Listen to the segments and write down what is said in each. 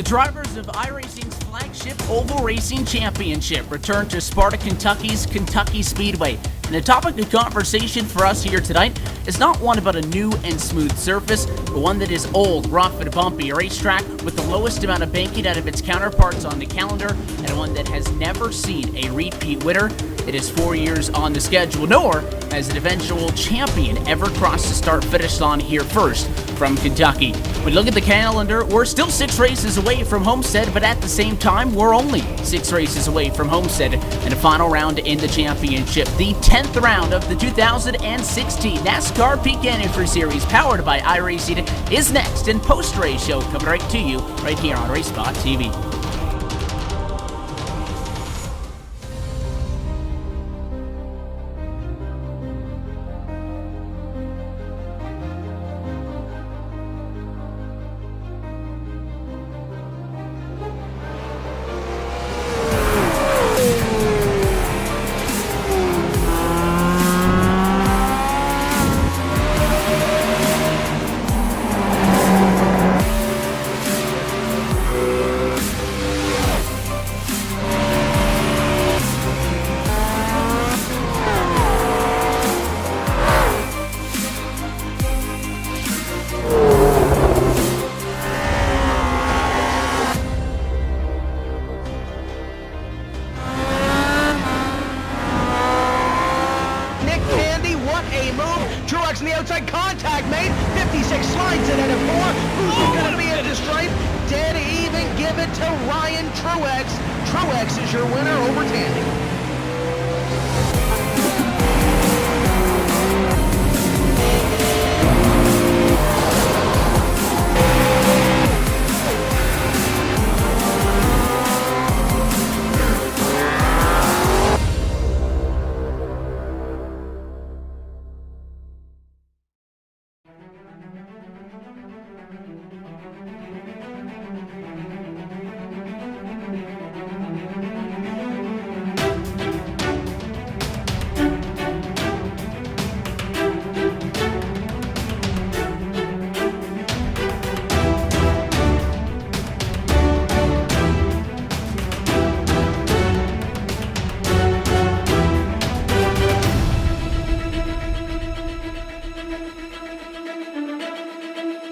The drivers of iRacing's flagship Oval Racing Championship return to Sparta, Kentucky's Kentucky Speedway. And the topic of conversation for us here tonight is not one about a new and smooth surface, but one that is old, rough, and bumpy, a racetrack with the lowest amount of banking out of its counterparts on the calendar, and one that has never seen a repeat winner. It is 4 years on the schedule, nor has an eventual champion ever crossed the start-finish line here first from Kentucky. When you look at the calendar, we're still 6 races away from Homestead, but at the same time, we're only 6 races away from Homestead and a final round in the championship. The 10th round of the 2016 NASCAR Peak Antifreeze Series, powered by iRacing, is next, and post-race show coming right to you right here on RaceSpotTV. In the outside, contact made, 56 slides it into 4, who's going to be at the stripe, dead even, give it to Ryan Truex. Truex is your winner over Tandy.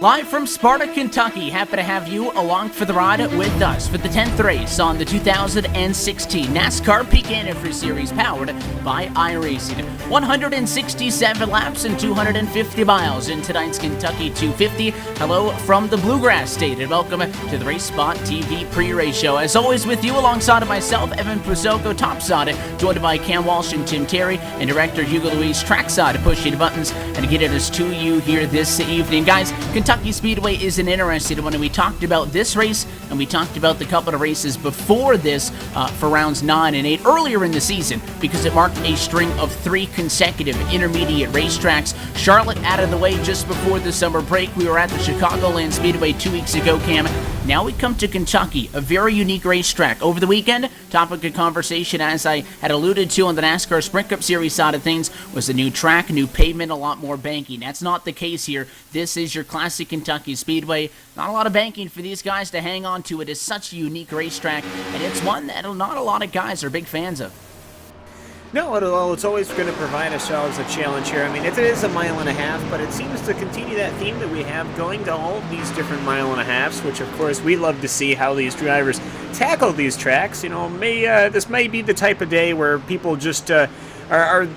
Live from Sparta, Kentucky, happy to have you along for the ride with us for the 10th race on the 2016 NASCAR Peak Antifreeze Series, powered by iRacing. 167 laps and 250 miles in tonight's Kentucky 250. Hello from the Bluegrass State, and welcome to the RaceSpotTV pre-race show. As always, with you alongside of myself, Evan Pusoko, topside, joined by Cam Walsh and Tim Terry, and director Hugo Luis, trackside, pushing the buttons and getting us to you here this evening. Guys, Kentucky Speedway is an interesting one, and we talked about this race, and we talked about the couple of races before this for rounds 9 and 8 earlier in the season, because it marked a string of 3 consecutive intermediate racetracks. Charlotte out of the way just before the summer break. We were at the Chicagoland Speedway 2 weeks ago, Cam. Now we come to Kentucky, a very unique racetrack. Over the weekend, topic of conversation, as I had alluded to on the NASCAR Sprint Cup Series side of things, was a new track, new pavement, a lot more banking. That's not the case here. This is your classic Kentucky Speedway. Not a lot of banking for these guys to hang on to. It is such a unique racetrack, and it's one that not a lot of guys are big fans of. No, well, it's always going to provide ourselves a challenge here. I mean, it is a mile and a half, but it seems to continue that theme that we have going to all of these different mile and a halves, which, of course, we love to see how these drivers tackle these tracks. You know, this may be the type of day where people just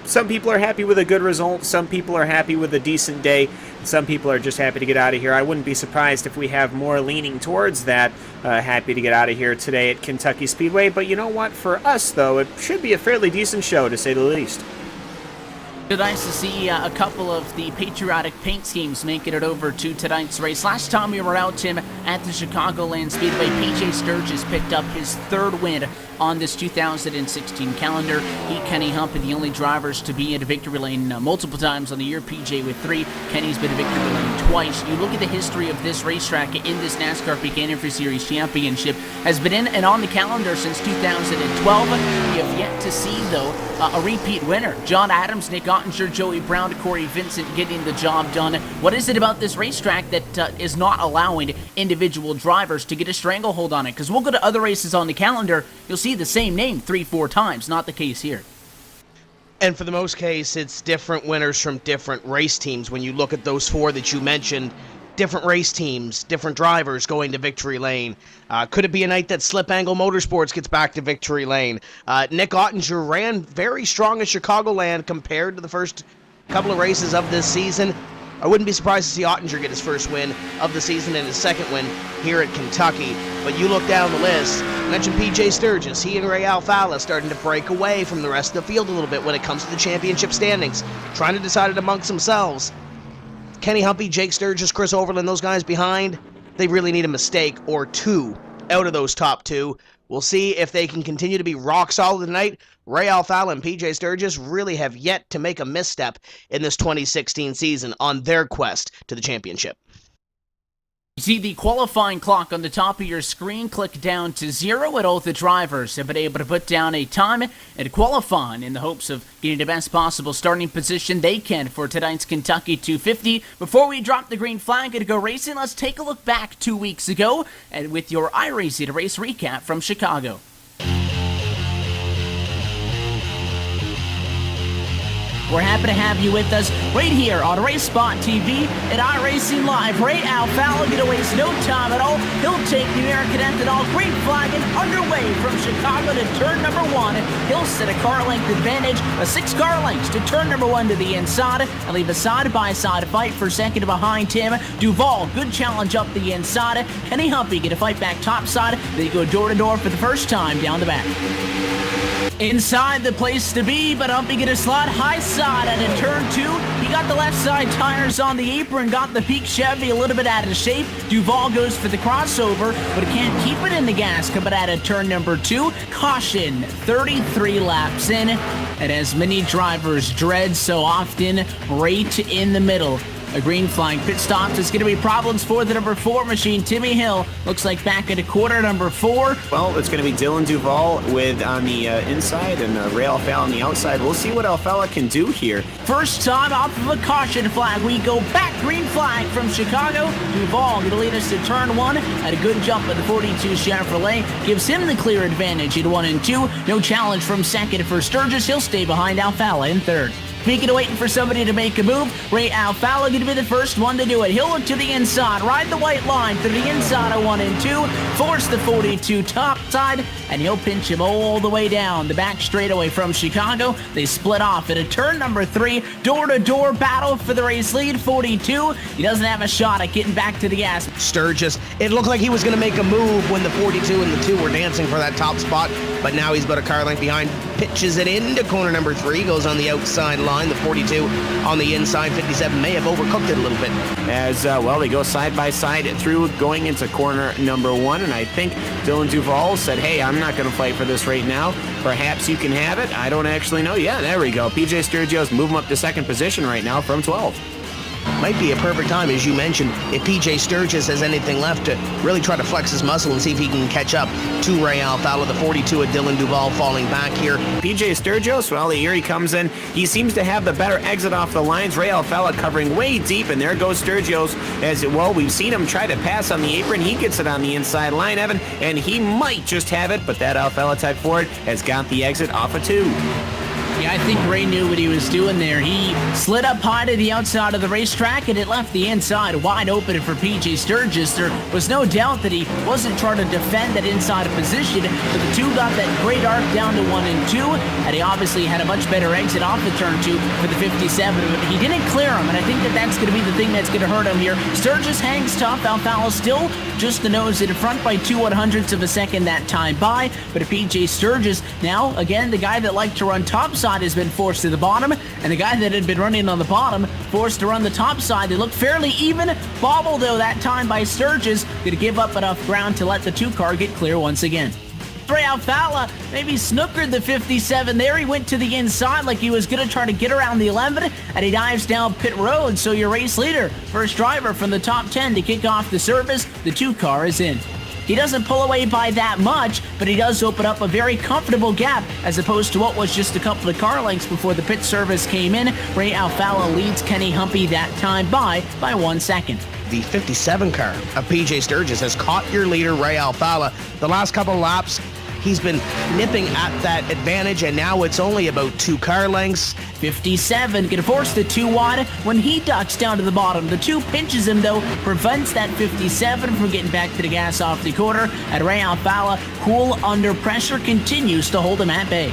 some people are happy with a good result, some people are happy with a decent day, and some people are just happy to get out of here. I wouldn't be surprised if we have more leaning towards that, happy to get out of here today at Kentucky Speedway. But you know what? For us, though, it should be a fairly decent show, to say the least. It's nice to see a couple of the patriotic paint schemes making it over to tonight's race. Last time we were out, Tim, at the Chicagoland Speedway, PJ Sturgis picked up his 3rd win on this 2016 calendar. He, Kenny Humphrey, the only drivers to be in a victory lane multiple times on the year. PJ with 3. Kenny's been a victory lane twice. You look at the history of this racetrack in this NASCAR Peak Antifreeze Series Championship, has been in and on the calendar since 2012. We have yet to see, though, a repeat winner. John Adams, Nick Ottinger, Joey Brown, Corey Vincent getting the job done. What is it about this racetrack that is not allowing individual drivers to get a stranglehold on it? Because we'll go to other races on the calendar, you'll see the same name 3-4 times. Not the case here. And for the most case, it's different winners from different race teams. When you look at those 4 that you mentioned, different race teams, different drivers going to victory lane. Could it be a night that Slip Angle Motorsports gets back to victory lane? Nick Ottinger ran very strong at Chicagoland compared to the first couple of races of this season. I wouldn't be surprised to see Ottinger get his first win of the season and his second win here at Kentucky. But you look down the list, I mentioned PJ Sturgis. He and Ray Alfalla starting to break away from the rest of the field a little bit when it comes to the championship standings, trying to decide it amongst themselves. Kenny Humphrey, Jake Sturgis, Chris Overland, those guys behind, they really need a mistake or 2 out of those top 2. We'll see if they can continue to be rock solid tonight. Ray Alfalla and PJ Sturgis really have yet to make a misstep in this 2016 season on their quest to the championship. You see the qualifying clock on the top of your screen. Click down to 0, and all the drivers have been able to put down a time and qualifying in the hopes of getting the best possible starting position they can for tonight's Kentucky 250. Before we drop the green flag and go racing, let's take a look back 2 weeks ago and with your iRacing race recap from Chicago. We're happy to have you with us right here on RaceSpotTV and iRacingLive. Ray Alfalla gonna waste no time at all. He'll take the American Ethanol green flag and underway from Chicago to turn number 1. He'll set a car length advantage, a 6 car lengths to turn number 1 to the inside, and leave a side-by-side fight for second behind him. Duval, good challenge up the inside. Kenny Humphrey get a fight back topside. They go door-to-door for the first time down the back. Inside the place to be, but Humphrey get a slot high side at a turn 2. He got the left side tires on the apron, got the peak Chevy a little bit out of shape. Duval goes for the crossover, but can't keep it in the gas coming out of turn number 2. Caution, 33 laps in, and as many drivers dread so often, right in the middle. A green flag pit stops. It's going to be problems for the number 4 machine. Timmy Hill looks like back at a quarter, number 4. Well, it's going to be Dylan Duval on the inside and Ray Alfalla on the outside. We'll see what Alfalla can do here. First time off of a caution flag. We go back, green flag from Chicago. Duval going to lead us to turn 1. Had a good jump at the 42 Chevrolet. Gives him the clear advantage in 1 and 2. No challenge from second for Sturgis. He'll stay behind Alfalla in third. Speaking of waiting for somebody to make a move, Ray Alfalla going to be the first one to do it. He'll look to the inside, ride the white line through the inside of 1 and 2, force the 42 top side, and he'll pinch him all the way down the back straightaway from Chicago. They split off at a turn number 3, door-to-door battle for the race lead. 42, he doesn't have a shot at getting back to the gas. Sturgis, it looked like he was going to make a move when the 42 and the 2 were dancing for that top spot, but now he's about a car length behind, pitches it into corner number 3, goes on the outside line. The 42 on the inside. 57 may have overcooked it a little bit. As well, they go side by side through going into corner number 1, and I think Dylan Duval said, hey, I'm not going to fight for this right now. Perhaps you can have it. I don't actually know. Yeah, there we go. PJ Sturgis move him up to second position right now from 12. Might be a perfect time, as you mentioned, if PJ Sturgis has anything left to really try to flex his muscle and see if he can catch up to Ray Alfalla. The 42 at Dylan Duval falling back here. PJ Sturgis, well, here he comes in. He seems to have the better exit off the lines. Ray Alfalla covering way deep, and there goes Sturgis. As well, we've seen him try to pass on the apron. He gets it on the inside line, Evan, and he might just have it, but that Alfalla Type Ford has got the exit off of 2. Yeah, I think Ray knew what he was doing there. He slid up high to the outside of the racetrack, and it left the inside wide open for PJ Sturgis. There was no doubt that he wasn't trying to defend that inside position, but the 2 got that great arc down to 1 and 2, and he obviously had a much better exit off the turn 2 for the 57, but he didn't clear him, and I think that's going to be the thing that's going to hurt him here. Sturgis hangs tough. Alfalla still just the nose in front by 2/100ths of a second that time by, but PJ Sturgis now, again, the guy that liked to run top side has been forced to the bottom, and the guy that had been running on the bottom forced to run the top side. They look fairly even. Bobble, though, that time by Sturgis. Going to give up enough ground to let the 2 car get clear once again. Ray Alfala maybe snookered the 57 there. He went to the inside like he was going to try to get around the 11, and he dives down pit road. So your race leader, first driver from the top 10 to kick off the service, the 2 car is in. He doesn't pull away by that much, but he does open up a very comfortable gap as opposed to what was just a couple of car lengths before the pit service came in. Ray Alfala leads Kenny Humpy that time by 1 second. The 57 car of PJ Sturgis has caught your leader, Ray Alfala. The last couple of laps, he's been nipping at that advantage, and now it's only about 2 car lengths. 57 can force the 2 wide when he ducks down to the bottom. The 2 pinches him, though, prevents that 57 from getting back to the gas off the quarter. And Ray Alfala, cool under pressure, continues to hold him at bay.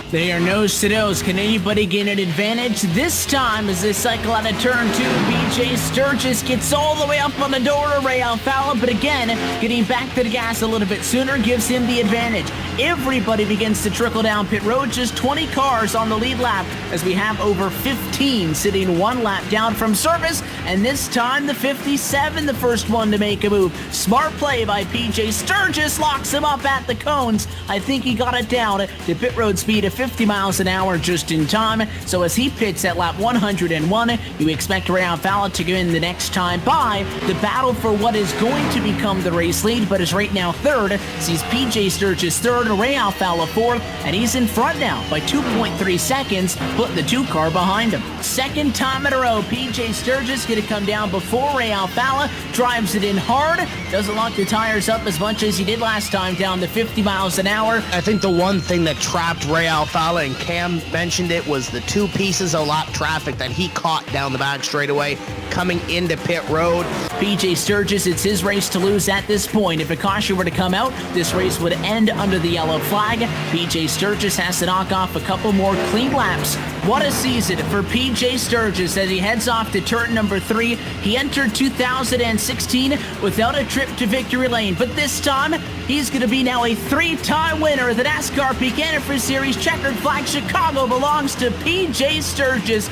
They are nose to nose. Can anybody gain an advantage? This time as they cycle out of turn 2, PJ Sturgis gets all the way up on the door to Ray Alfala, but again, getting back to the gas a little bit sooner gives him the advantage. Everybody begins to trickle down pit road, just 20 cars on the lead lap as we have over 15 sitting 1 lap down from service, and this time the 57, the first one to make a move. Smart play by PJ Sturgis, locks him up at the cones. I think he got it down to pit road speed of 50 miles an hour just in time. So as he pits at lap 101, you expect Ray Alfala to go in the next time by. The battle for what is going to become the race lead, but is right now third, sees PJ Sturgis third, Ray Alfala fourth, and he's in front now by 2.3 seconds, putting the 2 car behind him. Second time in a row, PJ Sturgis going to come down before Ray Alfala, drives it in hard, doesn't lock the tires up as much as he did last time, down to 50 miles an hour. I think the one thing that trapped Ray Alfala, and Cam mentioned it, was the 2 pieces of lap traffic that he caught down the back straightaway coming into pit road. PJ Sturgis, it's his race to lose at this point. If a caution were to come out, this race would end under the yellow flag. PJ Sturgis has to knock off a couple more clean laps. What a season for PJ Sturgis as he heads off to turn number 3. He entered 2016 without a trip to victory lane, but this time he's going to be now a 3-time winner of the NASCAR Peak Antifreeze Series. Checkered flag Chicago belongs to PJ Sturgis.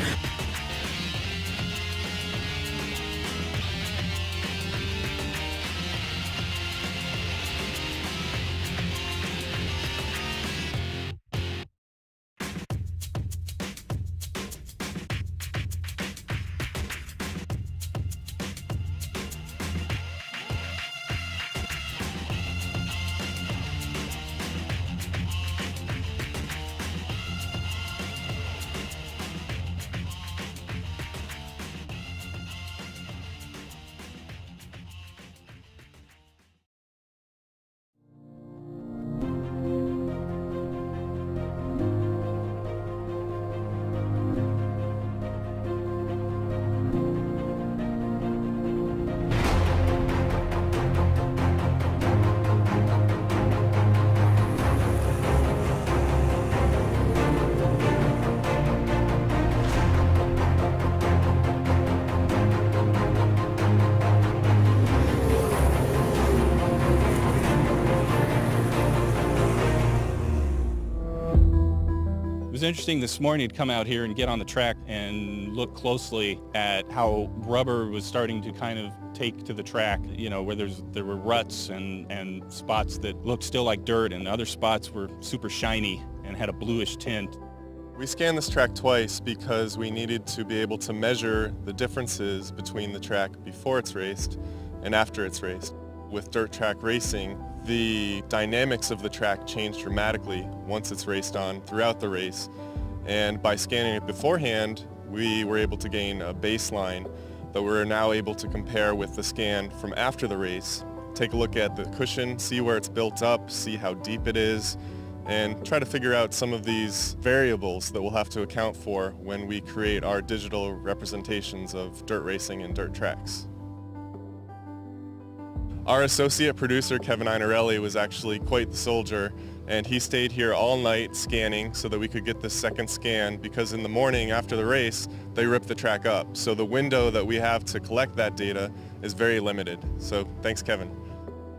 It was interesting this morning to come out here and get on the track and look closely at how rubber was starting to kind of take to the track, you know, where there were ruts and spots that looked still like dirt, and other spots were super shiny and had a bluish tint. We scanned this track twice because we needed to be able to measure the differences between the track before it's raced and after it's raced. With dirt track racing, the dynamics of the track change dramatically once it's raced on throughout the race. And by scanning it beforehand, we were able to gain a baseline that we're now able to compare with the scan from after the race. Take a look at the cushion, see where it's built up, see how deep it is, and try to figure out some of these variables that we'll have to account for when we create our digital representations of dirt racing and dirt tracks. Our associate producer, Kevin Einarelli, was actually quite the soldier, and he stayed here all night scanning so that we could get this second scan, because in the morning after the race, they ripped the track up. So the window that we have to collect that data is very limited. So thanks, Kevin.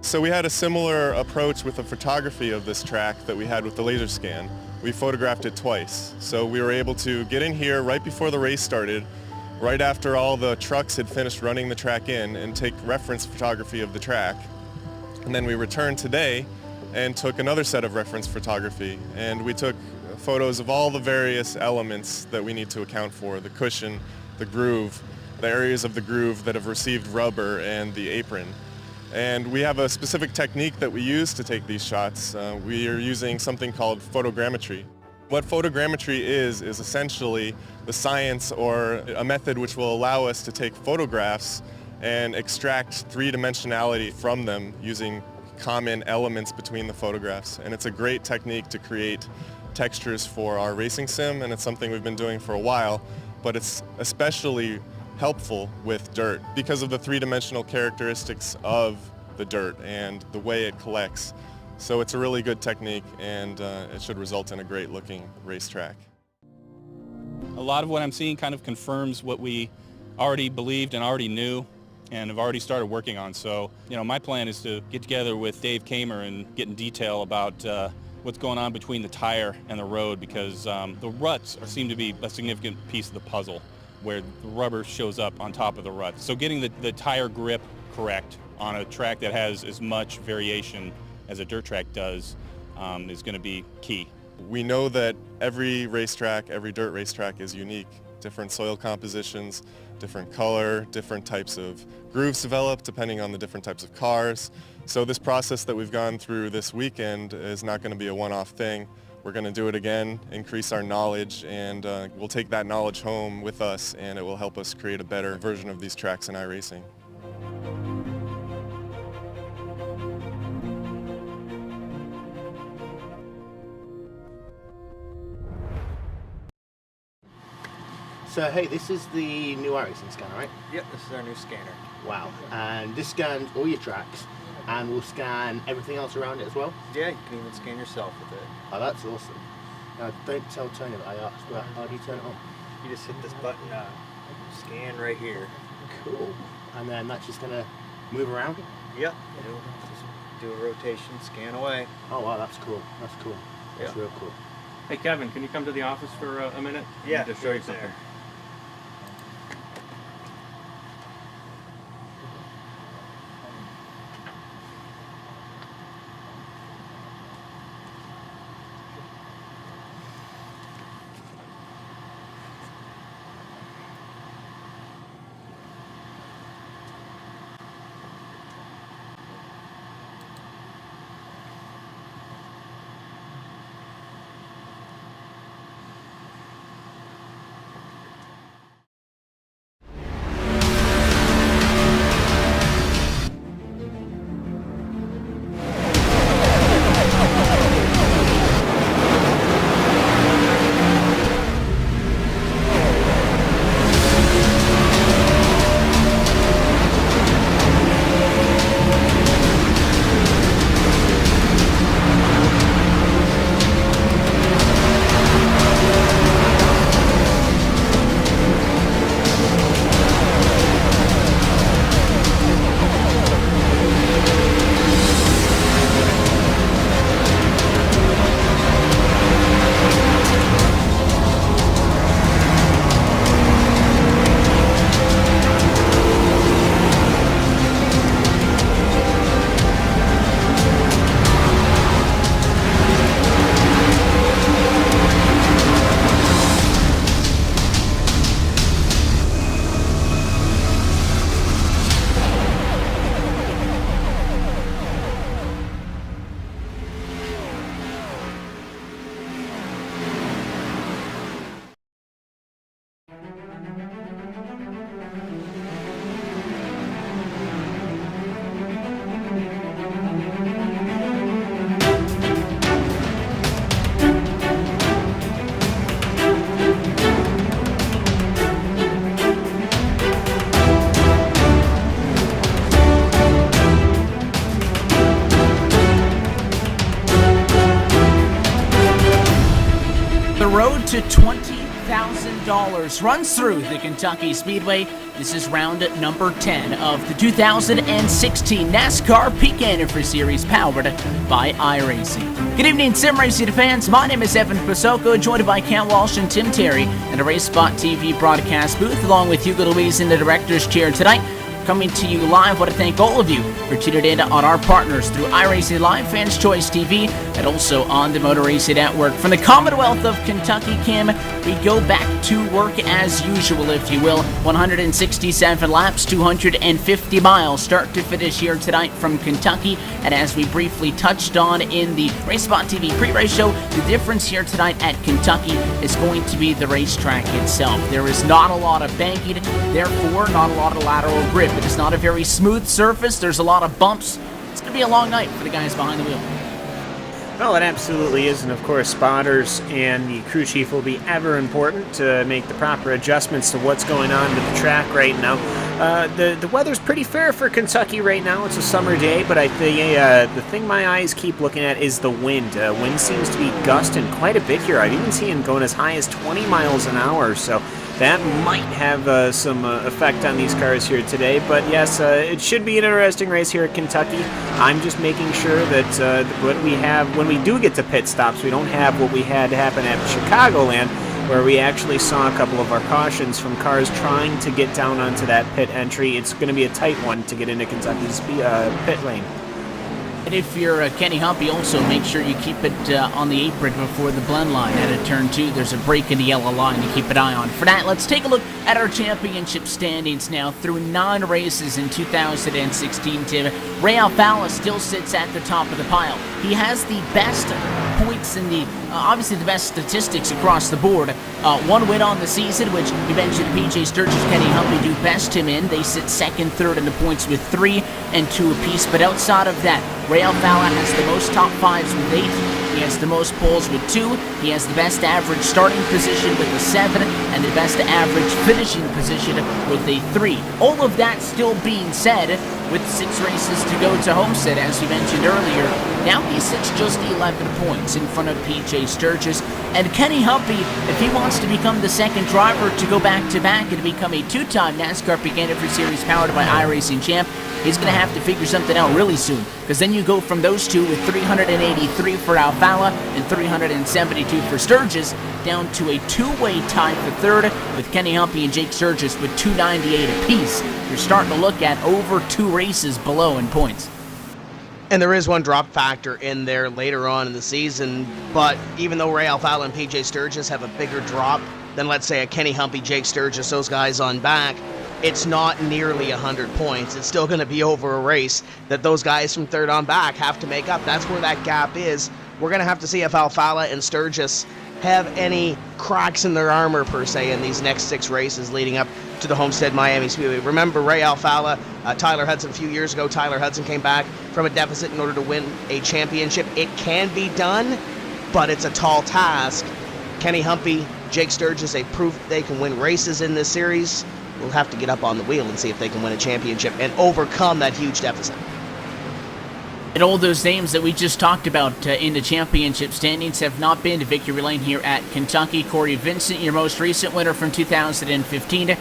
So we had a similar approach with the photography of this track that we had with the laser scan. We photographed it twice. So we were able to get in here right before the race started, right after all the trucks had finished running the track in, and take reference photography of the track. And then we returned today and took another set of reference photography, and we took photos of all the various elements that we need to account for: the cushion, the groove, the areas of the groove that have received rubber, and the apron. And we have a specific technique that we use to take these shots. We are using something called photogrammetry. What photogrammetry is essentially the science or a method which will allow us to take photographs and extract three-dimensionality from them using common elements between the photographs. And it's a great technique to create textures for our racing sim, and it's something we've been doing for a while, but it's especially helpful with dirt because of the three-dimensional characteristics of the dirt and the way it collects. So it's a really good technique, and it should result in a great looking racetrack. A lot of what I'm seeing kind of confirms what we already believed and already knew and have already started working on. So, my plan is to get together with Dave Kamer and get in detail about what's going on between the tire and the road, because the ruts seem to be a significant piece of the puzzle, where the rubber shows up on top of the rut. So getting the tire grip correct on a track that has as much variation as a dirt track does is going to be key. We know that every racetrack, every dirt racetrack is unique. Different soil compositions, different color, different types of grooves develop depending on the different types of cars. So this process that we've gone through this weekend is not going to be a one-off thing. We're going to do it again, increase our knowledge, and we'll take that knowledge home with us, and it will help us create a better version of these tracks in iRacing. So hey, this is the new iRacing scanner, right? Yep, this is our new scanner. Wow. And this scans all your tracks and will scan everything else around it as well? Yeah, you can even scan yourself with it. Oh, that's awesome. Now, don't tell Tony that I asked, but how do you turn it on? You just hit this button, scan right here. Cool. And then that's just going to move around? Yep, it'll just do a rotation, scan away. Oh, wow, that's cool. That's cool. That's Yeah. real cool. Hey Kevin, can you come to the office for a minute? Yeah, to show you right something. there. The road to $20,000 runs through the Kentucky Speedway. This is round number 10 of the 2016 NASCAR Peak Antifreeze Series powered by iRacing. Good evening, Sim Racing fans. My name is Evan Pasoko, joined by Cat Walsh and Tim Terry in a RaceSpotTV broadcast booth, along with Hugo Louise in the director's chair tonight. coming to you live. I want to thank all of you for tuning in on our partners through iRacingLive, Fans Choice TV, and also on the Motor Racing Network. From the Commonwealth of Kentucky, Kim, we go back to work as usual, if you will. 167 laps, 250 miles, start to finish here tonight from Kentucky. And as we briefly touched on in the RaceSpotTV pre-race show, the difference here tonight at Kentucky is going to be the racetrack itself. There is not a lot of banking, therefore not a lot of lateral grip. It is not a very smooth surface. There's a lot of bumps. It's going to be a long night for the guys behind the wheel. Well, it absolutely is, and of course, spotters and the crew chief will be ever important to make the proper adjustments to what's going on with the track right now. The weather's pretty fair for Kentucky right now. It's a summer day, but I think the thing my eyes keep looking at is the wind. Wind seems to be gusting quite a bit here. I've even seen it going as high as 20 miles an hour, so that might have some effect on these cars here today. But yes, it should be an interesting race here at Kentucky. I'm just making sure that what we have when we do get to pit stops, we don't have what we had happen at Chicagoland, where we actually saw a couple of our cautions from cars trying to get down onto that pit entry. It's going to be a tight one to get into Kentucky's pit lane. And if you're Kenny Humpy, also make sure you keep it on the apron before the blend line. At a turn 2, there's a break in the yellow line to keep an eye on. For that, let's take a look at our championship standings now. Through 9 races in 2016, Tim, Ray Alfala still sits at the top of the pile. He has the best points in the, obviously the best statistics across the board. 1 win on the season, which we mentioned PJ Sturgis, Kenny Humpy do best him in. They sit second, third in the points with 3 and 2 apiece. But outside of that, Ray Alfala has the most top 5s with 8. He has the most poles with 2. He has the best average starting position with a 7, and the best average finishing position with a 3. All of that still being said, with 6 races to go to Homestead, as we mentioned earlier, now he sits just 11 points in front of PJ Sturgis. And Kenny Humpy, if he wants to become the second driver to go back-to-back and become a 2-time NASCAR Peak Antifreeze Series powered by iRacing champ, he's going to have to figure something out really soon, because then you go from those two with 383 for Alfala and 372 for Sturgis down to a 2-way tie for third with Kenny Humpy and Jake Sturgis with 298 apiece. You're starting to look at over 2 races below in points. And there is one drop factor in there later on in the season, but even though Ray Alfala and PJ Sturgis have a bigger drop than, let's say, a Kenny Humpy, Jake Sturgis, those guys on back, it's not nearly 100 points. It's still going to be over a race that those guys from third on back have to make up. That's where that gap is. We're going to have to see if Alfala and Sturgis have any cracks in their armor, per se, in these next 6 races leading up to the Homestead Miami Speedway. Remember Ray Alfala, Tyler Hudson a few years ago. Tyler Hudson came back from a deficit in order to win a championship. It can be done, but it's a tall task. Kenny Humpy, Jake Sturgis, they proved they can win races in this series. We'll have to get up on the wheel and see if they can win a championship and overcome that huge deficit. And all those names that we just talked about in the championship standings have not been to victory lane here at Kentucky. Corey Vincent, your most recent winner from 2015.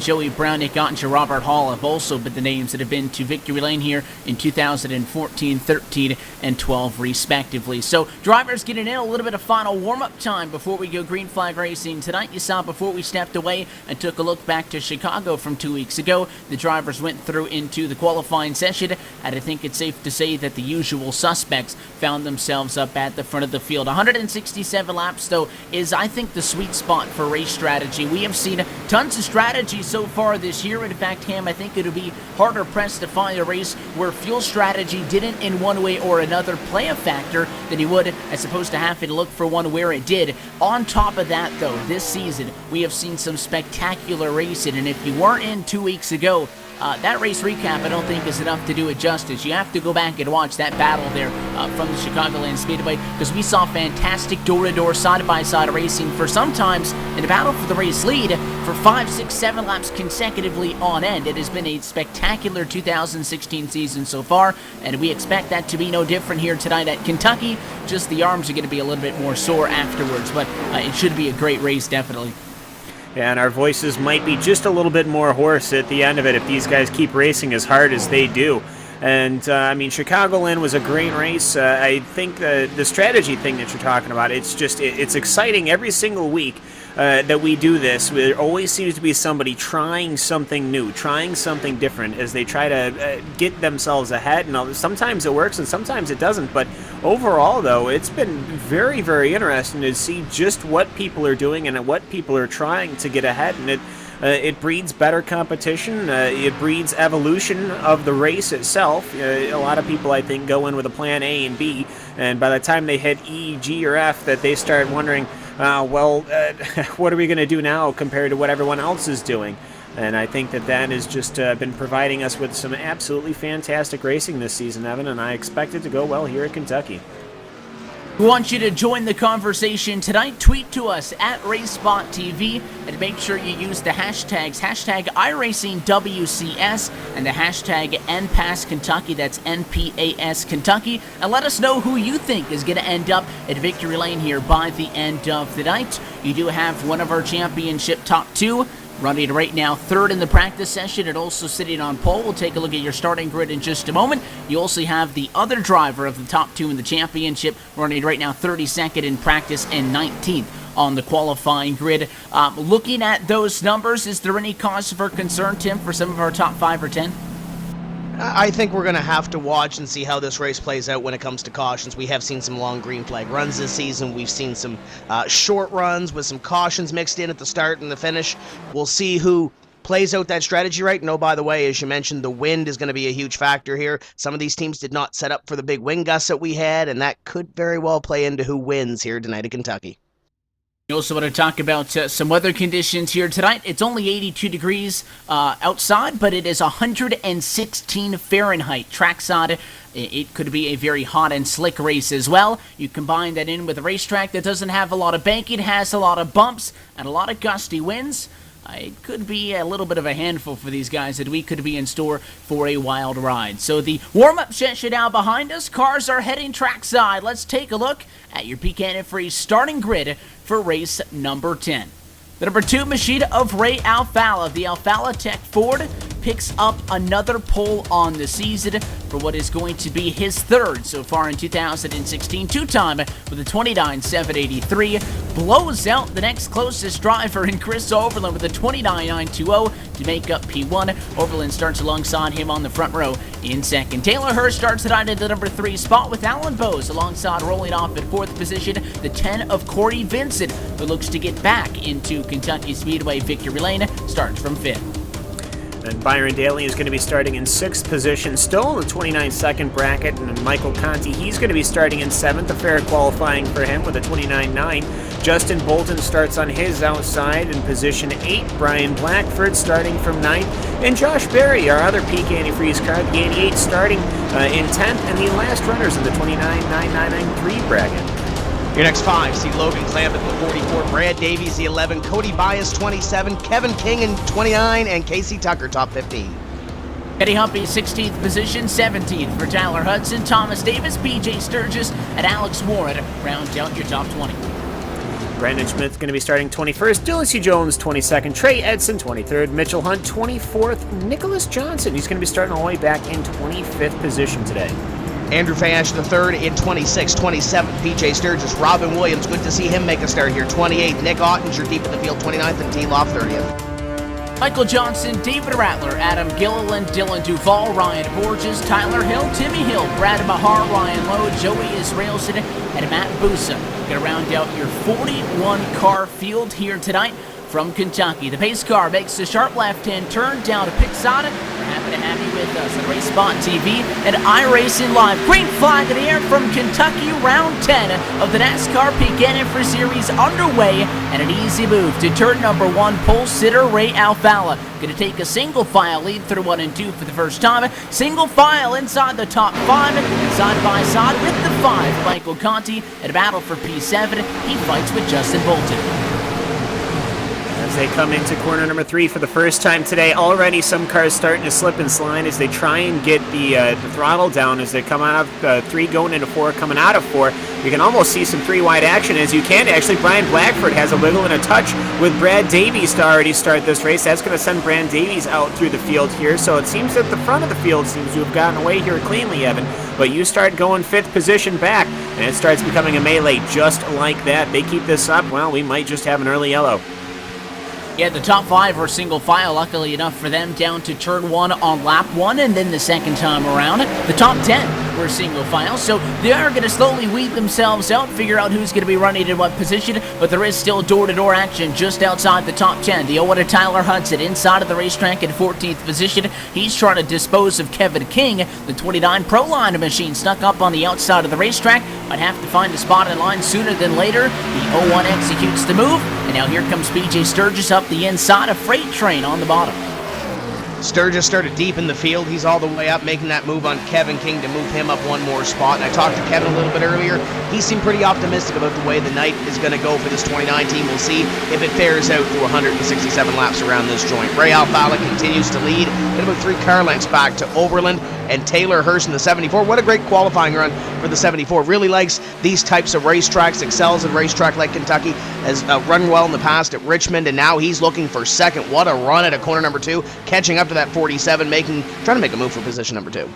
Joey Brown, Nick Ottinger, Robert Hall have also been the names that have been to victory lane here in 2014, 13, and 12, respectively. So drivers getting in a little bit of final warm-up time before we go green flag racing tonight. You saw before we stepped away and took a look back to Chicago from 2 weeks ago. The drivers went through into the qualifying session, and I think it's safe to say that the usual suspects found themselves up at the front of the field. 167 laps, though, is, I think, the sweet spot for race strategy. We have seen tons of strategy so far this year. In fact, Cam, I think it'll be harder pressed to find a race where fuel strategy didn't in one way or another play a factor than you would as opposed to having to look for one where it did. On top of that, though, this season we have seen some spectacular racing, and if you weren't in 2 weeks ago, that race recap I don't think is enough to do it justice. You have to go back and watch that battle there from the Chicagoland Speedway, because we saw fantastic door-to-door, side-by-side racing for sometimes in a battle for the race lead for 5, 6, 7 laps consecutively on end. It has been a spectacular 2016 season so far, and we expect that to be no different here tonight at Kentucky. Just the arms are going to be a little bit more sore afterwards, but it should be a great race, definitely. Yeah, and our voices might be just a little bit more hoarse at the end of it if these guys keep racing as hard as they do. And, I mean, Chicagoland was a great race. I think the strategy thing that you're talking about, it's exciting every single week that we do this, there always seems to be somebody trying something new, trying something different as they try to get themselves ahead. And sometimes it works and sometimes it doesn't. But overall, though, it's been very, very interesting to see just what people are doing and what people are trying to get ahead. And it breeds better competition. It breeds evolution of the race itself. A lot of people, I think, go in with a plan A and B, and by the time they hit E, G, or F, that they start wondering, what are we going to do now compared to what everyone else is doing? And I think that has just been providing us with some absolutely fantastic racing this season, Evan, and I expect it to go well here at Kentucky. We want you to join the conversation tonight. Tweet to us at RaceSpotTV and make sure you use the hashtags iRacingWCS and the hashtag NPASKentucky. That's NPAS Kentucky. And let us know who you think is going to end up at victory lane here by the end of the night. You do have one of our championship top two running right now third in the practice session and also sitting on pole. We'll take a look at your starting grid in just a moment. You also have the other driver of the top two in the championship running right now 32nd in practice and 19th on the qualifying grid. Looking at those numbers, is there any cause for concern, Tim, for some of our top 5 or 10? I think we're going to have to watch and see how this race plays out when it comes to cautions. We have seen some long green flag runs this season. We've seen some short runs with some cautions mixed in at the start and the finish. We'll see who plays out that strategy right. No, by the way, as you mentioned, the wind is going to be a huge factor here. Some of these teams did not set up for the big wind gusts that we had, and that could very well play into who wins here tonight at Kentucky. We also want to talk about some weather conditions here tonight. It's only 82 degrees outside, but it is 116 Fahrenheit. Trackside, it could be a very hot and slick race as well. You combine that in with a racetrack that doesn't have a lot of banking, has a lot of bumps, and a lot of gusty winds. It could be a little bit of a handful for these guys that we could be in store for a wild ride. So the warm-up session now behind us. Cars are heading trackside. Let's take a look at your Pecan and Freeze starting grid for race number 10. The number 2 machine of Ray Alfalla, the Alfalla Tech Ford, picks up another pole on the season for what is going to be his third so far in 2016. Two-time with a 29.783. Blows out the next closest driver in Chris Overland with a 29.920 to make up P1. Overland starts alongside him on the front row in second. Taylor Hurst starts it out at the number 3 spot with Alan Bose alongside rolling off at 4th position. The 10 of Corey Vincent, who looks to get back into Kentucky Speedway victory lane, starts from 5th. And Byron Daly is going to be starting in 6th position, still in the 29-second bracket. And Michael Conti, he's going to be starting in 7th, a fair qualifying for him with a 29.9. Justin Bolton starts on his outside in position 8. Brian Blackford starting from 9th. And Josh Berry, our other peak antifreeze car, the 88, starting in 10th. And the last runners in the 29.993 bracket. Your next 5, see Logan Clamp at the 44, Brad Davies the 11, Cody Bias 27, Kevin King in 29, and Casey Tucker top 15. Eddie Humpy 16th position, 17th for Tyler Hudson, Thomas Davis, PJ Sturgis, and Alex Warren round out your top 20. Brandon Smith going to be starting 21st, Dylan C. Jones 22nd, Trey Edson 23rd, Mitchell Hunt 24th, Nicholas Johnson, he's going to be starting all the way back in 25th position today. Andrew Fash the 3rd in 26, 27th, PJ Sturgis, Robin Williams, good to see him make a start here, 28th, Nick Ottinger deep in the field, 29th, and T-Loft 30th. Michael Johnson, David Rattler, Adam Gilliland, Dylan Duvall, Ryan Borges, Tyler Hill, Timmy Hill, Brad Mahar, Ryan Lowe, Joey Israelson, and Matt Busa. Gonna round out your 41-car field here tonight from Kentucky. The pace car makes the sharp left-hand turn down to Pixada. We're happy to have you with us on RaceSpotTV and iRacingLive. Green flag in the air from Kentucky, round 10 of the NASCAR Pecan and Freeze Series underway, and an easy move to turn number 1, pole sitter Ray Alfalla. Going to take a single file lead through 1 and 2 for the first time. Single file inside the top 5, and side by side with the 5, Michael Conti, at a battle for P7. He fights with Justin Bolton. As they come into corner number 3 for the first time today. Already some cars starting to slip and slide as they try and get the throttle down as they come out of 3 going into 4, coming out of 4. You can almost see some 3-wide action, as you can actually. Brian Blackford has a wiggle and a touch with Brad Davies to already start this race. That's going to send Brad Davies out through the field here. So it seems that the front of the field seems to have gotten away here cleanly, Evan. But you start going 5th position back, and it starts becoming a melee just like that. They keep this up, well, we might just have an early yellow. Yeah, the top 5 are single file, luckily enough for them, down to turn 1 on lap 1, and then the second time around, the top 10 were single file, so they are going to slowly weed themselves out, figure out who's going to be running in what position, but there is still door-to-door action just outside the top 10. The 0-1 of Tyler Hudson inside of the racetrack in 14th position. He's trying to dispose of Kevin King. The 29 Proline machine stuck up on the outside of the racetrack. Might have to find a spot in line sooner than later. The 0-1 executes the move, and now here comes PJ Sturgis up the inside of Freight Train on the bottom. Sturgis started deep in the field. He's all the way up, making that move on Kevin King to move him up one more spot. And I talked to Kevin a little bit earlier. He seemed pretty optimistic about the way the night is going to go for this 29 team. We'll see if it fares out through 167 laps around this joint. Ray Alfala continues to lead. Get about 3 car lengths back to Oberlin and Taylor Hurst in the 74. What a great qualifying run for the 74. Really likes these types of racetracks, excels in racetrack like Kentucky, has run well in the past at Richmond, and now he's looking for second. What a run at a corner number 2, catching up to that 47, trying to make a move for position number 2.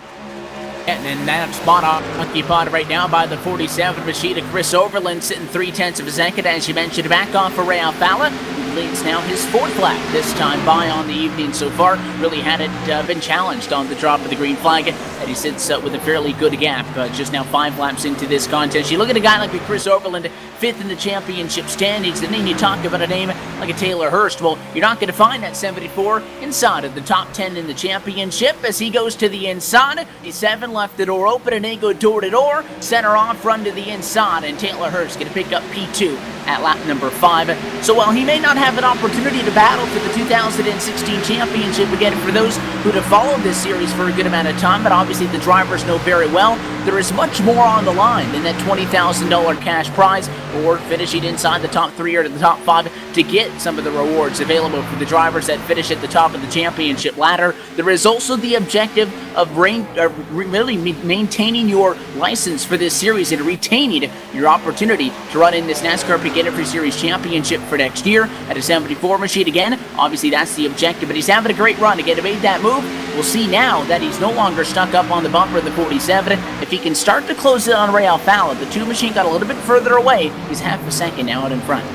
And then that spot occupied right now by the 47 machine of Chris Overland, sitting 3/10 of a second, as you mentioned, back off for Ray Alfala, who leads now his 4th lap this time by on the evening so far. Really hadn't been challenged on the drop of the green flag, and he sits with a fairly good gap, just now 5 laps into this contest. You look at a guy like Chris Overland, 5th in the championship standings, and then you talk about a name like a Taylor Hurst. Well, you're not going to find that 74 inside of the top 10 in the championship as he goes to the inside. He's 7 left the door open, and they go door to door, center off, run to the inside, and Taylor Hurst going to pick up P2 at lap number 5. So while he may not have an opportunity to battle for the 2016 championship again, for those who have followed this series for a good amount of time, but obviously the drivers know very well, there is much more on the line than that $20,000 cash prize or finishing inside the top 3 or the top 5 to get some of the rewards available for the drivers that finish at the top of the championship ladder. There is also the objective of really maintaining your license for this series and retaining your opportunity to run in this NASCAR Beginner Free Series Championship for next year at a 74 machine again. Obviously, that's the objective, but he's having a great run. Again, to make that move, we'll see now that he's no longer stuck up on the bumper of the 47. If he can start to close it on Ray Alfala, the 2 machine got a little bit further away. He's half a second now out in front.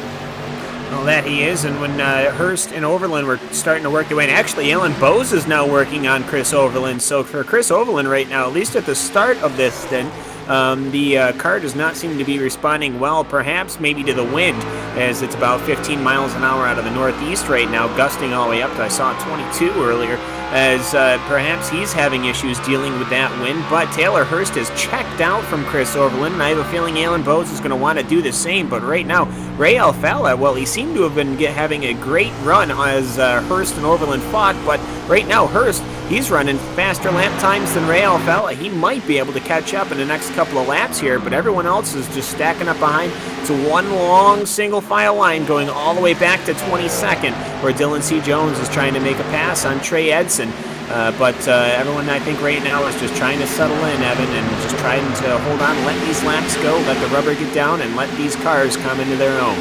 Well, that he is, and when Hurst and Overland were starting to work their way, and actually Alan Bowes is now working on Chris Overland, so for Chris Overland right now, at least at the start of this stint, the car does not seem to be responding well, perhaps maybe to the wind, as it's about 15 miles an hour out of the northeast right now, gusting all the way up to, I saw 22 earlier, as perhaps he's having issues dealing with that wind. But Taylor Hurst is checked out from Chris Overland, and I have a feeling Alan Bowes is going to want to do the same. But right now, Ray Alfala, well, he seemed to have been having a great run as Hurst and Overland fought, but right now Hurst, he's running faster lap times than Ray Alfala. He might be able to catch up in the next couple of laps here, but everyone else is just stacking up behind to one long single file line going all the way back to 22nd, where Dylan C. Jones is trying to make a pass on Trey Edson. But everyone, I think, right now is just trying to settle in, Evan, and just trying to hold on, let these laps go, let the rubber get down, and let these cars come into their own.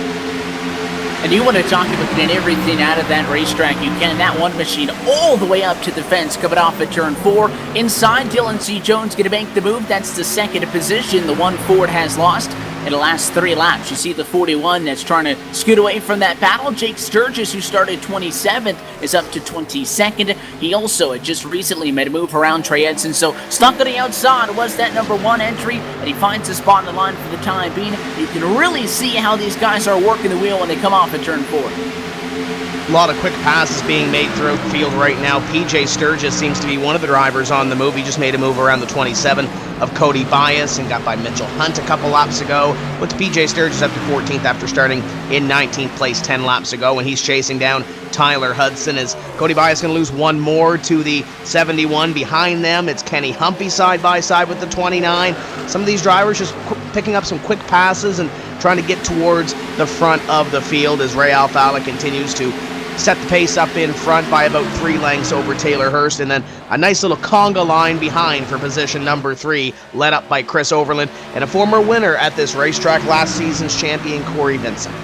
And you want to talk about getting everything out of that racetrack you can. That 1 machine all the way up to the fence, coming off at turn 4. Inside, Dylan C. Jones going to make the move. That's the 2nd position the 1 Ford has lost in the last 3 laps. You see the 41 that's trying to scoot away from that battle. Jake Sturgis, who started 27th, is up to 22nd. He also had just recently made a move around Trey Edson, so stuck on the outside was that number 1 entry, and he finds a spot in the line for the time being. You can really see how these guys are working the wheel when they come off at turn 4. A lot of quick passes being made throughout the field right now. PJ Sturgis seems to be one of the drivers on the move. He just made a move around the 27 of Cody Bias and got by Mitchell Hunt a couple laps ago. With PJ Sturgis up to 14th after starting in 19th place 10 laps ago, and he's chasing down Tyler Hudson. As Cody Bias going to lose 1 more to the 71 behind them. It's Kenny Humpy side by side with the 29. Some of these drivers just picking up some quick passes and trying to get towards the front of the field as Ray Alfala continues to set the pace up in front by about 3 lengths over Taylor Hurst, and then a nice little conga line behind for position number 3, led up by Chris Overland, and a former winner at this racetrack, last season's champion, Corey Vincent.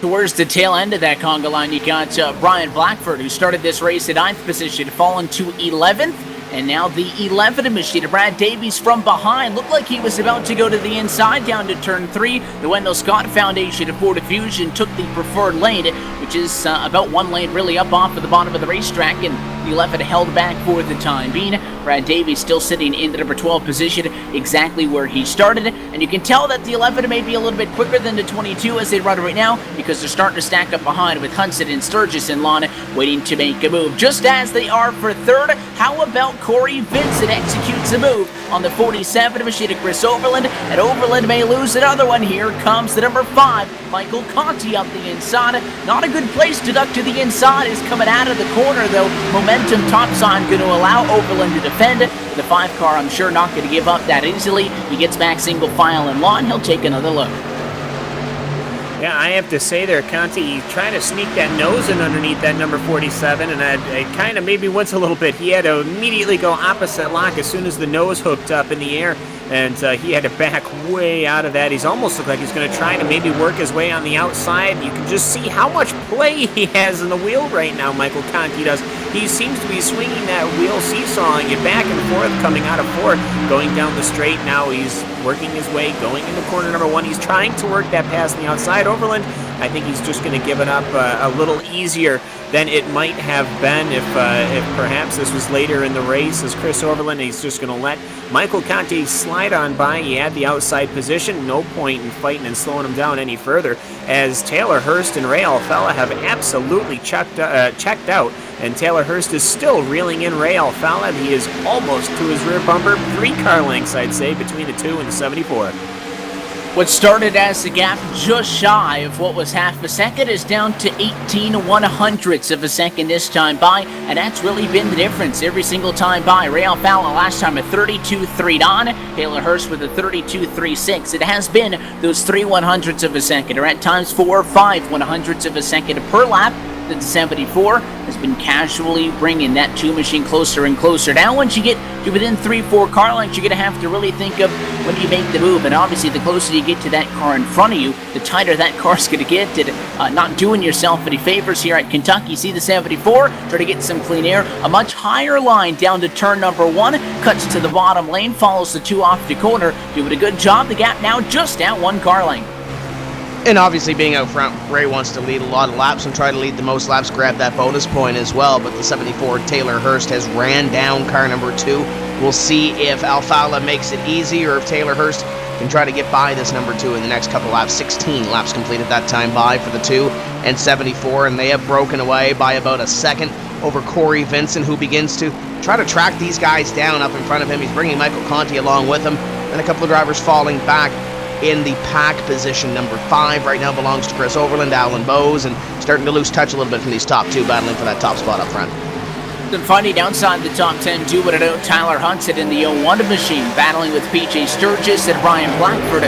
Towards the tail end of that conga line, you got Brian Blackford, who started this race at 9th position, fallen to 11th. And now the 11th machine, Brad Davies from behind. Looked like he was about to go to the inside down to turn 3. The Wendell Scott Foundation of Ford Fusion took the preferred lane, which is about 1 lane really up off of the bottom of the racetrack, and the 11th held back for the time being. Brad Davies still sitting in the number 12 position, exactly where he started. And you can tell that the 11th may be a little bit quicker than the 22 as they run right now, because they're starting to stack up behind with Hudson and Sturgis and Lon waiting to make a move. Just as they are for 3rd, how about Corey Vincent executes a move on the 47 machine to Chris Overland, and Overland may lose another one. Here comes the number 5, Michael Conti up the inside. Not a good place to duck to the inside, is coming out of the corner though. Momentum topside going to allow Overland to defend. The 5 car, I'm sure, not going to give up that easily. He gets back single file and Lon. He'll take another look. Yeah, I have to say there, Conti trying to sneak that nose in underneath that number 47, and it kind of maybe once a little bit. He had to immediately go opposite lock as soon as the nose hooked up in the air, and he had to back way out of that. He's almost looked like he's going to try to maybe work his way on the outside. You can just see how much play he has in the wheel right now, Michael Conti does. He seems to be swinging that wheel, seesawing it back and forth, coming out of 4th, going down the straight. Now he's working his way, going into corner number 1. He's trying to work that pass on the outside. Overland, I think he's just going to give it up a little easier than it might have been if perhaps this was later in the race. As Chris Overland, he's just going to let Michael Conti slide on by. He had the outside position. No point in fighting and slowing him down any further, as Taylor Hurst and Ray Alfalla have absolutely checked out. And Taylor Hurst is still reeling in Ray Alfalla. He is almost to his rear bumper. 3 car lengths, I'd say, between the 2 and the 74. What started as a gap just shy of what was half a second is down to 18/100ths of a second this time by, and that's really been the difference every single time by. Ray Alfalla last time a 32.39, Taylor Hurst with a 32.36. It has been those 3/100ths of a second, or at times 4 or 5 100ths of a second per lap. The 74 has been casually bringing that 2 machine closer and closer. Now once you get to within 3-4 car lengths, you're going to have to really think of when you make the move, and obviously the closer you get to that car in front of you, the tighter that car's going to get. Not doing yourself any favors here at Kentucky. See the 74, try to get some clean air. A much higher line down to turn number 1, cuts to the bottom lane, follows the 2 off the corner, doing a good job. The gap now just at 1 car length. And obviously being out front, Ray wants to lead a lot of laps and try to lead the most laps, grab that bonus point as well. But the 74 Taylor Hurst has ran down car number 2. We'll see if Alfalla makes it easy or if Taylor Hurst can try to get by this number 2 in the next couple laps. 16 laps completed that time by for the 2 and 74, and they have broken away by about a second over Corey Vincent, who begins to try to track these guys down up in front of him. He's bringing Michael Conti along with him, and a couple of drivers falling back. In the pack position, number 5 right now belongs to Chris Overland, Alan Bowes, and starting to lose touch a little bit from these top 2, battling for that top spot up front. Then fighting outside the top 10, do what it out. Tyler Hudson in the 01 machine, battling with PJ Sturgis, and Ryan Blackford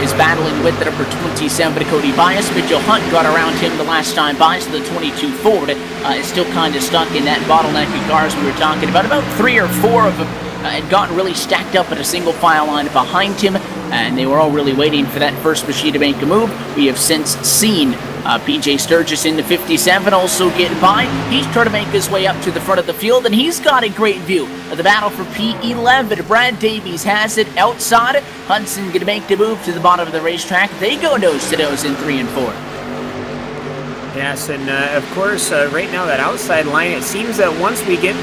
is battling with the number 27 Cody Bias. Mitchell Hunt got around him the last time by, so the 22 Ford is still kind of stuck in that bottleneck of cars we were talking about. About 3 or 4 of them had gotten really stacked up at a single file line behind him, and they were all really waiting for that first machine to make a move. We have since seen PJ Sturgis in the 57 also get by. He's trying to make his way up to the front of the field, and he's got a great view of the battle for P11. Brad Davies has it outside. Hudson going to make the move to the bottom of the racetrack. They go nose to nose in 3 and 4. Yes, and of course, right now that outside line, it seems that once we get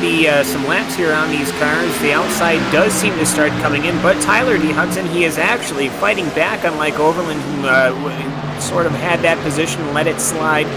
some laps here on these cars, the outside does seem to start coming in. But Tyler D. Hudson, he is actually fighting back, unlike Overland, who sort of had that position and let it slide.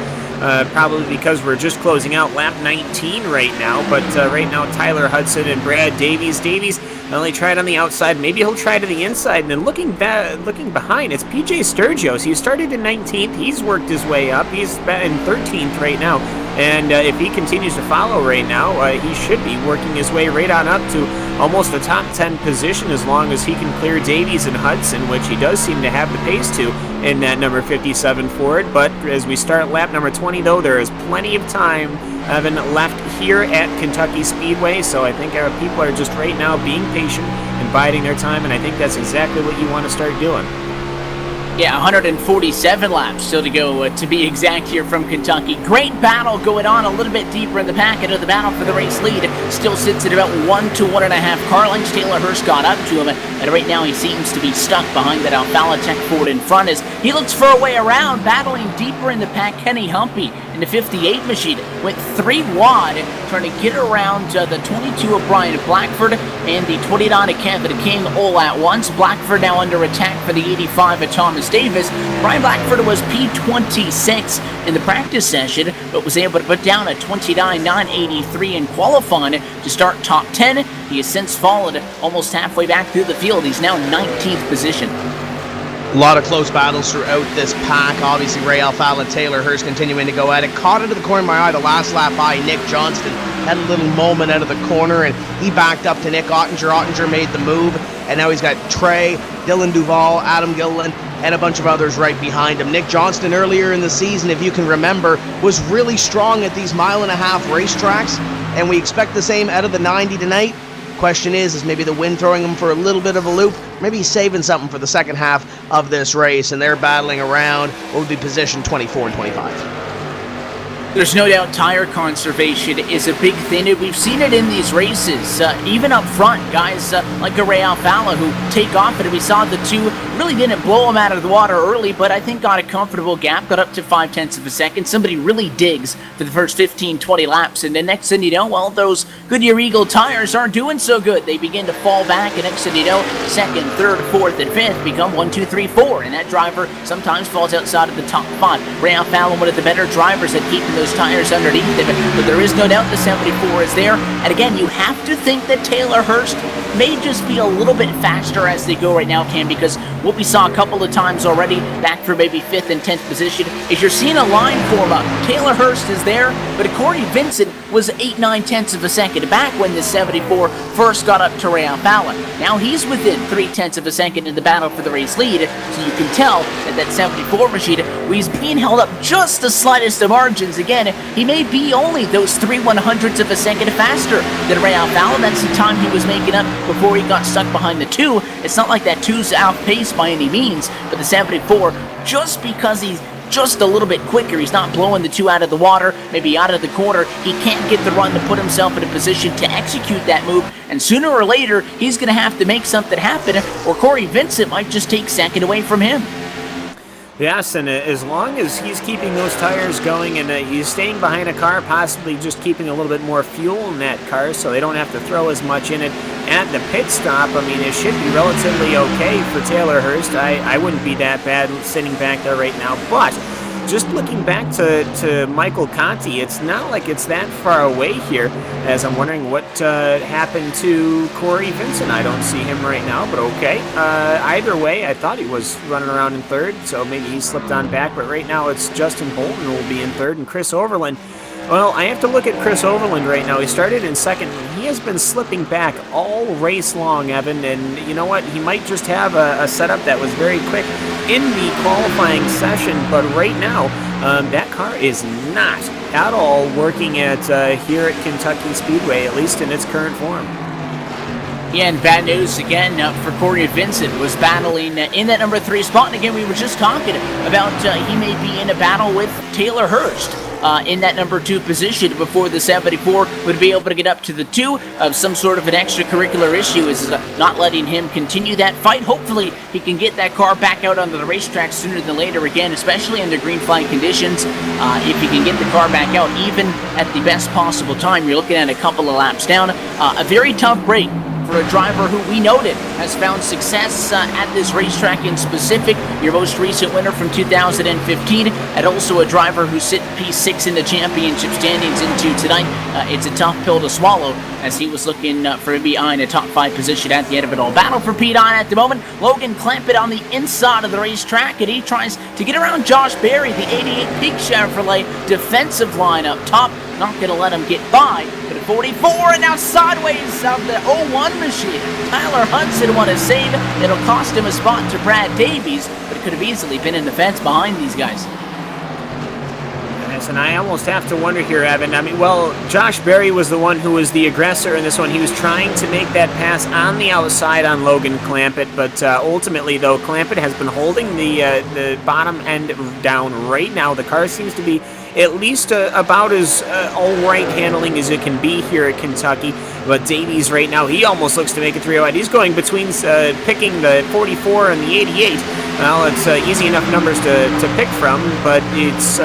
Probably because we're just closing out lap 19 right now. But right now, Tyler Hudson and Brad Davies. Davies not only tried on the outside, maybe he'll try to the inside. And then looking behind, it's PJ Sturgios. He started in 19th. He's worked his way up. He's in 13th right now. And if he continues to follow right now, he should be working his way right on up to almost the top 10 position as long as he can clear Davies and Hudson, which he does seem to have the pace to in that number 57 Ford. But as we start lap number 20, though, there is plenty of time, Evan, left here at Kentucky Speedway. So I think people are just right now being patient and biding their time, and I think that's exactly what you want to start doing. Yeah, 147 laps still to go, to be exact, here from Kentucky. Great battle going on a little bit deeper in the pack. Into the battle for the race lead still sits at about 1 to 1.5 car lengths. Taylor Hurst got up to him, and right now he seems to be stuck behind that Alfala Tech Ford in front as he looks for a way around. Battling deeper in the pack, Kenny Humpy in the 58 machine went 3 wide, trying to get around the 22 of Brian Blackford and the 29 of Kevin King all at once. Blackford now under attack for the 85 of Thomas Davis. Brian Blackford was P26 in the practice session, but was able to put down a 29.983 in qualifying to start top 10. He has since fallen almost halfway back through the field. He's now 19th position. A lot of close battles throughout this pack. Obviously, Ray Alfala and Taylor Hurst continuing to go at it. Caught into the corner of my eye the last lap by Nick Johnston. Had a little moment out of the corner, and he backed up to Nick Ottinger. Ottinger made the move, and now he's got Trey, Dylan Duval, Adam Gilliland, and a bunch of others right behind him. Nick Johnston earlier in the season, if you can remember, was really strong at these mile-and-a-half racetracks, and we expect the same out of the 90 tonight. Question is maybe the wind throwing him for a little bit of a loop? Maybe he's saving something for the second half of this race, and they're battling around what would be position 24 and 25. There's no doubt tire conservation is a big thing, and we've seen it in these races. Even up front, guys like Ray Alfala who take off, and we saw the two really didn't blow him out of the water early, but I think got a comfortable gap, got up to 0.5 of a second. Somebody really digs for the first 15, 20 laps, and the next thing you know, well, those Goodyear Eagle tires aren't doing so good. They begin to fall back, and next thing you know, second, third, fourth, and fifth become 1, 2, 3, 4, and that driver sometimes falls outside of the top 5. Ray Alfala, one of the better drivers at keeping those tires underneath him, but there is no doubt the 74 is there. And again, you have to think that Taylor Hurst may just be a little bit faster as they go right now, Cam, because what we saw a couple of times already, back for maybe 5th and 10th position, is you're seeing a line form up. Taylor Hurst is there, but Corey Vincent was 8, 9/10 of a second back when the 74 first got up to Ray Alfala. Now he's within 3/10 of a second in the battle for the race lead, so you can tell that 74 machine, he's being held up just the slightest of margins. Again, he may be only those 3/100ths of a second faster than Ray Alfala. That's the time he was making up before he got stuck behind the 2. It's not like that 2's off pace by any means, but the 74, just because he's just a little bit quicker, he's not blowing the 2 out of the water, maybe out of the corner, he can't get the run to put himself in a position to execute that move, and sooner or later, he's going to have to make something happen, or Corey Vincent might just take second away from him. Yes, and as long as he's keeping those tires going and he's staying behind a car, possibly just keeping a little bit more fuel in that car so they don't have to throw as much in it at the pit stop, I mean, it should be relatively okay for Taylor Hurst. I wouldn't be that bad sitting back there right now, but just looking back to Michael Conti, it's not like it's that far away here, as I'm wondering what happened to Corey Vincent. I don't see him right now, but okay. Either way, I thought he was running around in 3rd, so maybe he slipped on back, but right now it's Justin Bolton who will be in 3rd, and Chris Overland. Well, I have to look at Chris Overland right now. He started in 2nd, and he has been slipping back all race long, Evan, and you know what? He might just have a setup that was very quick in the qualifying session, but right now, that car is not at all working at here at Kentucky Speedway, at least in its current form. Yeah, and bad news again for Corey Vincent, was battling in that number 3 spot, and again, we were just talking about he may be in a battle with Taylor Hurst. In that number 2 position before the 74 would be able to get up to the 2. Some sort of an extracurricular issue is not letting him continue that fight. Hopefully he can get that car back out onto the racetrack sooner than later again, especially under green flag conditions. If he can get the car back out even at the best possible time, you're looking at a couple of laps down. A very tough break for a driver who we noted has found success at this racetrack in specific. Your most recent winner from 2015, and also a driver who sit P6 in the championship standings into tonight. It's a tough pill to swallow, as he was looking for maybe in a top 5 position at the end of it all. Battle for P9 at the moment. Logan Clampett on the inside of the racetrack, and he tries to get around Josh Berry, the 88 Peak Chevrolet defensive line up top. Not going to let him get by. But at 44, and now sideways of the 01 machine. Tyler Hudson won a save. It'll cost him a spot to Brad Davies, but it could have easily been in the fence behind these guys. Yes, and I almost have to wonder here, Evan. I mean, well, Josh Berry was the one who was the aggressor in this one. He was trying to make that pass on the outside on Logan Clampett, but ultimately, though, Clampett has been holding the bottom end down right now. The car seems to be at least about as all right handling as it can be here at Kentucky. But Davies right now, he almost looks to make it 3-0. He's going between picking the 44 and the 88. Well, it's easy enough numbers to pick from, but it's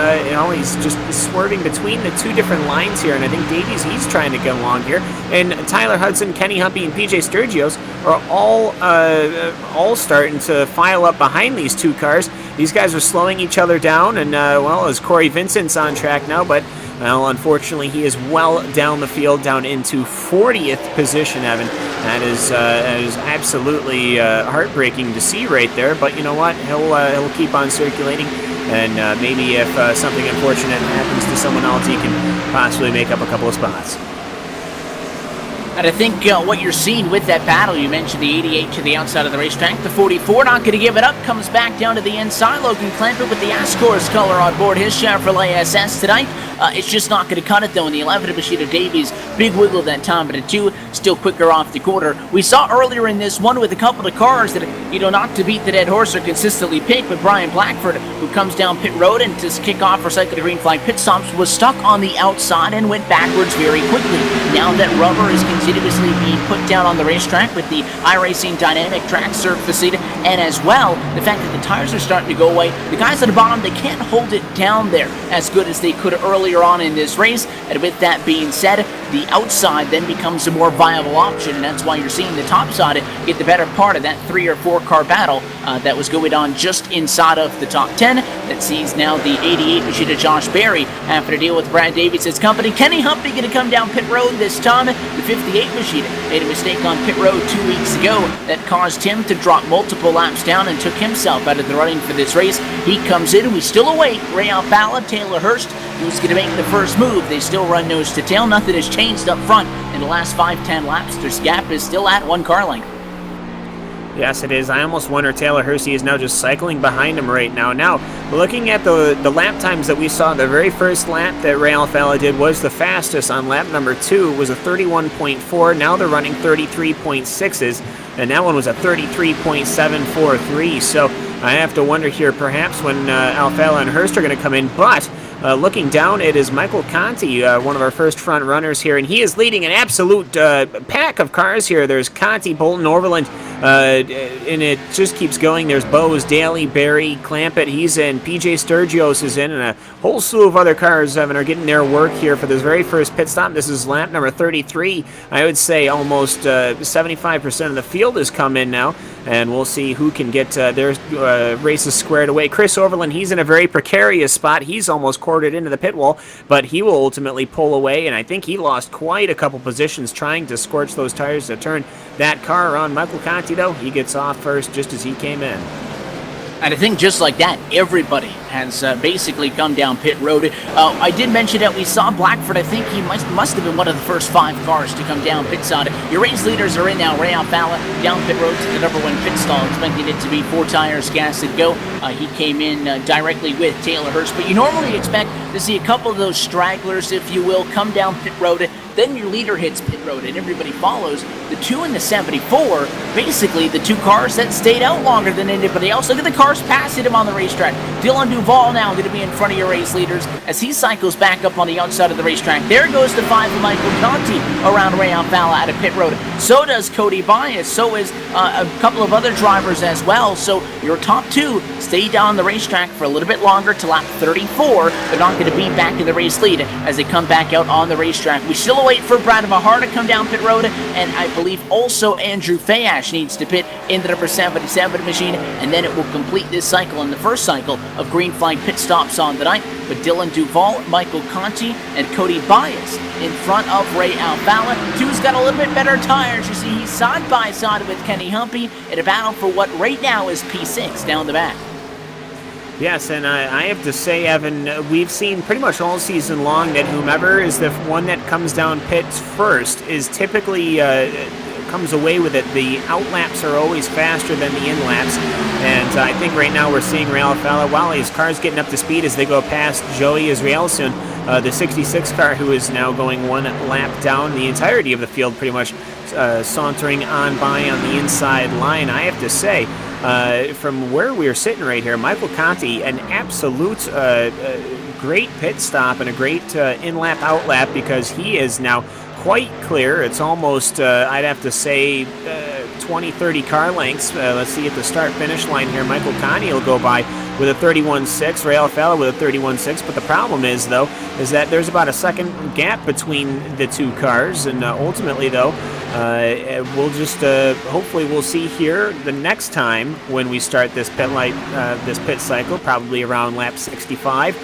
he's just swerving between the two different lines here, and I think Davies, he's trying to get along here. And Tyler Hudson, Kenny Humpy, and PJ Sturgios are all starting to file up behind these two cars. These guys are slowing each other down, and as Corey Vincent's on track now, but unfortunately, he is well down the field, down into 40th position, Evan. That is absolutely heartbreaking to see right there. But you know what? He'll keep on circulating, and maybe if something unfortunate happens to someone else, he can possibly make up a couple of spots. And I think what you're seeing with that battle, you mentioned the 88 to the outside of the racetrack, the 44 not going to give it up, comes back down to the inside. Logan Clampett with the Ascors color on board his Chevrolet SS tonight. It's just not going to cut it, though, in the 11 of Machida Davies. Big wiggle that time, but a 2 still quicker off the quarter. We saw earlier in this one with a couple of cars that, not to beat the dead horse, are consistently picked, but Brian Blackford, who comes down pit road and to kick off or cycle the green flag pit stops, was stuck on the outside and went backwards very quickly. Now that rubber is continuously being put down on the racetrack with the iRacing dynamic track surface, and as well, the fact that the tires are starting to go away, the guys at the bottom, they can't hold it down there as good as they could earlier on in this race. And with that being said, the outside then becomes a more viable option, and that's why you're seeing the top side get the better part of that 3 or 4 car battle that was going on just inside of the top 10. That sees now the 88 Machida Josh Berry having to deal with Brad Davies' company. Kenny Humpy going to come down pit road this time. The 58 Machida made a mistake on pit road 2 weeks ago that caused him to drop multiple laps down and took himself out of the running for this race. He comes in, and we still await Ray Alfalla, Taylor Hurst, who's going to make the first move. They still run nose to tail. Nothing has changed up front in the last 5-10 laps. Their gap is still at 1 car length. Yes, it is. I almost wonder Taylor Hersey is now just cycling behind him right now. Now, looking at the lap times that we saw, the very first lap that Ray Alfalla did was the fastest on lap number 2. It was a 31.4. Now they're running 33.6s, and that one was a 33.743. So I have to wonder here perhaps when Alfalla and Hurst are going to come in, but looking down, it is Michael Conti, one of our first front runners here, and he is leading an absolute pack of cars here. There's Conti, Bolton, Overland, and it just keeps going. There's Bose, Daly, Barry, Clampett, he's in, PJ Sturgios is in, and a whole slew of other cars, Evan, are getting their work here for this very first pit stop. This is lap number 33. I would say almost 75% of the field has come in now, and we'll see who can get their races squared away. Chris Overland, he's in a very precarious spot. He's almost corded into the pit wall, but he will ultimately pull away, and I think he lost quite a couple positions trying to scorch those tires to turn that car around. Michael Conti, though, he gets off first just as he came in. And I think just like that, everybody has basically come down pit road. I did mention that we saw Blackford. I think he must have been one of the first 5 cars to come down pit side. Your race leaders are in now. Ray Alfalla down pit road to the number 1 pit stall, expecting it to be 4 tires, gas, and go. He came in directly with Taylor Hurst. But you normally expect to see a couple of those stragglers, if you will, come down pit road. Then your leader hits pit road and everybody follows. The 2 and the 74, basically the 2 cars that stayed out longer than anybody else. Look at the cars passing him on the racetrack. Dylan Duval now going to be in front of your race leaders as he cycles back up on the outside of the racetrack. There goes the 5 of Michael Conti around Ray Alfalla out of pit road. So does Cody Bias. So is a couple of other drivers as well. So your top 2 stay down the racetrack for a little bit longer to lap 34. They're not going to be back in the race lead as they come back out on the racetrack. We still wait for Brad Mahar to come down pit road, and I believe also Andrew Fayash needs to pit in the number 77 machine, and then it will complete this cycle in the first cycle of green flag pit stops on the night, with Dylan Duval, Michael Conti, and Cody Bias in front of Ray Alfala. Two's got a little bit better tires. You see, he's side by side with Kenny Humpy in a battle for what right now is P6 down the back. Yes, and I have to say, Evan, we've seen pretty much all season long that whomever is the one that comes down pits first is typically comes away with it. The outlaps are always faster than the inlaps, and I think right now we're seeing Ray Alfala, while his car's getting up to speed as they go past Joey Israelson, the 66 car, who is now going one lap down the entirety of the field, pretty much sauntering on by on the inside line. I have to say, from where we're sitting right here, Michael Conti, an absolute great pit stop and a great in-lap outlap, because he is now quite clear. It's almost, I'd have to say, 20-30 car lengths. Let's see at the start-finish line here. Michael Conti will go by with a 31.6, Ray Alfala with a 31.6, but the problem is, though, is that there's about a second gap between the two cars, and ultimately, though, we'll just, hopefully we'll see here the next time when we start this pit cycle, probably around lap 65.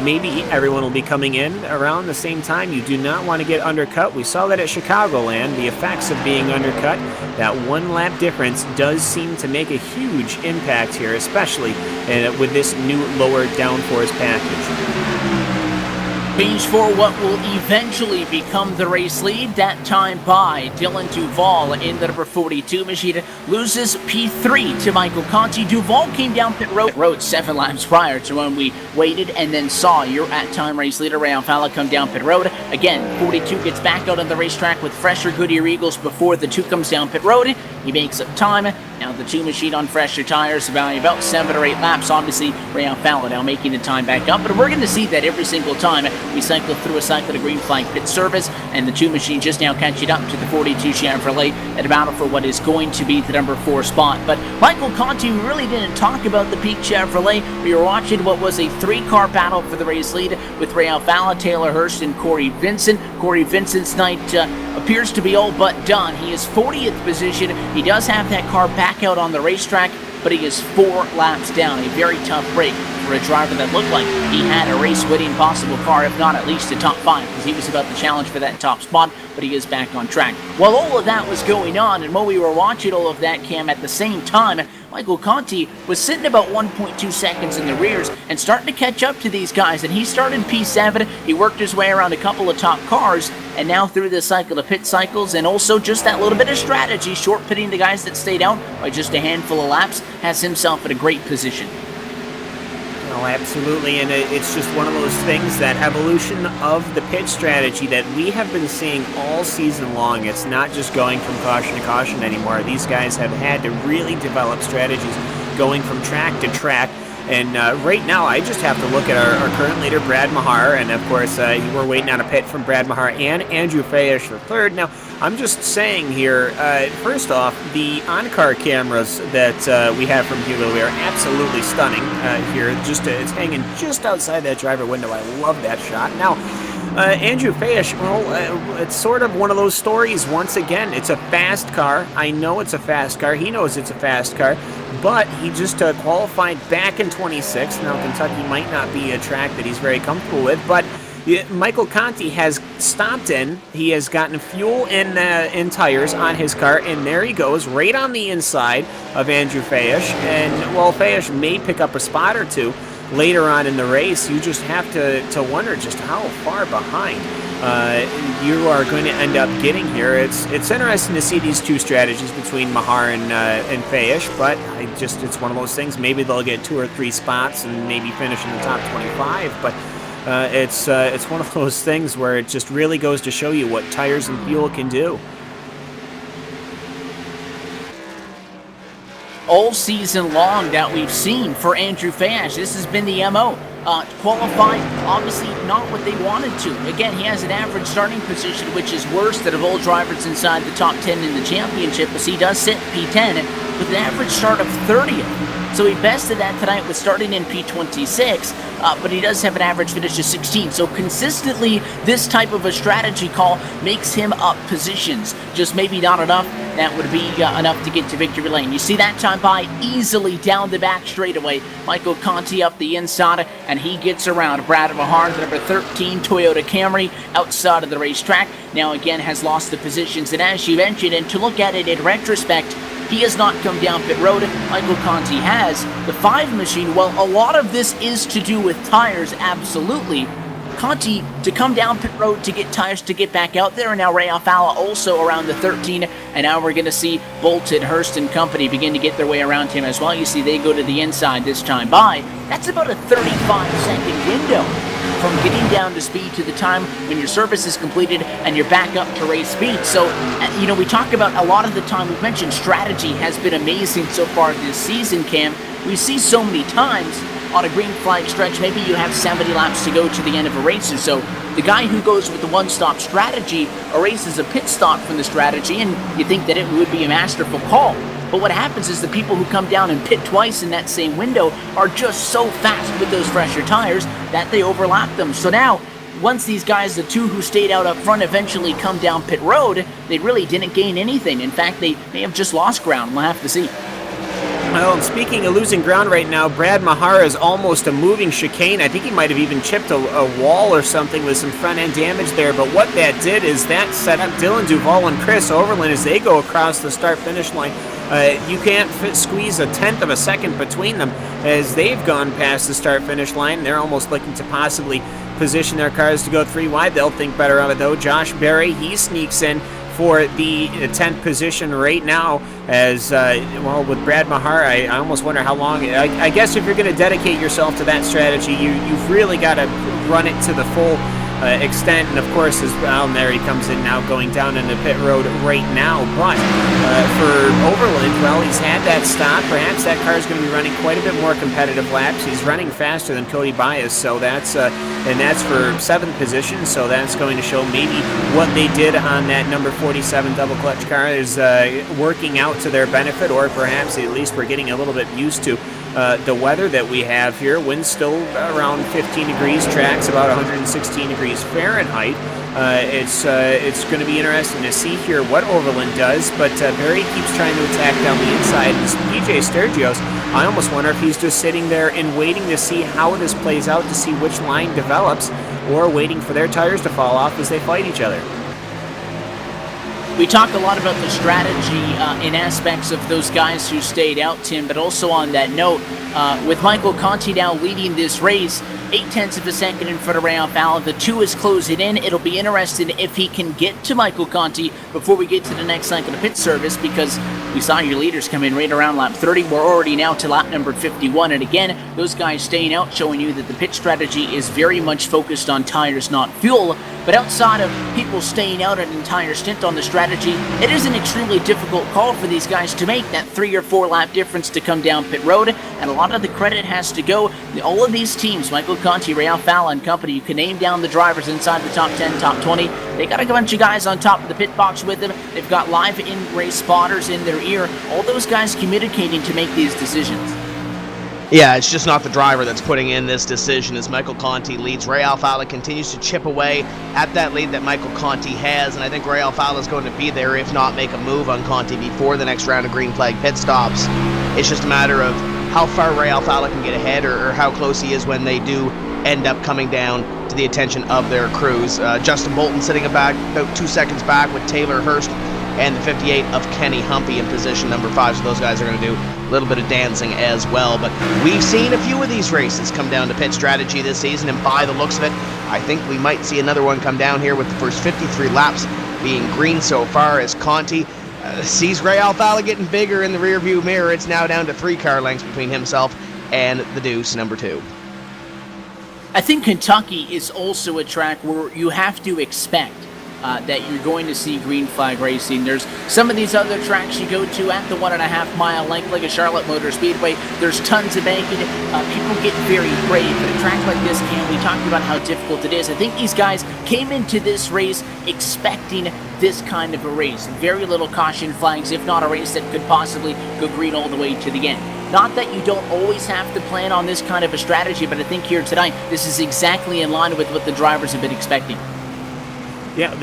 Maybe everyone will be coming in around the same time. You do not want to get undercut. We saw that at Chicagoland, the effects of being undercut. That one lap difference does seem to make a huge impact here, especially with this new lower downforce package. Change for what will eventually become the race lead. That time by Dylan Duval in the number 42 machine. Loses P3 to Michael Conti. Duval came down pit road 7 laps prior to when we waited and then saw your at-time race leader Ray Alfala come down pit road. Again, 42 gets back out on the racetrack with fresher Goodyear Eagles before the 2 comes down pit road. He makes up time. Now the 2 machine on fresher tires, about 7 or 8 laps. Obviously, Ray Alfala now making the time back up. But we're going to see that every single time we cycle through a cycle of green flag pit service, and the 2 machine just now catching up to the 42 Chevrolet at a battle for what is going to be the number 4 spot. But Michael Conti really didn't talk about the Peak Chevrolet. We were watching what was a 3-car battle for the race lead with Ray Alfala, Taylor Hurst, and Corey Vincent. Corey Vincent's night appears to be all but done. He is 40th position. He does have that car back out on the racetrack, but he is 4 laps down. A very tough break for a driver that looked like he had a race-winning possible car, if not at least a top 5, because he was about to challenge for that top spot, but he is back on track. While all of that was going on, and while we were watching all of that, Cam, at the same time, Michael Conti was sitting about 1.2 seconds in the rears and starting to catch up to these guys, and he started P7. He worked his way around a couple of top cars, and now through this cycle of pit cycles, and also just that little bit of strategy, short pitting the guys that stayed out by just a handful of laps, has himself in a great position. Oh, absolutely, and it's just one of those things, that evolution of the pit strategy that we have been seeing all season long. It's not just going from caution to caution anymore. These guys have had to really develop strategies going from track to track. And right now, I just have to look at our current leader, Brad Mahar, and of course, we're waiting on a pit from Brad Mahar and Andrew Fayash for third. Now, I'm just saying here, first off, the on-car cameras that we have from Hugo are absolutely stunning here. It's hanging just outside that driver window. I love that shot. Now, Andrew Fayash, well, it's sort of one of those stories. Once again, it's a fast car. I know it's a fast car. He knows it's a fast car. But he just qualified back in 26. Now, Kentucky might not be a track that he's very comfortable with, but Michael Conti has stopped in. He has gotten fuel in tires on his car, and there he goes, right on the inside of Andrew Fayash. And while Fayash may pick up a spot or two later on in the race, you just have to wonder just how far behind you are going to end up getting here. It's interesting to see these 2 strategies between Mahar and Fayash, but it's one of those things. Maybe they'll get 2 or 3 spots and maybe finish in the top 25, but it's one of those things where it just really goes to show you what tires and fuel can do. All season long that we've seen for Andrew Fayash, this has been the MO. Qualified, obviously not what they wanted to. Again, he has an average starting position, which is worse than of all drivers inside the top 10 in the championship, as he does sit P10 with an average start of 30th. So he bested that tonight with starting in P26, but he does have an average finish of 16. So consistently, this type of a strategy call makes him up positions. Just maybe not enough. That would be enough to get to victory lane. You see that time by easily down the back straightaway. Michael Conti up the inside, and he gets around. Brad Mahar, the number 13 Toyota Camry, outside of the racetrack. Now again has lost the positions, and as you mentioned, and to look at it in retrospect, he has not come down pit road. Michael Conti has. The 5 machine, well, a lot of this is to do with tires, absolutely. Conti to come down pit road to get tires to get back out there, and now Ray Alfala also around the 13, and now we're going to see Bolton, Hurst, and company begin to get their way around him as well. You see they go to the inside this time by. That's about a 35-second window from getting down to speed to the time when your service is completed and you're back up to race speed. So, you know, we talk about a lot of the time, we've mentioned strategy has been amazing so far this season, Cam. We see so many times on a green flag stretch, maybe you have 70 laps to go to the end of a race, and so the guy who goes with the one-stop strategy erases a pit stop from the strategy, and you think that it would be a masterful call. But what happens is the people who come down and pit twice in that same window are just so fast with those fresher tires that they overlap them. So now, once these guys, the 2 who stayed out up front, eventually come down pit road, they really didn't gain anything. In fact, they may have just lost ground. We'll have to see. Well, and speaking of losing ground right now, Brad Mahar is almost a moving chicane. I think he might have even chipped a wall or something with some front-end damage there, but what that did is that set up Dylan Duval and Chris Overland as they go across the start-finish line. You can't squeeze a tenth of a second between them as they've gone past the start-finish line. They're almost looking to possibly position their cars to go 3 wide. They'll think better of it, though. Josh Berry, he sneaks in for the 10th position right now as, well, with Brad Mahar, I almost wonder how long. I guess if you're going to dedicate yourself to that strategy, you've really got to run it to the full extent. And, of course, as well, and there he comes in now going down into pit road right now. But for Overland, well, he's had that stop. Perhaps that car is going to be running quite a bit more competitive laps. He's running faster than Cody Bias, so that's and that's for 7th position, so that's going to show maybe what they did on that number 47 double clutch car is working out to their benefit, or perhaps at least we're getting a little bit used to the weather that we have here. Wind's still around 15 degrees, track's about 116 degrees Fahrenheit. It's going to be interesting to see here what Overland does, but Barry keeps trying to attack down the inside. And PJ Sturgios, I almost wonder if he's just sitting there and waiting to see how this plays out, to see which line develops, or waiting for their tires to fall off as they fight each other. We talk a lot about the strategy in aspects of those guys who stayed out, Tim, but also on that note, with Michael Conti now leading this race, 0.8 of a second in front of Ray Alfala. The 2 is closing in. It'll be interesting if he can get to Michael Conti before we get to the next lap of the pit service, because we saw your leaders come in right around lap 30. We're already now to lap number 51, and again, those guys staying out, showing you that the pit strategy is very much focused on tires, not fuel. But outside of people staying out an entire stint on the strategy, it is an extremely difficult call for these guys to make, that 3 or 4 lap difference to come down pit road, and a lot of the credit has to go. All of these teams, Michael Conti, Ray Alfala, and company, you can name down the drivers inside the top 10, top 20. They got a bunch of guys on top of the pit box with them. They've got live in-race spotters in their ear. All those guys communicating to make these decisions. Yeah, it's just not the driver that's putting in this decision as Michael Conti leads. Ray Alfala continues to chip away at that lead that Michael Conti has, and I think Ray Alfala is going to be there, if not make a move on Conti before the next round of green flag pit stops. It's just a matter of how far Ray Alfala can get ahead, or how close he is when they do end up coming down to the attention of their crews. Justin Bolton sitting about 2 seconds back with Taylor Hurst and the 58 of Kenny Humpy in position number 5, so those guys are going to do a little bit of dancing as well. But we've seen a few of these races come down to pit strategy this season, and by the looks of it, I think we might see another one come down here, with the first 53 laps being green so far, as Conti sees Ray Alfala getting bigger in the rearview mirror. It's now down to 3 car lengths between himself and the Deuce, number 2. I think Kentucky is also a track where you have to expect that you're going to see green flag racing. There's some of these other tracks you go to at the 1.5 mile length, like a Charlotte Motor Speedway. There's tons of banking. People get very brave. But a track like this, Cam, we talked about how difficult it is. I think these guys came into this race expecting this kind of a race. Very little caution flags, if not a race that could possibly go green all the way to the end. Not that you don't always have to plan on this kind of a strategy, but I think here tonight, this is exactly in line with what the drivers have been expecting. Yeah,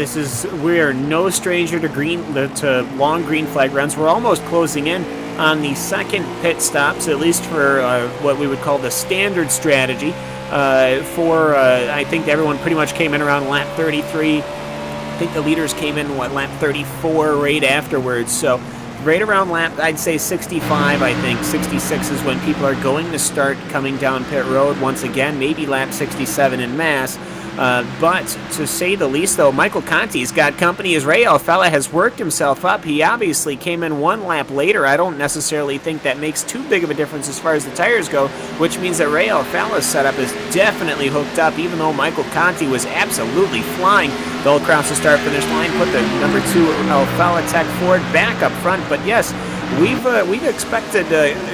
we're no stranger to long green flag runs. We're almost closing in on the second pit stops, at least for what we would call the standard strategy. I think everyone pretty much came in around lap 33. I think the leaders came in, lap 34 right afterwards. So right around lap, I'd say 65, I think. 66 is when people are going to start coming down pit road once again, maybe lap 67 in mass. But to say the least, though, Michael Conti's got company as Ray Alfalla has worked himself up. He obviously came in one lap later. I don't necessarily think that makes too big of a difference as far as the tires go, which means that Ray Alfalla's setup is definitely hooked up, even though Michael Conti was absolutely flying. They'll cross the start-finish line, put the number 2 Alfalla Tech Ford back up front. But yes, we've expected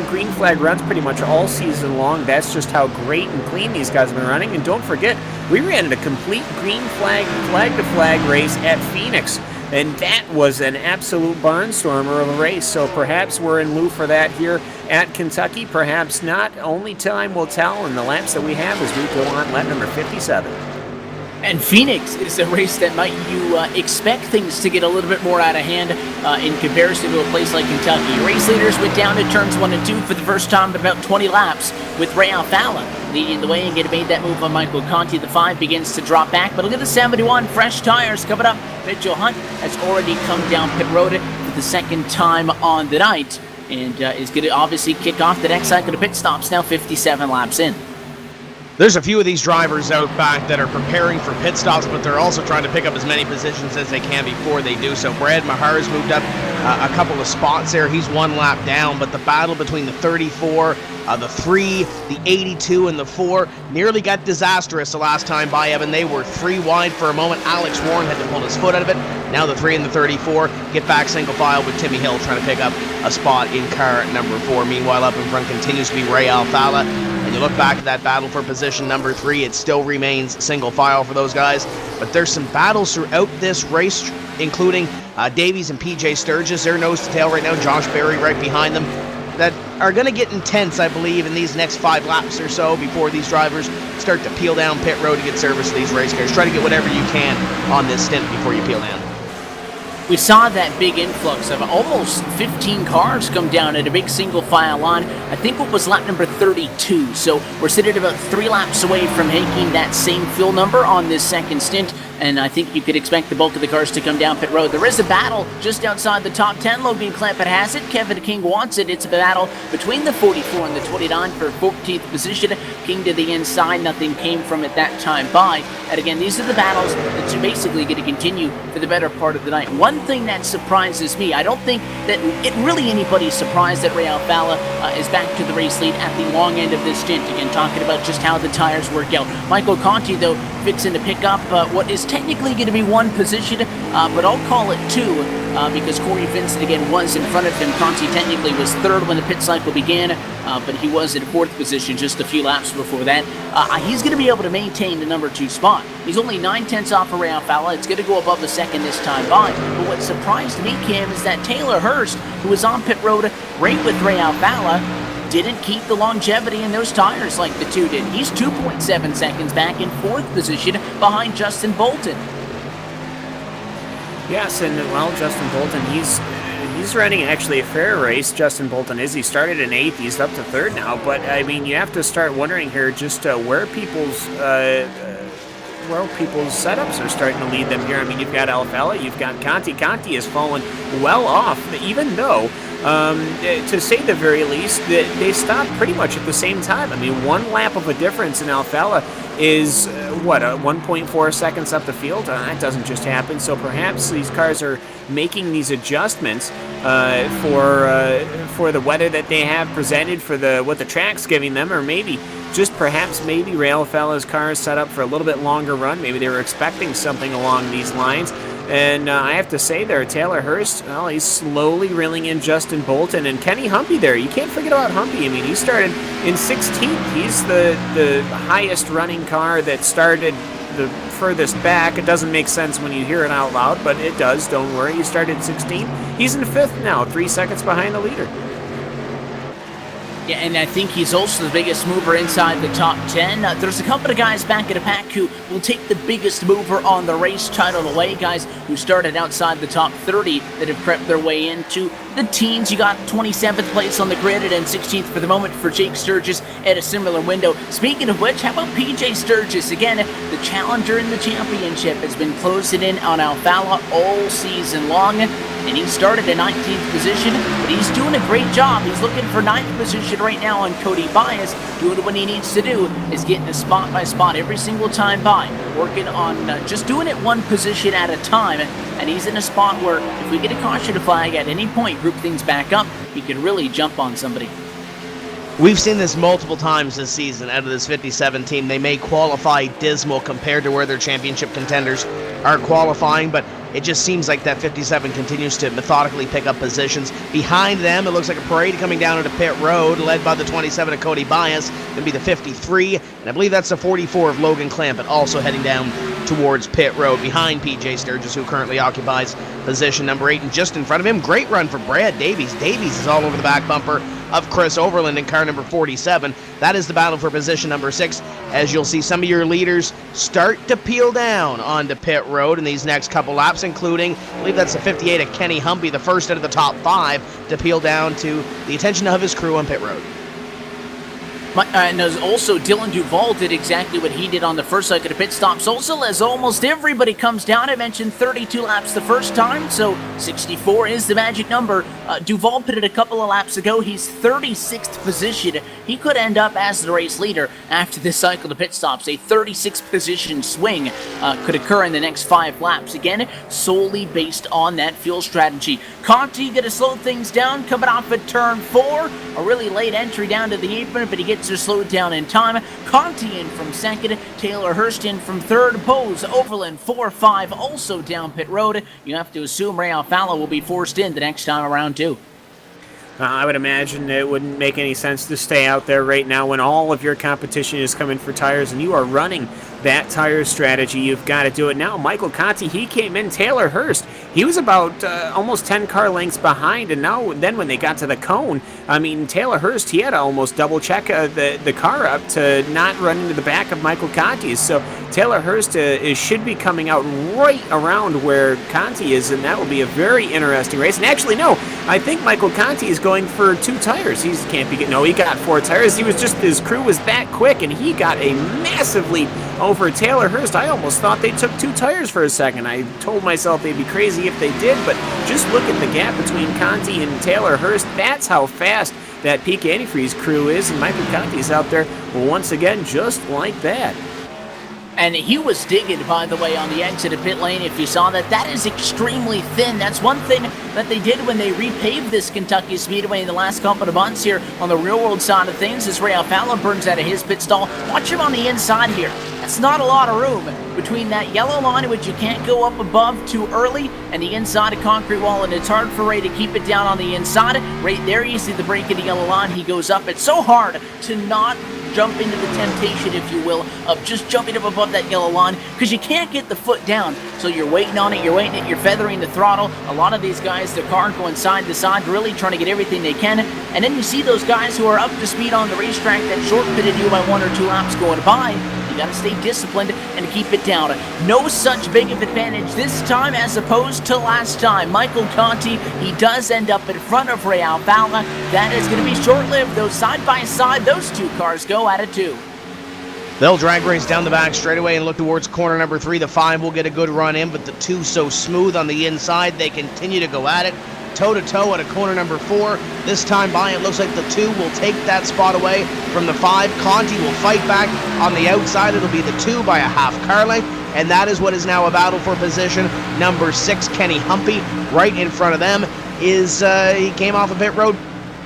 green flag runs pretty much all season long. That's just how great and clean these guys have been running. And don't forget, we ran a complete green flag-to-flag race at Phoenix, and that was an absolute barnstormer of a race. So perhaps we're in lieu for that here at Kentucky. Perhaps not. Only time will tell in the laps that we have as we go on lap number 57. And Phoenix is a race that might you expect things to get a little bit more out of hand in comparison to a place like Kentucky. Race leaders went down to turns 1 and 2 for the first time in about 20 laps, with Ray Alfalla leading the way and getting made that move on Michael Conti. The 5 begins to drop back, but look at the 71, fresh tires coming up. Mitchell Hunt has already come down pit road for the second time on the night, and is going to obviously kick off the next cycle of pit stops now 57 laps in. There's a few of these drivers out back that are preparing for pit stops, but they're also trying to pick up as many positions as they can before they do so. Brad Mahar's moved up a couple of spots there. He's 1 lap down, but the battle between the 34, the 3, the 82, and the 4 nearly got disastrous the last time by, Evan. They were 3 wide for a moment. Alex Warren had to pull his foot out of it. Now the 3 and the 34 get back single file with Timmy Hill trying to pick up a spot in car number 4. Meanwhile, up in front continues to be Ray Alfalla. And you look back at that battle for position number 3, it still remains single file for those guys. But there's some battles throughout this race, including Davies and PJ Sturgis. They're nose to tail right now. Josh Berry right behind them. That are going to get intense, I believe, in these next 5 laps or so before these drivers start to peel down pit road to get service to these race cars. Try to get whatever you can on this stint before you peel down. We saw that big influx of almost 15 cars come down at a big single file line. I think it was lap number 32. So we're sitting about 3 laps away from making that same fill number on this second stint. And I think you could expect the bulk of the cars to come down pit road. There is a battle just outside the top 10. Logan Clampett has it. Kevin King wants it. It's a battle between the 44 and the 29 for 14th position. King to the inside. Nothing came from it that time by. And again, these are the battles that are basically going to continue for the better part of the night. One thing that surprises me, I don't think that anybody's surprised that Ray Alfalla is back to the race lead at the long end of this stint. Again, talking about just how the tires work out. Michael Conti, though, fixing to pick up what is technically going to be 1 position, but I'll call it 2 because Corey Vincent again was in front of him. Conti technically was 3rd when the pit cycle began, but he was in 4th position just a few laps before that. He's going to be able to maintain the number 2 spot. He's only 9/10 off of Ray Alfalla. It's going to go above the 2nd this time by. But what surprised me, Cam, is that Taylor Hurst, who was on pit road right with Ray Alfalla, didn't keep the longevity in those tires like the 2 did. He's 2.7 seconds back in 4th position behind Justin Bolton. Yes, and well, Justin Bolton, he's running actually a fair race. Justin Bolton is. He started in 8th. He's up to 3rd now. But I mean, you have to start wondering here just where people's setups are starting to lead them here. I mean, you've got Alfalla, you've got Conti. Conti has fallen well off, even though, to say the very least, they stopped pretty much at the same time. I mean, 1 lap of a difference in Alfalla is, 1.4 seconds up the field? That doesn't just happen. So perhaps these cars are making these adjustments for the weather that they have presented, for what the track's giving them, or maybe Ray Alfalla's car is set up for a little bit longer run. Maybe they were expecting something along these lines. And I have to say there, Taylor Hurst, well, he's slowly reeling in Justin Bolton. And Kenny Humpy there, you can't forget about Humpy. I mean, he started in 16th. He's the highest running car that started the furthest back. It doesn't make sense when you hear it out loud, but it does, don't worry. He started 16th. He's in 5th now, 3 seconds behind the leader. Yeah, and I think he's also the biggest mover inside the top 10. There's a couple of guys back at the pack who will take the biggest mover on the race title away. Guys who started outside the top 30 that have crept their way into the teens. You got 27th place on the grid and 16th for the moment for Jake Sturgis at a similar window. Speaking of which, how about PJ Sturgis? Again, the challenger in the championship has been closing in on Alfala all season long. And he started in 19th position, but he's doing a great job. He's looking for 9th position right now on Cody Bias. Doing what he needs to do is getting a spot by spot every single time by. Working on just doing it one position at a time. And he's in a spot where if we get a caution flag at any point, group things back up, he could really jump on somebody. We've seen this multiple times this season out of this 57 team. They may qualify dismal compared to where their championship contenders are qualifying, but it just seems like that 57 continues to methodically pick up positions. Behind them, it looks like a parade coming down into pit road, led by the 27 of Cody Bias. Going to be the 53, and I believe that's the 44 of Logan Clampett, also heading down towards pit road behind PJ Sturgis, who currently occupies position number 8. And just in front of him, great run for Brad Davies. Davies is all over the back bumper of Chris Overland in car number 47. That is the battle for position number 6, as you'll see some of your leaders start to peel down onto pit road in these next couple laps, including, I believe that's the 58 of Kenny Humpy, the first out of the top 5 to peel down to the attention of his crew on pit road. And also, Dylan Duvall did exactly what he did on the first cycle of pit stops. Also, as almost everybody comes down, I mentioned 32 laps the first time, so 64 is the magic number. Duvall pitted a couple of laps ago. He's 36th position. He could end up as the race leader after this cycle of pit stops. A 36th position swing could occur in the next 5 laps. Again, solely based on that fuel strategy. Conti going to slow things down coming off at turn 4. A really late entry down to the apron, but he gets are slowed down in time. Conti in from second, Taylor Hurst in from third, Bose Overland 4-5 also down pit road. You have to assume Ray Alfala will be forced in the next time around too. I would imagine it wouldn't make any sense to stay out there right now when all of your competition is coming for tires and you are running that tire strategy. You've got to do it now. Michael Conti, he came in. Taylor Hurst, he was about almost 10 car lengths behind, and then when they got to the cone, I mean, Taylor Hurst, he had to almost double check the car up to not run into the back of Michael Conti's. So Taylor Hurst should be coming out right around where Conti is, and that will be a very interesting race. And actually, no, I think Michael Conti is going for 2 tires. He got 4 tires. His crew was that quick, and he got a massive lead over Taylor Hurst. I almost thought they took 2 tires for a second. I told myself they'd be crazy if they did, but just look at the gap between Conti and Taylor Hurst. That's how fast that Peak Antifreeze crew is, and Michael Conti is out there once again just like that. And he was digging, by the way, on the exit of pit lane. If you saw that, that is extremely thin. That's one thing that they did when they repaved this Kentucky Speedway in the last couple of months here on the real-world side of things. As Ray Alfala burns out of his pit stall, watch him on the inside here. That's not a lot of room between that yellow line, which you can't go up above too early, and the inside of concrete wall, and it's hard for Ray to keep it down on the inside. Right there, you see the break of the yellow line. He goes up. It's so hard to not jump into the temptation, if you will, of just jumping up above that yellow line, because you can't get the foot down. So you're waiting on it, you're feathering the throttle. A lot of these guys, the car going side to side, really trying to get everything they can. And then you see those guys who are up to speed on the racetrack that short-pitted you by 1 or 2 laps going by. You got to stay disciplined and keep it down. No such big of advantage this time as opposed to last time. Michael Conti, he does end up in front of Ray Alfala. That is going to be short-lived, though. Side by side, those 2 cars go at it too. They'll drag race down the back straightaway and look towards corner number 3. The 5 will get a good run in, but the 2 so smooth on the inside, they continue to go at it. Toe-to-toe at a corner number 4. This time by, it looks like the 2 will take that spot away from the 5. Conti will fight back on the outside. It'll be the 2 by a half car length, and that is what is now a battle for position number 6. Kenny Humpy right in front of them he came off a pit road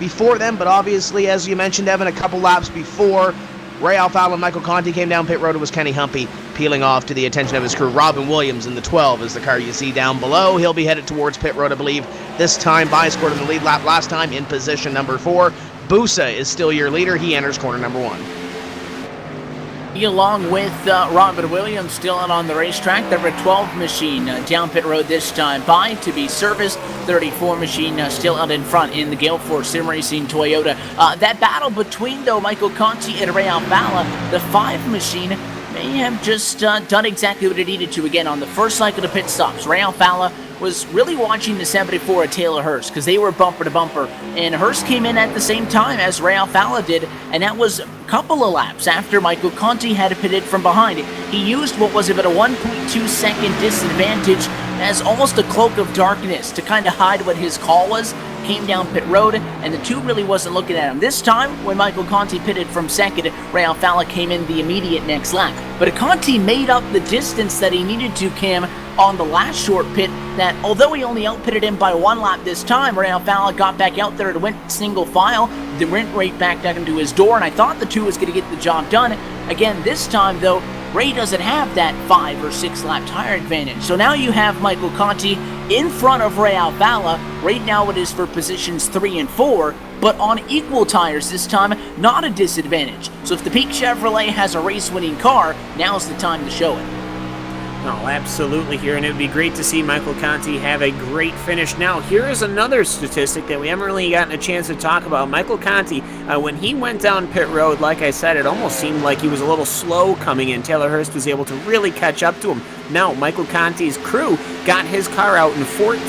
before them, but obviously, as you mentioned, Evan, a couple laps before Ray Alfala and Michael Conti came down pit road, it was Kenny Humpy peeling off to the attention of his crew. Robin Williams in the 12 is the car you see down below. He'll be headed towards pit road, I believe. This time, by scored in the lead lap last time in position number 4. Busa is still your leader. He enters corner number 1. Along with Robert Williams still out on the racetrack. The Red 12 machine down pit road this time by to be serviced. 34 machine still out in front in the Gale Force Sim Racing Toyota. That battle between, though, Michael Conti and Ray Alfala, the 5 machine may have just done exactly what it needed to again on the first cycle of pit stops. Ray Alfala was really watching the 74 of Taylor Hurst because they were bumper to bumper, and Hurst came in at the same time as Ray Alfala did, and that was a couple of laps after Michael Conti had pitted from behind. He used what was about a 1.2 second disadvantage as almost a cloak of darkness to kind of hide what his call was. Came down pit road, and the 2 really wasn't looking at him. This time, when Michael Conti pitted from second, Ray Alfala came in the immediate next lap. But Conti made up the distance that he needed to, Cam, on the last short pit, that although he only outpitted him by 1 lap this time, Ray Alfala got back out there and went single file, then went right back down into his door, and I thought the 2 was going to get the job done. Again, this time, though, Ray doesn't have that 5 or 6 lap tire advantage. So now you have Michael Conti in front of Ray Alfala. Right now it is for positions 3 and 4, but on equal tires this time, not a disadvantage. So if the Peak Chevrolet has a race-winning car, now's the time to show it. Oh, absolutely here, and it would be great to see Michael Conti have a great finish. Now, here is another statistic that we haven't really gotten a chance to talk about. Michael Conti, when he went down pit road, like I said, it almost seemed like he was a little slow coming in. Taylor Hurst was able to really catch up to him. Now, Michael Conti's crew got his car out in 14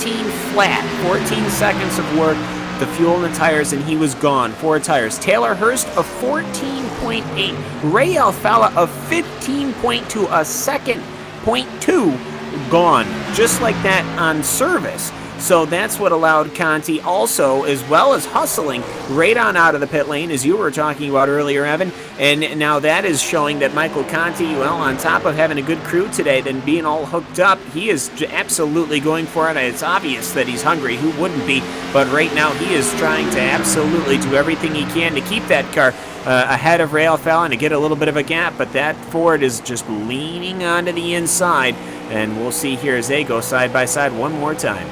flat, 14 seconds of work, the fuel and the tires, and he was gone. 4 tires. Taylor Hurst, a 14.8. Ray Alfala, a 15.2, a second. 0.2 gone, just like that on service. So that's what allowed Conti also, as well as hustling right on out of the pit lane, as you were talking about earlier, Evan. And now that is showing that Michael Conti, well, on top of having a good crew today, then being all hooked up, he is absolutely going for it. It's obvious that he's hungry. Who wouldn't be? But right now he is trying to absolutely do everything he can to keep that car ahead of Ray Alfala and to get a little bit of a gap, but that Ford is just leaning onto the inside, and we'll see here as they go side by side one more time.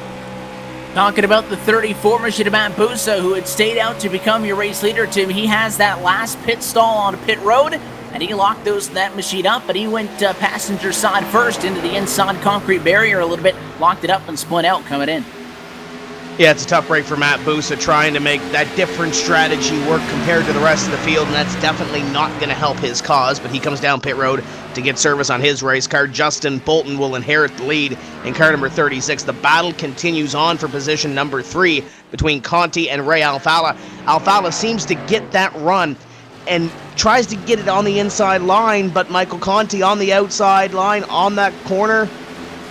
Talking about the 34 machine of Matt Busa, who had stayed out to become your race leader, Tim. He has that last pit stall on pit road, and he locked that machine up, but he went passenger side first into the inside concrete barrier a little bit, locked it up and spun out coming in. Yeah, it's a tough break for Matt Busa trying to make that different strategy work compared to the rest of the field, and that's definitely not going to help his cause, but he comes down pit road to get service on his race car. Justin Bolton will inherit the lead in car number 36. The battle continues on for position number 3 between Conti and Ray Alfala. Alfala seems to get that run and tries to get it on the inside line, but Michael Conti on the outside line on that corner,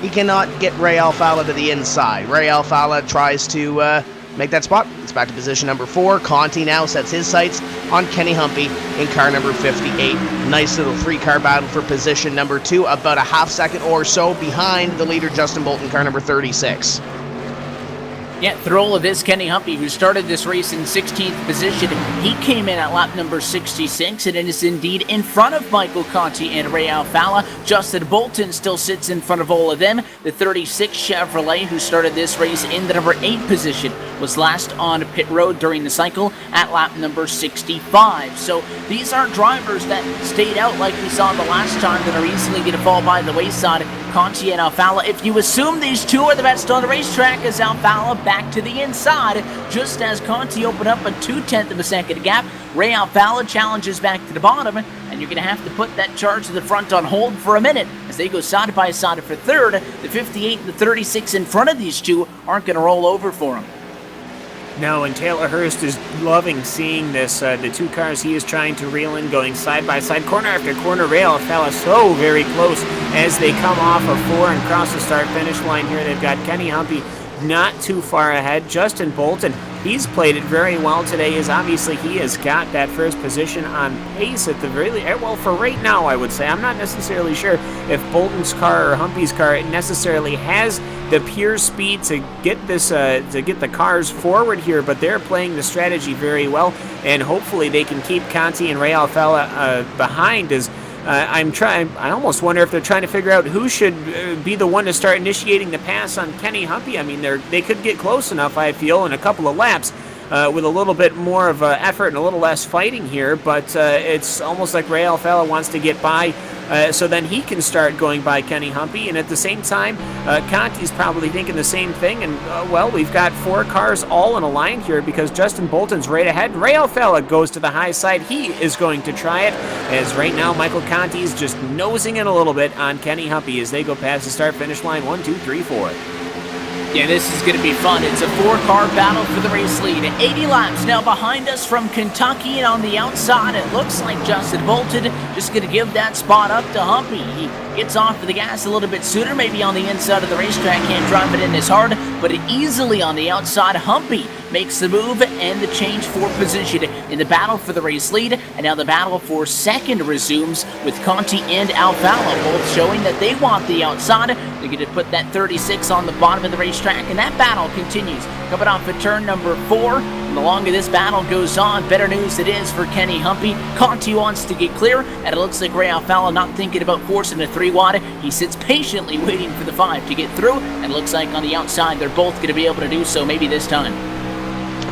he cannot get Ray Alfala to the inside. Ray Alfala tries to make that spot. It's back to position number 4. Conti now sets his sights on Kenny Humpy in car number 58. Nice little 3-car battle for position number 2, about a half second or so behind the leader Justin Bolton, car number 36. Yeah, through all of this, Kenny Humpy, who started this race in 16th position, he came in at lap number 66, and it is indeed in front of Michael Conti and Ray Alfala. Justin Bolton still sits in front of all of them. The 36 Chevrolet, who started this race in the number 8 position, was last on pit road during the cycle at lap number 65. So these are drivers that stayed out like we saw the last time that are easily going to fall by the wayside. Conti and Alfala. If you assume these 2 are the best on the racetrack, as Alfala back to the inside, just as Conti opened up a 0.2 of a second gap, Ray Alfala challenges back to the bottom, and you're going to have to put that charge to the front on hold for a minute as they go side by side for third. The 58 and the 36 in front of these 2 aren't going to roll over for them. No, and Taylor Hurst is loving seeing this. The 2 cars he is trying to reel in, going side by side, corner after corner. Ray Alfala so very close as they come off of 4 and cross the start-finish line here. They've got Kenny Humpy not too far ahead. Justin Bolton, he's played it very well today, as obviously he has got that first position on pace at the very least. Well, for right now, I would say. I'm not necessarily sure if Bolton's car or Humpy's car necessarily has the pure speed to get this to get the cars forward here, but they're playing the strategy very well, and hopefully they can keep Conti and Ray Alfala behind. As I almost wonder if they're trying to figure out who should be the one to start initiating the pass on Kenny Humpy. I mean, they could get close enough, I feel, in a couple of laps. with a little bit more of effort and a little less fighting here, but it's almost like Ray Alfalla wants to get by so then he can start going by Kenny Humpy, and at the same time, Conti's probably thinking the same thing, and well, we've got 4 cars all in a line here because Justin Bolton's right ahead. Ray Alfalla goes to the high side. He is going to try it, as right now Michael Conti's just nosing in a little bit on Kenny Humpy as they go past the start-finish line. 1, 2, 3, 4. Yeah, this is going to be fun. It's a 4-car battle for the race lead. 80 laps now behind us from Kentucky, and on the outside, it looks like Justin Bolton just going to give that spot up to Humpy. He gets off of the gas a little bit sooner, maybe on the inside of the racetrack, can't drive it in as hard, but easily on the outside, Humpy makes the move and the change for position in the battle for the race lead, and now the battle for second resumes with Conti and Alfalla both showing that they want the outside. They're going to put that 36 on the bottom of the racetrack, and that battle continues. Coming off of turn number 4, and the longer this battle goes on, better news it is for Kenny Humpy. Conti wants to get clear, and it looks like Ray Alfalla not thinking about forcing a 3-wide. He sits patiently waiting for the 5 to get through, and it looks like on the outside they're both going to be able to do so maybe this time.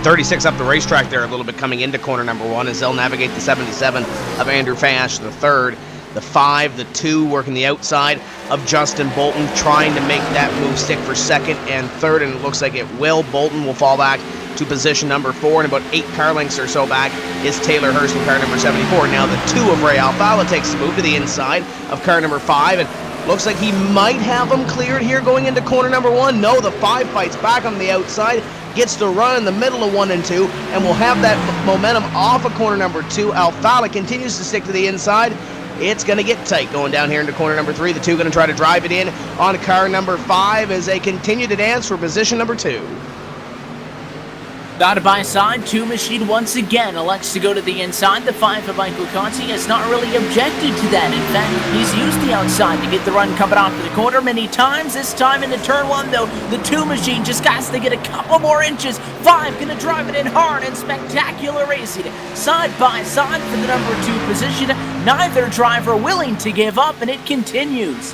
36 up the racetrack there a little bit coming into corner number 1 as they'll navigate the 77 of Andrew Fash, the 3rd, the 5, the 2 working the outside of Justin Bolton, trying to make that move stick for 2nd and 3rd, and it looks like it will. Bolton will fall back to position number 4, and about 8 car lengths or so back is Taylor Hurst in car number 74. Now the 2 of Ray Alfalla takes the move to the inside of car number 5, and looks like he might have them cleared here going into corner number 1. No, the 5 fights back on the outside, gets the run in the middle of 1 and 2, and will have that momentum off of corner number 2. Alfalla continues to stick to the inside. It's going to get tight going down here into corner number 3. The 2 going to try to drive it in on car number 5 as they continue to dance for position number 2. Side by side, 2 Machine once again elects to go to the inside. The 5 of Michael Conti has not really objected to that. In fact, he's used the outside to get the run coming off of the corner many times. This time into turn 1, though, the 2 Machine just has to get a couple more inches. 5 gonna drive it in hard and spectacular racing. Side by side for the number 2 position. Neither driver willing to give up, and it continues.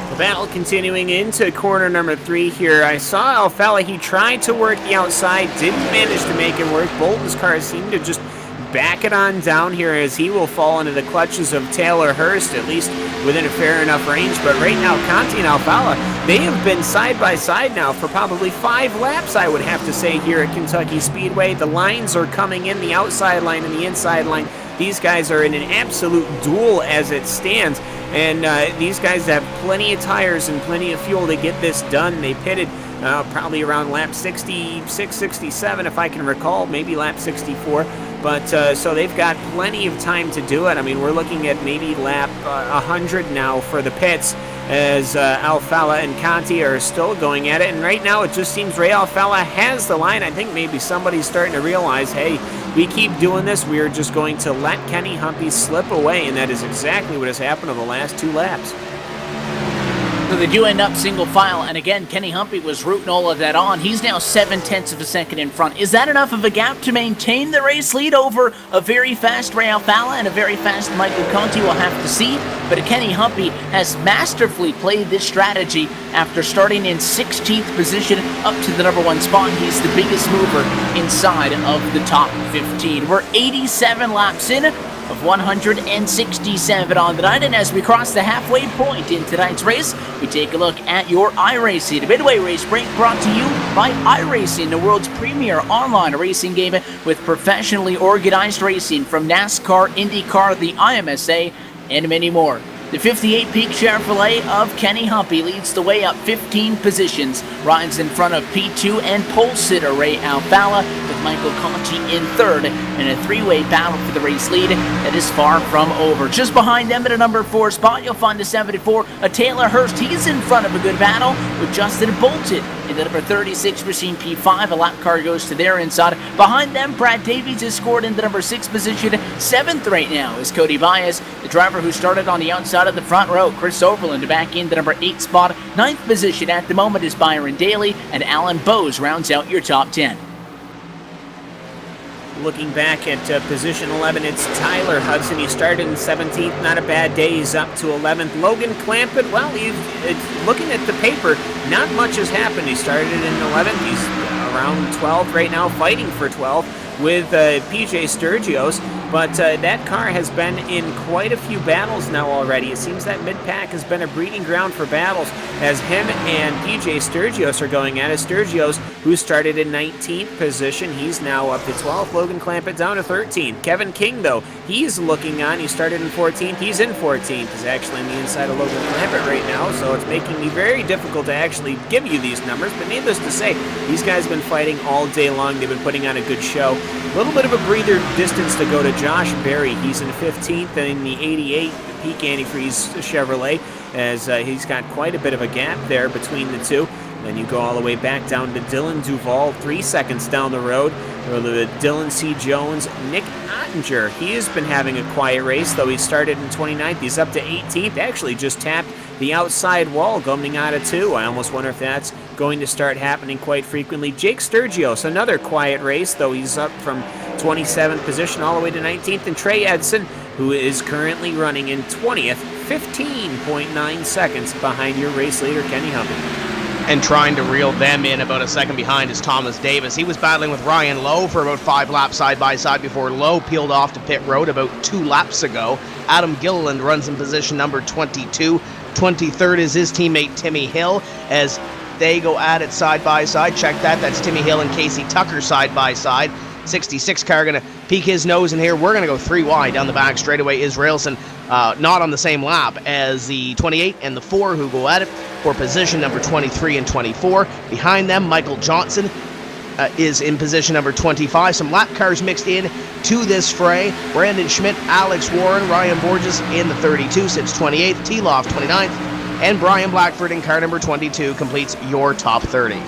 The battle continuing into corner number 3 here. I saw Alfalla, he tried to work the outside, didn't manage to make it work. Bolton's car seemed to just back it on down here as he will fall into the clutches of Taylor Hurst, at least within a fair enough range. But right now, Conti and Alfalla, they have been side by side now for probably 5 laps, I would have to say, here at Kentucky Speedway. The lines are coming in, the outside line and the inside line. These guys are in an absolute duel as it stands. And these guys have plenty of tires and plenty of fuel to get this done. They pitted probably around lap 66, 67, if I can recall, maybe lap 64. But so they've got plenty of time to do it. I mean, we're looking at maybe lap 100 now for the pits as Alfalla and Conti are still going at it. And right now it just seems Ray Alfalla has the line. I think maybe somebody's starting to realize, hey, we keep doing this, we are just going to let Kenny Humpy slip away, and that is exactly what has happened over the last 2 laps. So they do end up single file, and again, Kenny Humpy was rooting all of that on. He's now 0.7 of a second in front. Is that enough of a gap to maintain the race lead over a very fast Ray Alfalla and a very fast Michael Conti? We'll have to see, but Kenny Humpy has masterfully played this strategy after starting in 16th position up to the number 1 spot. He's the biggest mover inside of the top 15. We're 87 laps in of 167 on the night, and as we cross the halfway point in tonight's race, we take a look at your iRacing Midway Race Break, brought to you by iRacing, the world's premier online racing game with professionally organized racing from NASCAR, IndyCar, the IMSA, and many more. The 58 Peak Chevrolet of Kenny Humpy leads the way up 15 positions, rides in front of P2 and pole sitter Ray Alfalla, with Michael Conti in 3rd, in a 3-way battle for the race lead that is far from over. Just behind them at a number 4 spot, you'll find a 74, a Taylor Hurst. He's in front of a good battle with Justin Bolton in the number 36 machine P5. A lap car goes to their inside. Behind them, Brad Davies is scored in the number 6 position. 7th right now is Cody Baez, the driver who started on the outside of the front row. Chris Overland back in the number 8 spot. 9th position at the moment is Byron Daly, and Alan Bowes rounds out your top 10. Looking back at position 11, it's Tyler Hudson. He started in 17th, not a bad day. He's up to 11th. Logan Clampett, well, looking at the paper, not much has happened. He started in 11th. He's around 12 right now, fighting for 12 with PJ Sturgios. But that car has been in quite a few battles now already. It seems that mid-pack has been a breeding ground for battles as him and PJ Sturgios are going at it. Sturgios, who started in 19th position, he's now up to 12th. Logan Clampett down to 13th. Kevin King, though, he's looking on. He started in 14th. He's in 14th. He's actually on the inside of Logan Clampett right now, so it's making me very difficult to actually give you these numbers. But needless to say, these guys have been fighting all day long. They've been putting on a good show. A little bit of a breather distance to go to Josh Berry. He's in 15th in the 88 Peak Antifreeze Chevrolet, as he's got quite a bit of a gap there between the two. Then you go all the way back down to Dylan Duval, 3 seconds down the road. Dylan C. Jones, Nick Ottinger. He has been having a quiet race, though he started in 29th. He's up to 18th. Actually just tapped the outside wall coming out of 2. I almost wonder if that's going to start happening quite frequently. Jake Sturgios, another quiet race, though he's up from 27th position all the way to 19th. And Trey Edson, who is currently running in 20th, 15.9 seconds behind your race leader, Kenny Humphrey. And trying to reel them in about a second behind is Thomas Davis. He was battling with Ryan Lowe for about 5 laps side by side before Lowe peeled off to pit road about 2 laps ago. Adam Gilliland runs in position number 22. 23rd is his teammate Timmy Hill as they go at it side by side. Check that. That's Timmy Hill and Casey Tucker side by side. 66 car going to peek his nose in here. We're going to go 3 wide down the back straightaway. Israelson not on the same lap as the 28 and the 4 who go at it for position number 23 and 24. Behind them, Michael Johnson is in position number 25. Some lap cars mixed in to this fray. Brandon Schmidt, Alex Warren, Ryan Borges in the 32 sits 28th. T-Loft 29th. And Brian Blackford in car number 22 completes your top 30.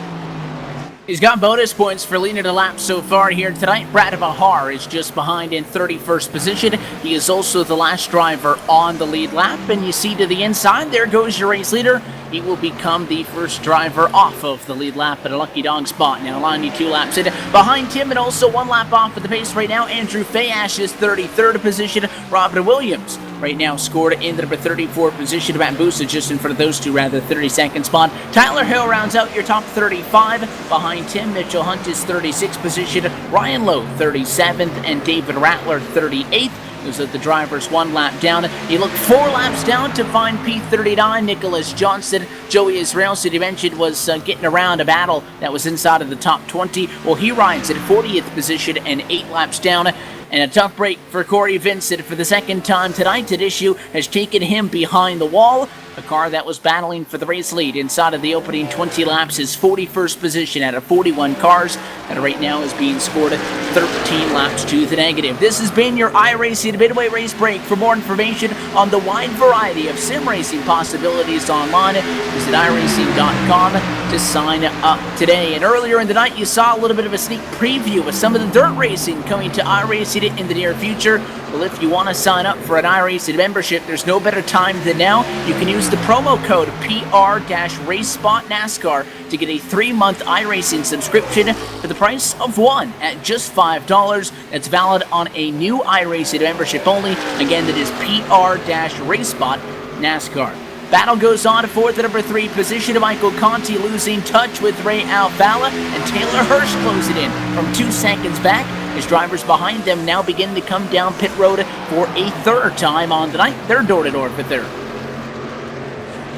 He's got bonus points for leading the lap so far here tonight. Brad Bahar is just behind in 31st position. He is also the last driver on the lead lap. And you see to the inside, there goes your race leader. He will become the first driver off of the lead lap at a lucky dog spot. Now 92 laps in. Behind him and also 1 lap off at the pace right now, Andrew Fayash is 33rd position. Robert Williams right now scored in the number 34 position. Matt Busa just in front of those two, rather, 32nd spot. Tyler Hill rounds out your top 35. Behind him, Mitchell Hunt is 36th position. Ryan Lowe, 37th, and David Rattler, 38th. Those are the drivers 1 lap down. You look 4 laps down to find P39, Nicholas Johnson. Joey Israelson, you mentioned, was getting around a battle that was inside of the top 20. Well, he rides at 40th position and 8 laps down. And a tough break for Corey Vincent for the second time tonight. That issue has taken him behind the wall. A car that was battling for the race lead inside of the opening 20 laps is 41st position out of 41 cars. And right now is being scored 13 laps to the negative. This has been your iRacing Midway Race Break. For more information on the wide variety of sim racing possibilities online, visit iRacing.com to sign up today. And earlier in the night, you saw a little bit of a sneak preview of some of the dirt racing coming to iRacing in the near future. Well, if you want to sign up for an iRacing membership, there's no better time than now. You can use the promo code PR-RaceSpotNASCAR to get a 3-month iRacing subscription for the price of 1 at just $5. That's valid on a new iRacing membership only. Again, that is PR-RaceSpotNASCAR. Battle goes on for the number 3 position. Michael Conti losing touch with Ray Alfala, and Taylor Hirsch closing in from 2 seconds back. His drivers behind them now begin to come down pit road for a 3rd time on the night. They're door-to-door for 3rd.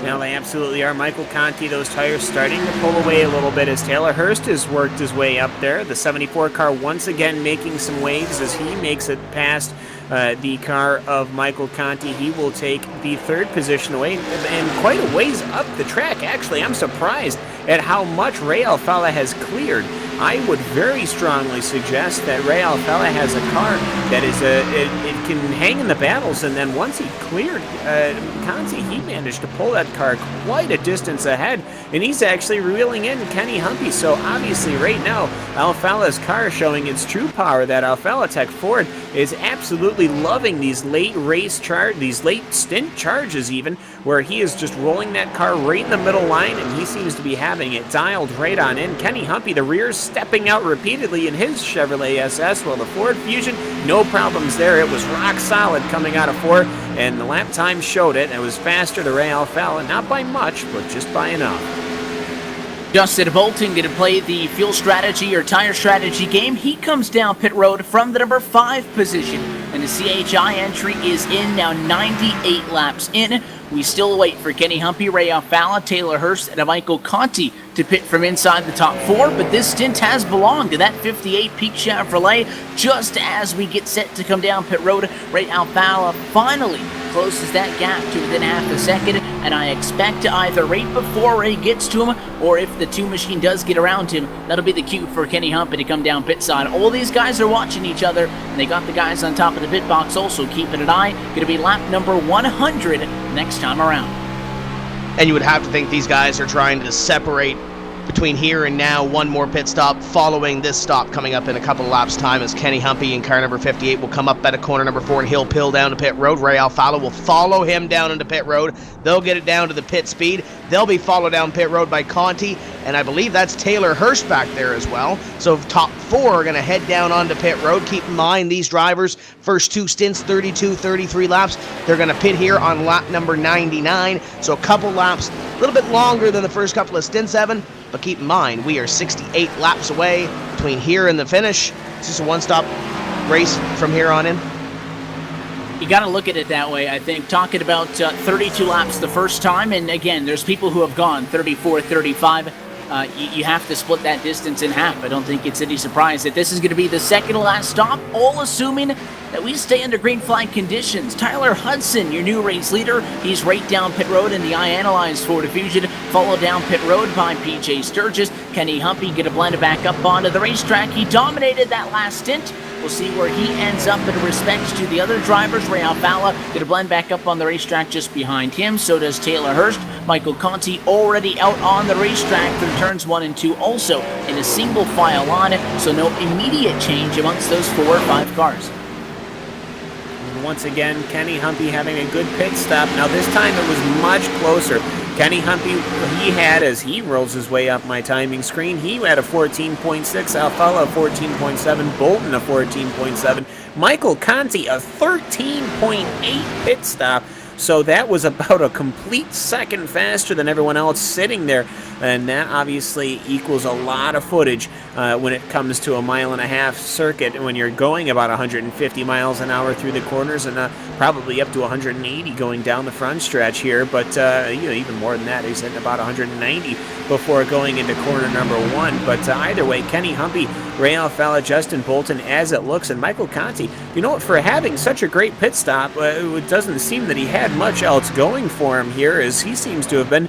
Now they absolutely are. Michael Conti, those tires starting to pull away a little bit as Taylor Hurst has worked his way up there. The 74 car once again making some waves as he makes it past the car of Michael Conti. He will take the 3rd position away and quite a ways up the track. Actually, I'm surprised at how much Ray Alfala has cleared. I would very strongly suggest that Ray Alfala has a car that is it can hang in the battles, and then once he cleared Conti, he managed to pull that car quite a distance ahead, and he's actually reeling in Kenny Humpy. So obviously right now, Alfala's car showing its true power. That Alfala Tech Ford is absolutely loving these late stint charges even, where he is just rolling that car right in the middle line, and he seems to be having it dialed right on in. Kenny Humpy, the rear's stepping out repeatedly in his Chevrolet SS, while the Ford Fusion, no problems there. It was rock solid coming out of Ford, and the lap time showed it. It was faster to Ray Alfala, not by much, but just by enough. Justin Bolton going to play the fuel strategy or tire strategy game. He comes down pit road from the number 5 position, and the CHI entry is in now, 98 laps in. We still wait for Kenny Humpy, Ray Alfalla, Taylor Hurst, and Michael Conti to pit from inside the top 4, but this stint has belonged to that 58 Peak Chevrolet. Just as we get set to come down pit road, Ray Alfalla finally closes that gap to within half a second, and I expect either right before Ray gets to him, or if the 2 machine does get around him, that'll be the cue for Kenny Humpy to come down pit side. All these guys are watching each other, and they got the guys on top of the pit box also keeping an eye. Gonna be lap number 100 next time around. And you would have to think these guys are trying to separate between here and now. One more pit stop following this stop coming up in a couple of laps time, as Kenny Humpy in car number 58 will come up at a corner number 4 and he'll pill down to pit road. Ray Alfalla will follow him down into pit road. They'll get it down to the pit speed. They'll be followed down pit road by Conti, and I believe that's Taylor Hurst back there as well. So top 4 are going to head down onto pit road. Keep in mind, these drivers, first 2 stints, 32, 33 laps. They're going to pit here on lap number 99. So a couple laps, a little bit longer than the first couple of stints, Evan. But keep in mind, we are 68 laps away between here and the finish. It's just a one-stop race from here on in. You got to look at it that way, I think. Talking about 32 laps the first time, and again, there's people who have gone 34, 35. You have to split that distance in half. I don't think it's any surprise that this is going to be the second to last stop, all assuming that we stay under green flag conditions. Tyler Hudson, your new race leader, he's right down pit road in the iAnalyze Ford Fusion, followed down pit road by PJ Sturgis. Kenny Humpy going to blend it back up onto the racetrack. He dominated that last stint. We'll see where he ends up in respect to the other drivers. Ray Alfalla going to blend back up on the racetrack just behind him. So does Taylor Hurst. Michael Conti already out on the racetrack through turns 1 and 2, also in a single file on it. So no immediate change amongst those 4 or 5 cars. Once again, Kenny Humpy having a good pit stop. Now this time it was much closer. Kenny Humpy, he had, as he rolls his way up my timing screen, he had a 14.6, Alfalla a 14.7, Bolton a 14.7, Michael Conti a 13.8 pit stop. So that was about a complete second faster than everyone else sitting there, and that obviously equals a lot of footage when it comes to a 1.5-mile circuit, when you're going about 150 miles an hour through the corners, and probably up to 180 going down the front stretch here, but even more than that. He's hitting about 190 before going into corner number 1. But either way, Kenny Humpy, Ray Alfalla, Justin Bolton, as it looks, and Michael Conti, you know what, for having such a great pit stop, it doesn't seem that he had much else going for him here, as he seems to have been,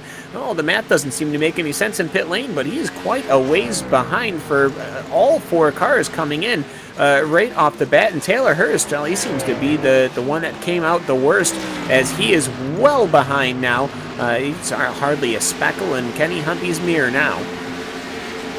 the math doesn't seem to make any sense in pit lane, but he is quite a ways behind for all 4 cars coming in right off the bat. And Taylor Hurst, he seems to be the one that came out the worst, as he is well behind now. He's hardly a speckle in Kenny Humpy's mirror now.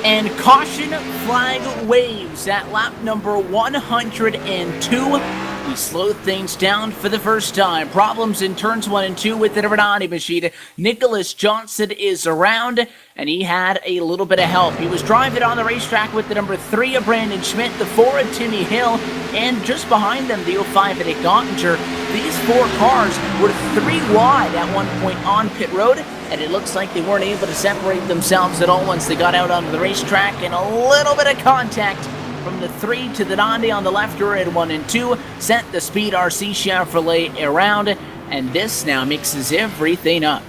And caution flag waves at lap number 102. We slowed things down for the first time. Problems in turns 1 and 2 with the Renati machine. Nicholas Johnson is around, and he had a little bit of help. He was driving on the racetrack with the number 3 of Brandon Schmidt, the 4 of Timmy Hill, and just behind them, the 05 of Nick Gottinger. These 4 cars were 3 wide at one point on pit road, and it looks like they weren't able to separate themselves at all once they got out onto the racetrack, and a little bit of contact from the 3 to the 90 on the left rear at 1 and 2 sent the Speed RC Chevrolet around, and this now mixes everything up.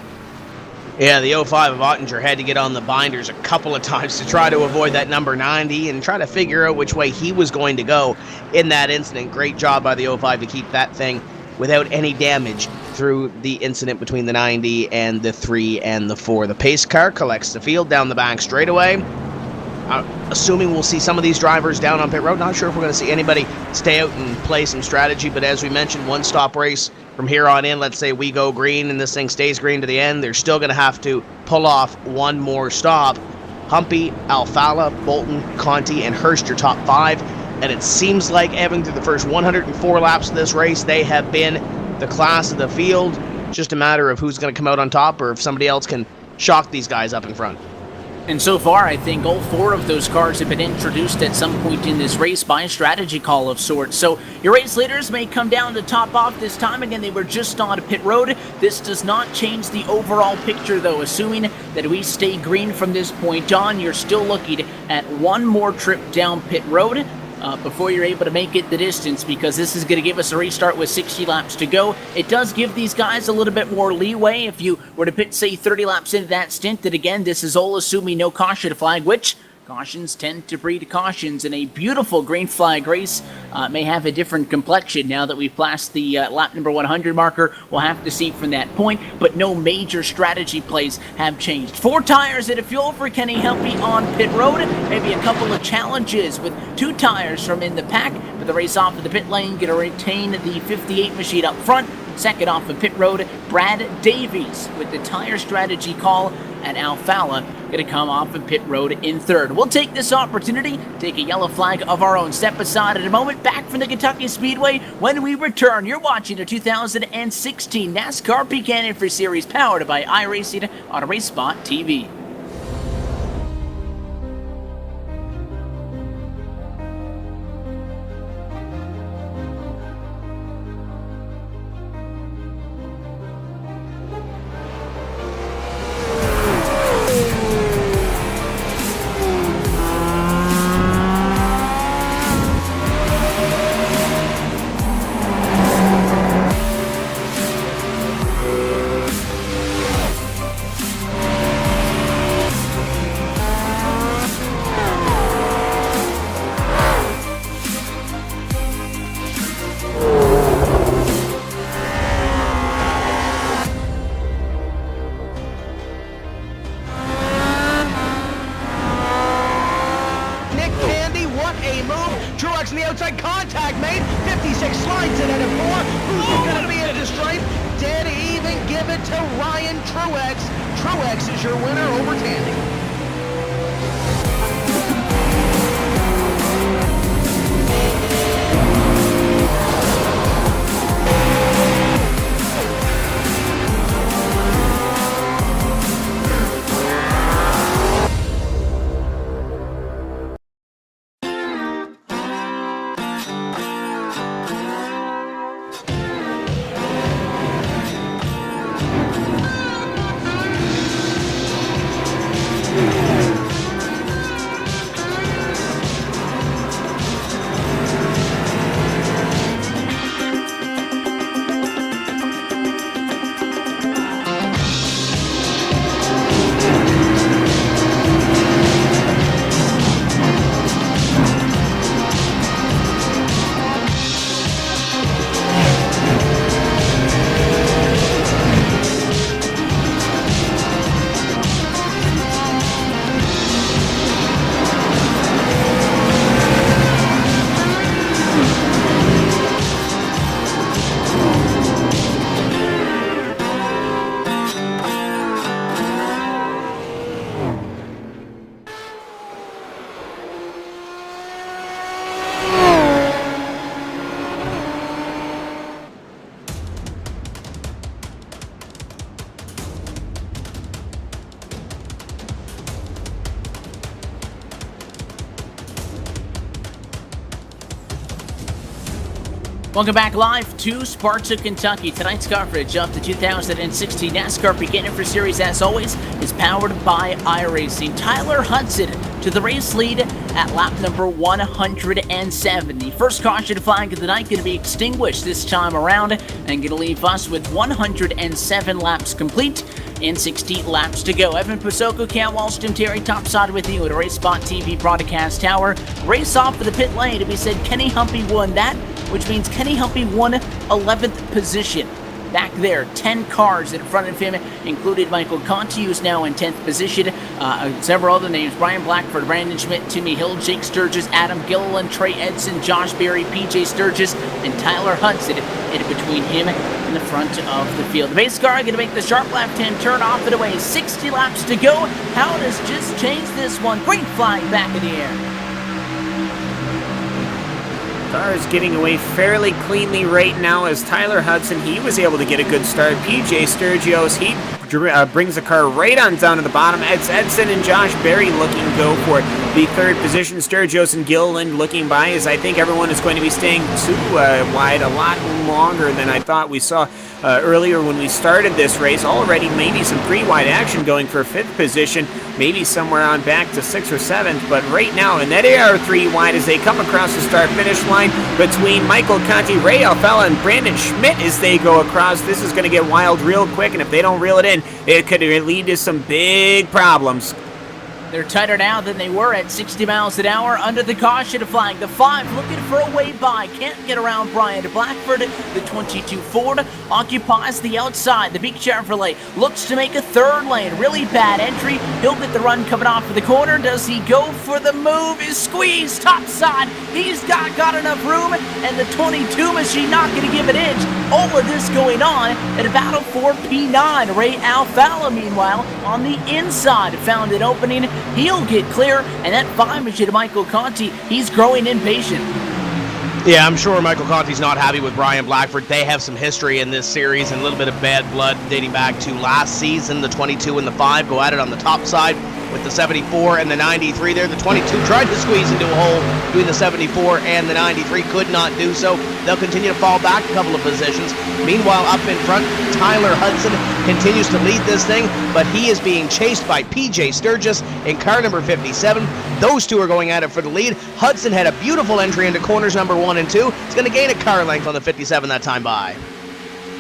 Yeah, the 05 of Ottinger had to get on the binders a couple of times to try to avoid that number 90 and try to figure out which way he was going to go in that incident. Great job by the 05 to keep that thing without any damage through the incident between the 90 and the 3 and the 4. The pace car collects the field down the back straightaway. Assuming we'll see some of these drivers down on pit road. Not sure if we're going to see anybody stay out and play some strategy, but as we mentioned, one-stop race from here on in. Let's say we go green and this thing stays green to the end. They're still going to have to pull off one more stop. Humpy, Alfalla, Bolton, Conti, and Hurst, your top 5. And it seems like, Evan, through the first 104 laps of this race, they have been the class of the field. Just a matter of who's going to come out on top, or if somebody else can shock these guys up in front. And so far, I think all 4 of those cars have been introduced at some point in this race by a strategy call of sorts. So your race leaders may come down to top off this time. Again, they were just on pit road. This does not change the overall picture, though. Assuming that we stay green from this point on, you're still looking at one more trip down pit road before you're able to make it the distance, because this is going to give us a restart with 60 laps to go. It does give these guys a little bit more leeway if you were to pit, say, 30 laps into that stint. That again, this is all assuming no caution flag, which cautions tend to breed cautions, and a beautiful green flag race may have a different complexion now that we've passed the lap number 100 marker. We'll have to see from that point, but no major strategy plays have changed. 4 tires and a fuel for Kenny Humpy on pit road. Maybe a couple of challenges with 2 tires from in the pack, but the race off of the pit lane going to retain the 58 machine up front. Second off of pit road, Brad Davies with the tire strategy call, and Alfala going to come off of pit road in third. We'll take this opportunity, take a yellow flag of our own. Step aside in a moment, back from the Kentucky Speedway. When we return, you're watching the 2016 NASCAR Peak Antifreeze Series powered by iRacing on RaceSpotTV. Truex in the outside, contact made, 56 slides in at a 4, who's going to be at the stripe, dead even, give it to Ryan Truex. Truex is your winner over Tandy. Welcome back live to Sparta, Kentucky. Tonight's coverage of the 2016 NASCAR Peak Antifreeze Series, as always, is powered by iRacing. Tyler Hudson to the race lead at lap number 107. The first caution flag of the night going to be extinguished this time around and going to leave us with 107 laps complete and 60 laps to go. Evan Pasoko, Cam Walsh, Jim Terry, topside with you at a RaceSpotTV broadcast tower. Race off of the pit lane to be said Kenny Humpy won that, which means Kenny Humpy won 11th position. Back there, 10 cars in front of him, included Michael Conti, who's now in 10th position. Several other names: Brian Blackford, Brandon Schmidt, Timmy Hill, Jake Sturgis, Adam Gilliland, Trey Edson, Josh Berry, PJ Sturgis, and Tyler Hudson in between him in the front of the field. The base car going to make the sharp left-hand turn off and away. 60 laps to go. How does just change this one? Great flying back in the air. Car is getting away fairly cleanly right now as Tyler Hudson, he was able to get a good start. PJ Sturgios, he brings the car right on down to the bottom. It's Edson and Josh Berry looking to go for the third position. Sturgis and Gilliland looking by, as I think everyone is going to be staying too wide a lot longer than I thought we saw earlier when we started this race. Already maybe some pretty wide action going for fifth position, maybe somewhere on back to 6th or 7th, but right now, and that are 3 wide as they come across the start-finish line between Michael Conti, Ray Alfalla, and Brandon Schmidt as they go across. This is going to get wild real quick, and if they don't reel it in, it could lead to some big problems. They're tighter now than they were at 60 miles an hour under the caution flag. The 5 looking for a way by. Can't get around Brian Blackford. The 22 Ford occupies the outside. The Beak Chevrolet looks to make a third lane. Really bad entry. He'll get the run coming off of the corner. Does he go for the move? Is squeezed top side. He's got enough room, and the 22 machine not going to give an inch. All of this going on at a battle for P9. Ray Alfalla, meanwhile, on the inside, found an opening. He'll get clear, and that 5 machine, Michael Conti, he's growing impatient. Yeah, I'm sure Michael Conti's not happy with Brian Blackford. They have some history in this series and a little bit of bad blood dating back to last season. The 22 and the 5 go at it on the top side with the 74 and the 93 there. The 22 tried to squeeze into a hole between the 74 and the 93, could not do so. They'll continue to fall back a couple of positions. Meanwhile, up in front, Tyler Hudson continues to lead this thing, but he is being chased by PJ Sturgis in car number 57. Those two are going at it for the lead. Hudson had a beautiful entry into corners number 1 and 2. He's going to gain a car length on the 57 that time by.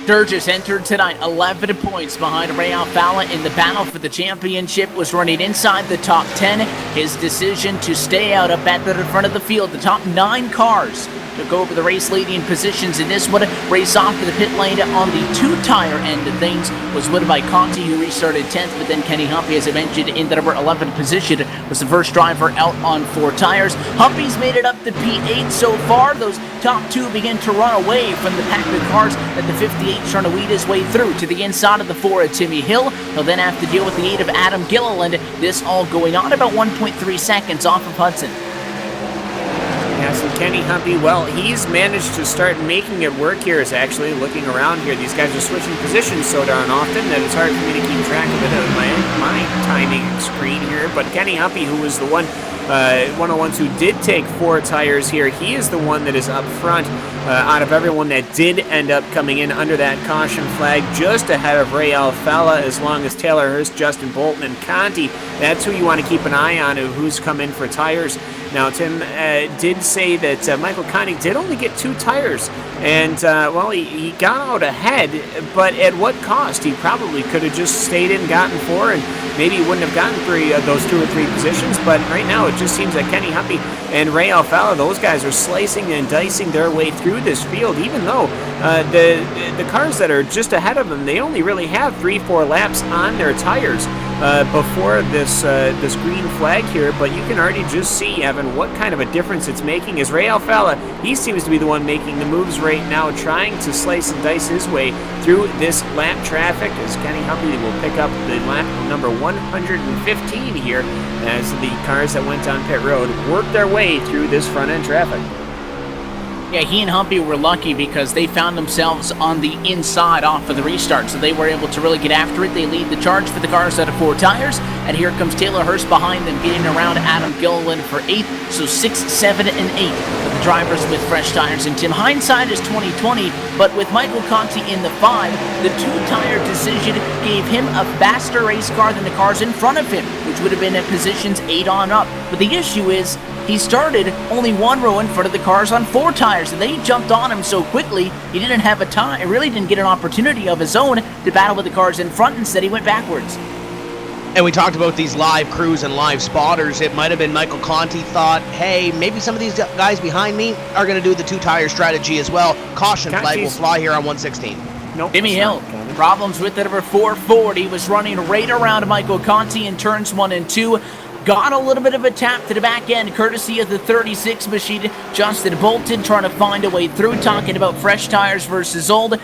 Sturgis entered tonight 11 points behind Ray Alfalla in the battle for the championship, was running inside the top 10. His decision to stay out up at the front of the field, the top 9 cars to go over the race leading positions in this one. Race off to the pit lane on the 2-tire end of things was won by Conti, who restarted 10th, but then Kenny Humpy, as I mentioned, in the number 11 position, was the first driver out on 4 tires. Humpy's made it up to P8 so far. Those top 2 begin to run away from the pack of cars that the 58 trying to weed his way through to the inside of the 4 of Timmy Hill. He'll then have to deal with the 8 of Adam Gilliland. This all going on about 1.3 seconds off of Hudson. Yes, and Kenny Humpy, well, he's managed to start making it work here. Is actually looking around here. These guys are switching positions so darn often that it's hard for me to keep track of it on my timing screen here. But Kenny Humpy, who was the one of the ones who did take 4 tires here, he is the one that is up front out of everyone that did end up coming in under that caution flag, just ahead of Ray Alfalla, as long as Taylor Hurst, Justin Bolton, and Conti. That's who you want to keep an eye on, who's come in for tires. Now, Tim did say that Michael Conti did only get 2 tires, and, well, he got out ahead, but at what cost? He probably could have just stayed in, gotten 4, and maybe he wouldn't have gotten those 2 or 3 positions, but right now it just seems that Kenny Humpy and Ray Alfalla, those guys are slicing and dicing their way through this field, even though the cars that are just ahead of them, they only really have 3-4 laps on their tires before this green flag here, but you can already just see, Evan, what kind of a difference it's making. As Ray Alfalla, he seems to be the one making the moves right now, trying to slice and dice his way through this lap traffic, as Kenny Humpy will pick up the lap number 115 here, as the cars that went on pit road work their way through this front end traffic. Yeah, he and Humpy were lucky because they found themselves on the inside off of the restart, so they were able to really get after it. They lead the charge for the cars out of 4 tires, and here comes Taylor Hurst behind them, getting around Adam Gilliland for 8th, so 6, 7, and 8 for the drivers with fresh tires. And Tim, hindsight is 20/20, but with Michael Conti in the 5, the 2-tire decision gave him a faster race car than the cars in front of him, which would have been at positions 8 on up. But the issue is, he started only 1 row in front of the cars on 4 tires, and they jumped on him so quickly, he didn't have a time, really didn't get an opportunity of his own to battle with the cars in front. Instead, he went backwards. And we talked about these live crews and live spotters. It might have been Michael Conti thought, hey, maybe some of these guys behind me are going to do the 2-tire strategy as well. Caution flag will fly here on 116. Nope. Timmy Hill, problems with the number 4 Ford. He was running right around Michael Conti in turns 1 and 2. Got a little bit of a tap to the back end, courtesy of the 36 machine. Justin Bolton trying to find a way through, talking about fresh tires versus old.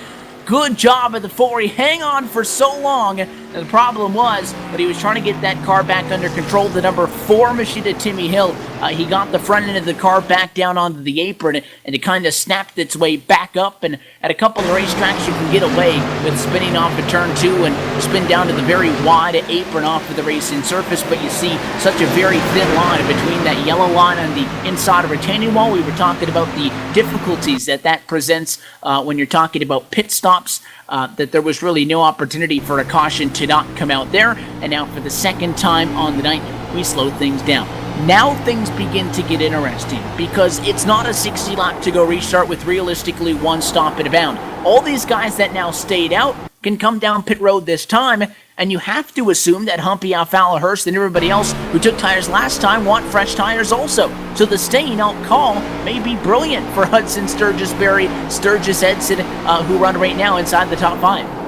Good job of the 4. He hang on for so long And the problem was that he was trying to get that car back under control. The number 4 Machida, Timmy Hill, he got the front end of the car back down onto the apron, and it kind of snapped its way back up. And at a couple of racetracks, you can get away with spinning off of turn 2 and spin down to the very wide apron off of the racing surface. But you see such a very thin line between that yellow line and the inside of retaining wall. We were talking about the difficulties that presents when you're talking about pit stops. That there was really no opportunity for a caution to not come out there, and now for the second time on the night, we slowed things down. Now things begin to get interesting, because it's not a 60 lap to go restart with realistically 1 stop and a bound. All these guys that now stayed out can come down pit road this time, and you have to assume that Humpy, Alfalla, Hurst, and everybody else who took tires last time want fresh tires also. So the staying out call may be brilliant for Hudson, Sturgis, Berry, Sturgis, Edson, who run right now inside the top 5.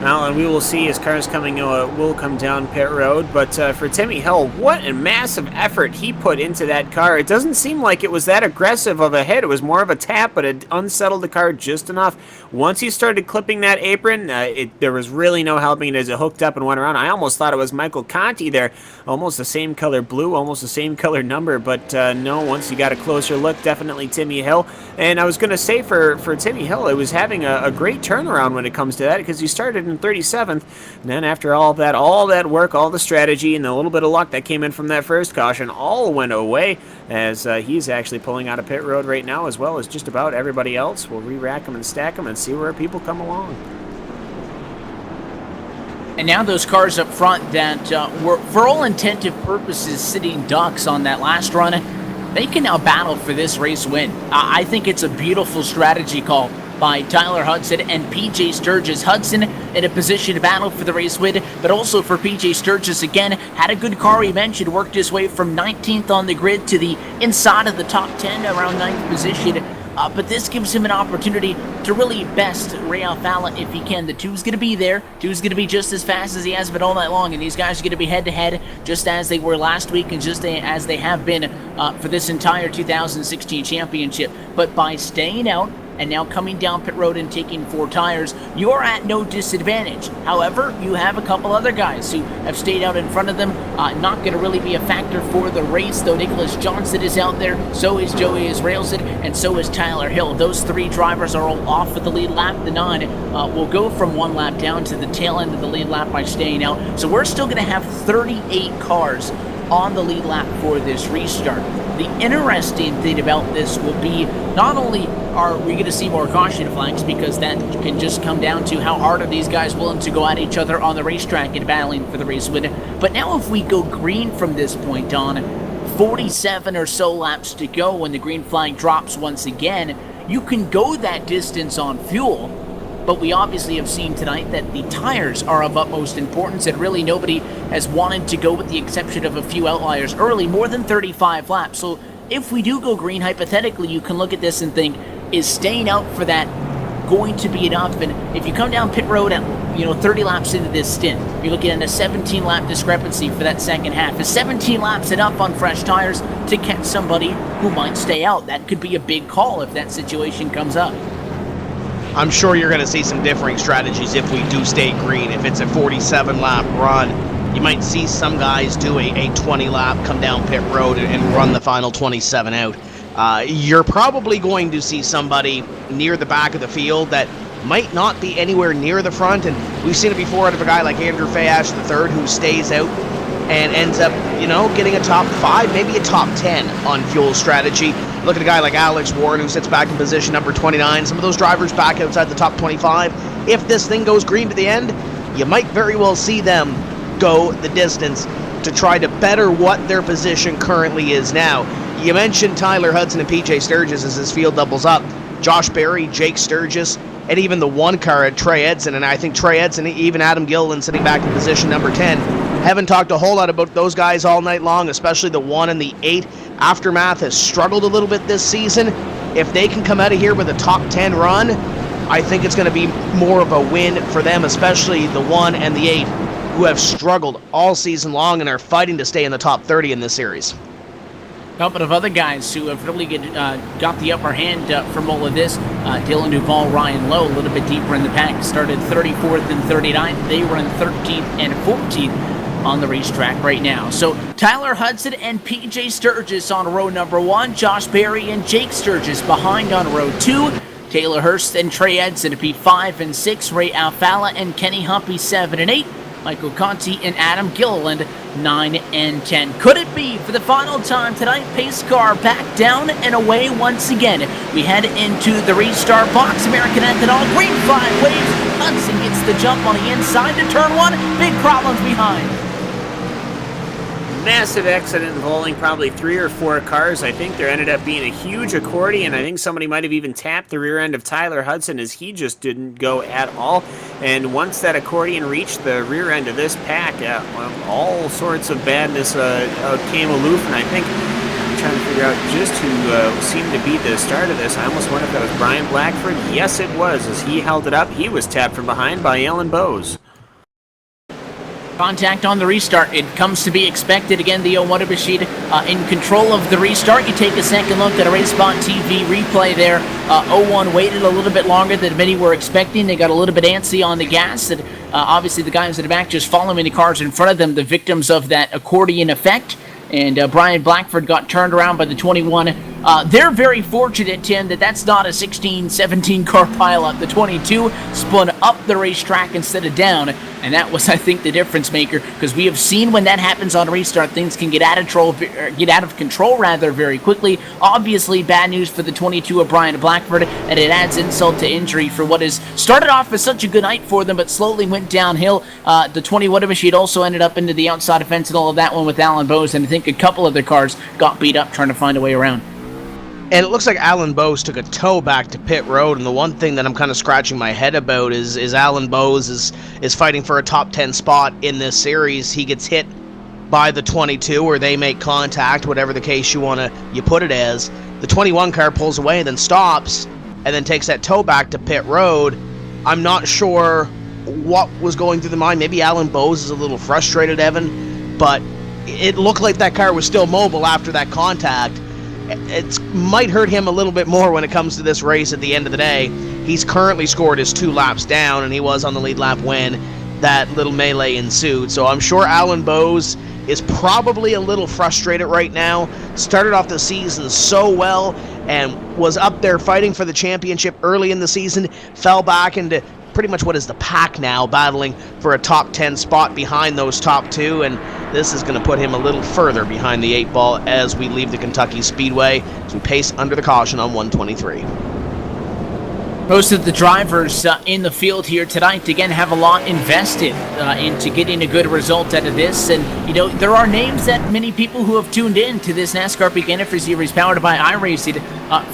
Well, and we will see as cars will come down pit road. But for Timmy Hill, what a massive effort he put into that car. It doesn't seem like it was that aggressive of a hit. It was more of a tap, but it unsettled the car just enough. Once he started clipping that apron, there was really no helping it as it hooked up and went around. I almost thought it was Michael Conti there. Almost the same color blue, almost the same color number. But no, once you got a closer look, definitely Timmy Hill. And I was going to say for Timmy Hill, it was having a great turnaround when it comes to that, because he started in 37th, and then after all that work, all the strategy, and a little bit of luck that came in from that first caution, all went away, as he's actually pulling out of pit road right now, as well as just about everybody else. We'll re-rack them and stack them and see where people come along. And now those cars up front that were, for all intensive purposes, sitting ducks on that last run, they can now battle for this race win. I think it's a beautiful strategy call by Tyler Hudson and PJ Sturgis. Hudson in a position to battle for the race win, but also for PJ Sturgis again, had a good car, he mentioned, worked his way from 19th on the grid to the inside of the top 10, around 9th position. But this gives him an opportunity to really best Ray Alfalla if he can. The 2's going to be there. 2's going to be just as fast as he has been all night long, and these guys are going to be head-to-head just as they were last week and just as they have been for this entire 2016 championship. But by staying out and now coming down pit road and taking 4 tires, you're at no disadvantage. However, you have a couple other guys who have stayed out in front of them. Not going to really be a factor for the race, though. Nicholas Johnson is out there, so is Joey Israelson, and so is Tyler Hill. Those 3 drivers are all off at the lead lap. The 9 will go from 1 lap down to the tail end of the lead lap by staying out. So we're still going to have 38 cars on the lead lap for this restart. The interesting thing about this will be, not only are we going to see more caution flags, because that can just come down to how hard are these guys willing to go at each other on the racetrack and battling for the race win, but now if we go green from this point on, 47 or so laps to go when the green flag drops once again, you can go that distance on fuel. But we obviously have seen tonight that the tires are of utmost importance, and really nobody has wanted to go, with the exception of a few outliers early, more than 35 laps. So if we do go green, hypothetically, you can look at this and think, is staying out for that going to be enough? And if you come down pit road at 30 laps into this stint, you're looking at a 17-lap discrepancy for that second half. Is 17 laps enough on fresh tires to catch somebody who might stay out? That could be a big call if that situation comes up. I'm sure you're going to see some differing strategies if we do stay green. If it's a 47-lap run, you might see some guys do a 20-lap, come down pit road and run the final 27 out. You're probably going to see somebody near the back of the field that might not be anywhere near the front, and we've seen it before out of a guy like Andrew Fayash III, who stays out and ends up, getting a top 5, maybe a top 10 on fuel strategy. Look at a guy like Alex Warren, who sits back in position number 29. Some of those drivers back outside the top 25. If this thing goes green to the end, you might very well see them go the distance to try to better what their position currently is now. You mentioned Tyler Hudson and PJ Sturgis as his field doubles up. Josh Berry, Jake Sturgis, and even the 1 car at Trey Edson. And I think Trey Edson, even Adam Gilliland sitting back in position number 10. Haven't talked a whole lot about those guys all night long, especially the 1 and the 8. Aftermath has struggled a little bit this season. If they can come out of here with a top 10 run, I think it's going to be more of a win for them, especially the 1 and the 8, who have struggled all season long and are fighting to stay in the top 30 in this series. Couple of other guys who have really got the upper hand from all of this. Dylan Duvall, Ryan Lowe, a little bit deeper in the pack, started 34th and 39th. They run 13th and 14th on the racetrack right now. So Tyler Hudson and PJ Sturgis on row number 1. Josh Berry and Jake Sturgis behind on row 2. Taylor Hurst and Trey Edson to be 5 and 6. Ray Alfala and Kenny Humpy 7 and 8. Michael Conti and Adam Gilliland 9 and 10. Could it be for the final time tonight? Pace car back down and away once again. We head into the restart box. American Ethanol, green flag waves. Hudson gets the jump on the inside to turn 1. Big problems behind. Massive accident involving probably 3 or 4 cars. I think there ended up being a huge accordion. I think somebody might have even tapped the rear end of Tyler Hudson as he just didn't go at all. And once that accordion reached the rear end of this pack, all sorts of badness came aloof. And I think I'm trying to figure out just who seemed to be the start of this. I almost wonder if that was Brian Blackford. Yes, it was. As he held it up, he was tapped from behind by Alan Bowes. Contact on the restart. It comes to be expected. Again, the Owatawashid in control of the restart. You take a second look at a RaceSpotTV replay there. 01 waited a little bit longer than many were expecting. They got a little bit antsy on the gas. And obviously the guys in the back just following the cars in front of them, the victims of that accordion effect. And Brian Blackford got turned around by the 21. They're very fortunate, Tim, that that's not a 16, 17 car pileup. The 22 spun up the racetrack instead of down, and that was, I think, the difference maker, because we have seen when that happens on a restart, things can get out of control very quickly. Obviously, bad news for the 22 of Brian Blackford, and it adds insult to injury for what has started off as such a good night for them, but slowly went downhill. The 21 of She'd also ended up into the outside fence and all of that one with Alan Bowes, and I think a couple of the cars got beat up trying to find a way around. And it looks like Alan Bowes took a tow back to pit road, and the one thing that I'm kind of scratching my head about is Alan Bowes is fighting for a top 10 spot in this series. He gets hit by the 22, or they make contact, whatever the case you put it as. The 21 car pulls away and then stops, and then takes that tow back to pit road. I'm not sure what was going through the mind. Maybe Alan Bowes is a little frustrated, Evan, but it looked like that car was still mobile after that contact. It might hurt him a little bit more when it comes to this race at the end of the day. He's currently scored his 2 laps down, and he was on the lead lap when that little melee ensued. So I'm sure Alan Bowes is probably a little frustrated right now. Started off the season so well and was up there fighting for the championship early in the season, fell back into pretty much what is the pack now, battling for a top 10 spot behind those top 2, and this is going to put him a little further behind the 8 ball as we leave the Kentucky Speedway as we pace under the caution on 123. Most of the drivers in the field here tonight, again, have a lot invested into getting a good result out of this. And, you know, there are names that many people who have tuned in to this NASCAR Peak Antifreeze Series powered by iRacing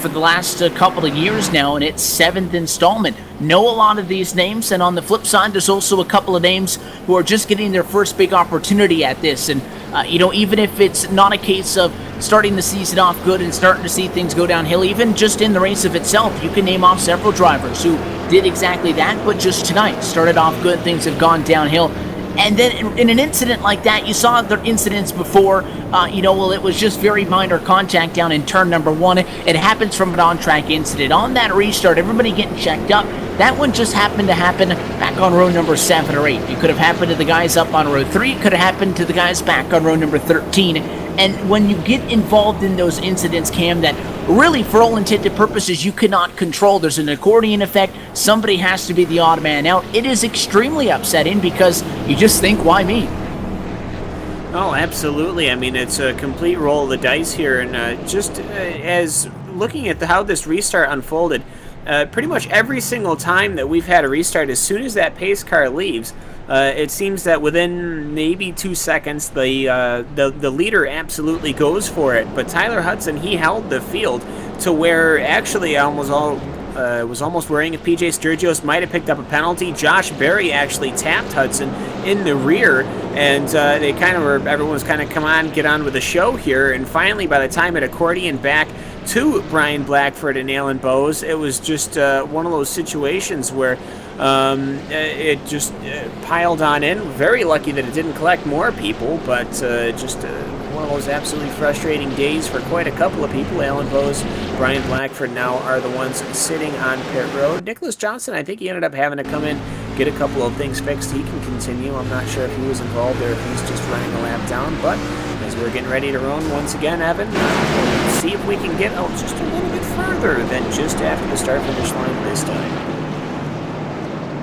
for the last couple of years now, and its 7th installment. Know a lot of these names, and on the flip side, there's also a couple of names who are just getting their first big opportunity at this. And, you know, even if it's not a case of starting the season off good and starting to see things go downhill, even just in the race of itself, you can name off several drivers who did exactly that, but just tonight started off good, things have gone downhill. And then in an incident like that, you saw the incidents before, you know, well, it was just very minor contact down in turn number 1. It happens from an on-track incident. On that restart, everybody getting checked up. That one just happened to happen back on row number 7 or 8. It could have happened to the guys up on row 3. It could have happened to the guys back on row number 13. And when you get involved in those incidents, Cam, that really, for all intended purposes, you cannot control. There's an accordion effect. Somebody has to be the odd man out. It is extremely upsetting because you just think, why me? Oh, absolutely. I mean, it's a complete roll of the dice here. And just as looking at how this restart unfolded, pretty much every single time that we've had a restart, as soon as that pace car leaves, it seems that within maybe 2 seconds, the leader absolutely goes for it. But Tyler Hudson, he held the field to where actually was almost worrying if PJ Sturgis might have picked up a penalty. Josh Berry actually tapped Hudson in the rear, and everyone was kind of, come on, get on with the show here. And finally, by the time it accordioned back to Brian Blackford and Alan Bowes, it was just one of those situations where it just piled on in. Very lucky that it didn't collect more people, but just one of those absolutely frustrating days for quite a couple of people. Alan Bose, Brian Blackford now are the ones sitting on pit road. Nicholas Johnson, I think he ended up having to come in, get a couple of things fixed. He can continue. I'm not sure if he was involved or if he's just running a lap down, but as we're getting ready to run once again, Evan, we'll see if we can get out just a little bit further than just after the start-finish line this time.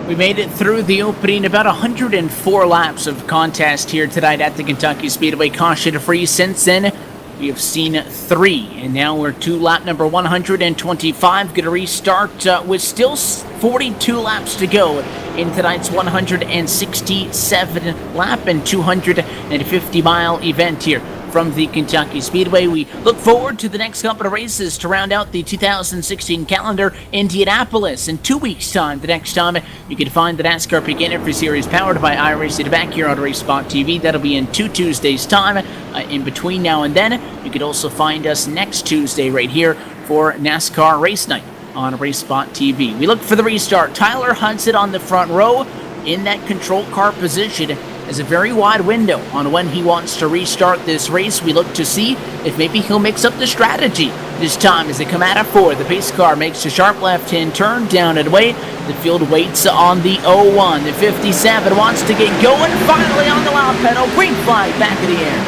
We made it through the opening, about 104 laps of contest here tonight at the Kentucky Speedway caution-free. Since then, we have seen 3, and now we're to lap number 125. Going to restart with still 42 laps to go in tonight's 167 lap and 250-mile event here from the Kentucky Speedway. We look forward to the next couple of races to round out the 2016 calendar. Indianapolis in 2 weeks' time. The next time you can find the NASCAR Peak Entry Series powered by iRacing back here on RaceSpotTV. That'll be in 2 Tuesdays' time. In between now and then, you can also find us next Tuesday right here for NASCAR Race Night on RaceSpotTV. We look for the restart. Tyler Hudson on the front row in that control car position. Has a very wide window on when he wants to restart this race. We look to see if maybe he'll mix up the strategy this time as they come out of 4. The pace car makes a sharp left-hand turn down and away. The field waits on the 01. The 57 wants to get going. Finally on the loud pedal. Green flag back in the air.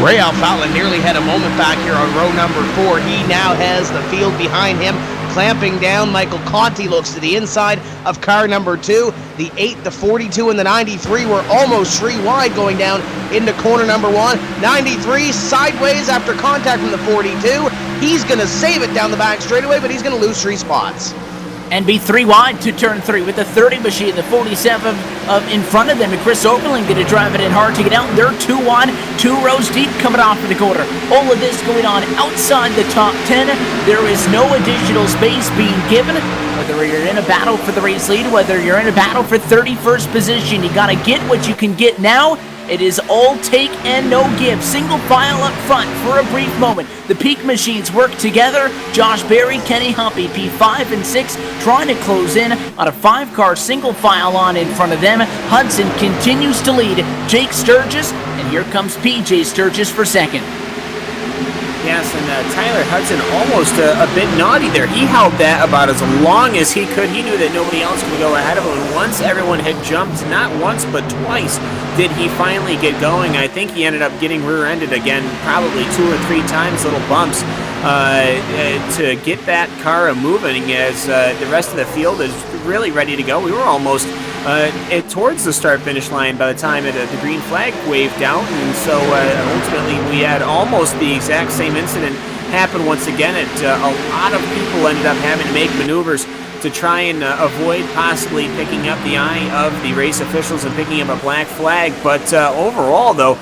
Ray Alfala nearly had a moment back here on row number 4. He now has the field behind him, clamping down. Michael Conti looks to the inside of car number 2. The 8, the 42, and the 93 were almost 3 wide going down into corner number 1. 93 sideways after contact from the 42. He's going to save it down the back straightaway, but he's going to lose 3 spots. And be 3 wide to turn 3 with the 30 machine, the 47 in front of them, and Chris Oberlin going to drive it in hard to get out. They're 2 wide, 2 rows deep coming off of the corner. All of this going on outside the top 10. There is no additional space being given. Whether you're in a battle for the race lead, whether you're in a battle for 31st position, you got to get what you can get now. It is all take and no give. Single file up front for a brief moment. The Peak machines work together. Josh Berry, Kenny Humpy, P5 and 6, trying to close in on a 5-car single file on in front of them. Hudson continues to lead. Jake Sturgis, and here comes PJ Sturgis for second. Yes, and Tyler Hudson almost a bit naughty there. He held that about as long as he could. He knew that nobody else could go ahead of him. And once everyone had jumped, not once but twice, did he finally get going. I think he ended up getting rear-ended again, probably 2 or 3 times, little bumps, to get that car moving as the rest of the field is really ready to go. We were almost towards the start-finish line by the time the green flag waved out, and so ultimately we had almost the exact same incident happen once again. A lot of people ended up having to make maneuvers to try and avoid possibly picking up the eye of the race officials and picking up a black flag. But overall, though,